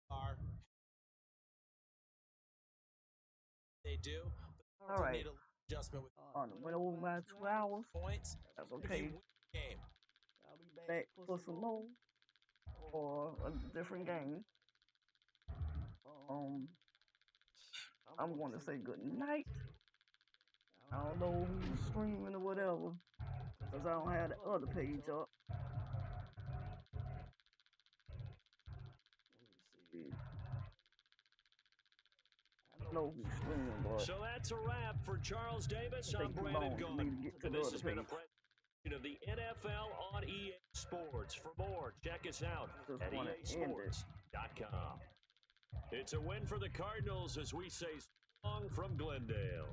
far. They do.
All right.
Need a adjustment with
Went over by 2 hours.
points.
That's
If you
okay.
win the game.
I'll be back for some more or a different game. I'm going to say good night. I don't know who's streaming or whatever, because I don't have the other page up. Let me see. I don't know who's streaming, but
So that's a wrap for Charles Davis. I'm
take too
Brandon
long for me
Gunn.
to get to
And
the
this
other
has been a
page.
presentation of the NFL on EA Sports. For more, check us out
Just
at
wanna end it.
easports.com. It's a win for the Cardinals as we say song from Glendale.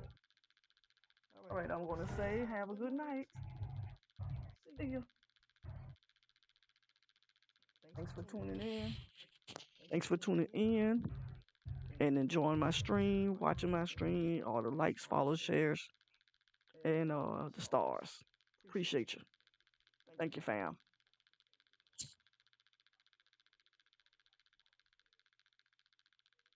All right, I'm going to say have a good night. See you. Thanks for tuning in. Thanks for tuning in and enjoying my stream, watching my stream, all the likes, follows, shares, and the stars. Appreciate you. Thank you, fam.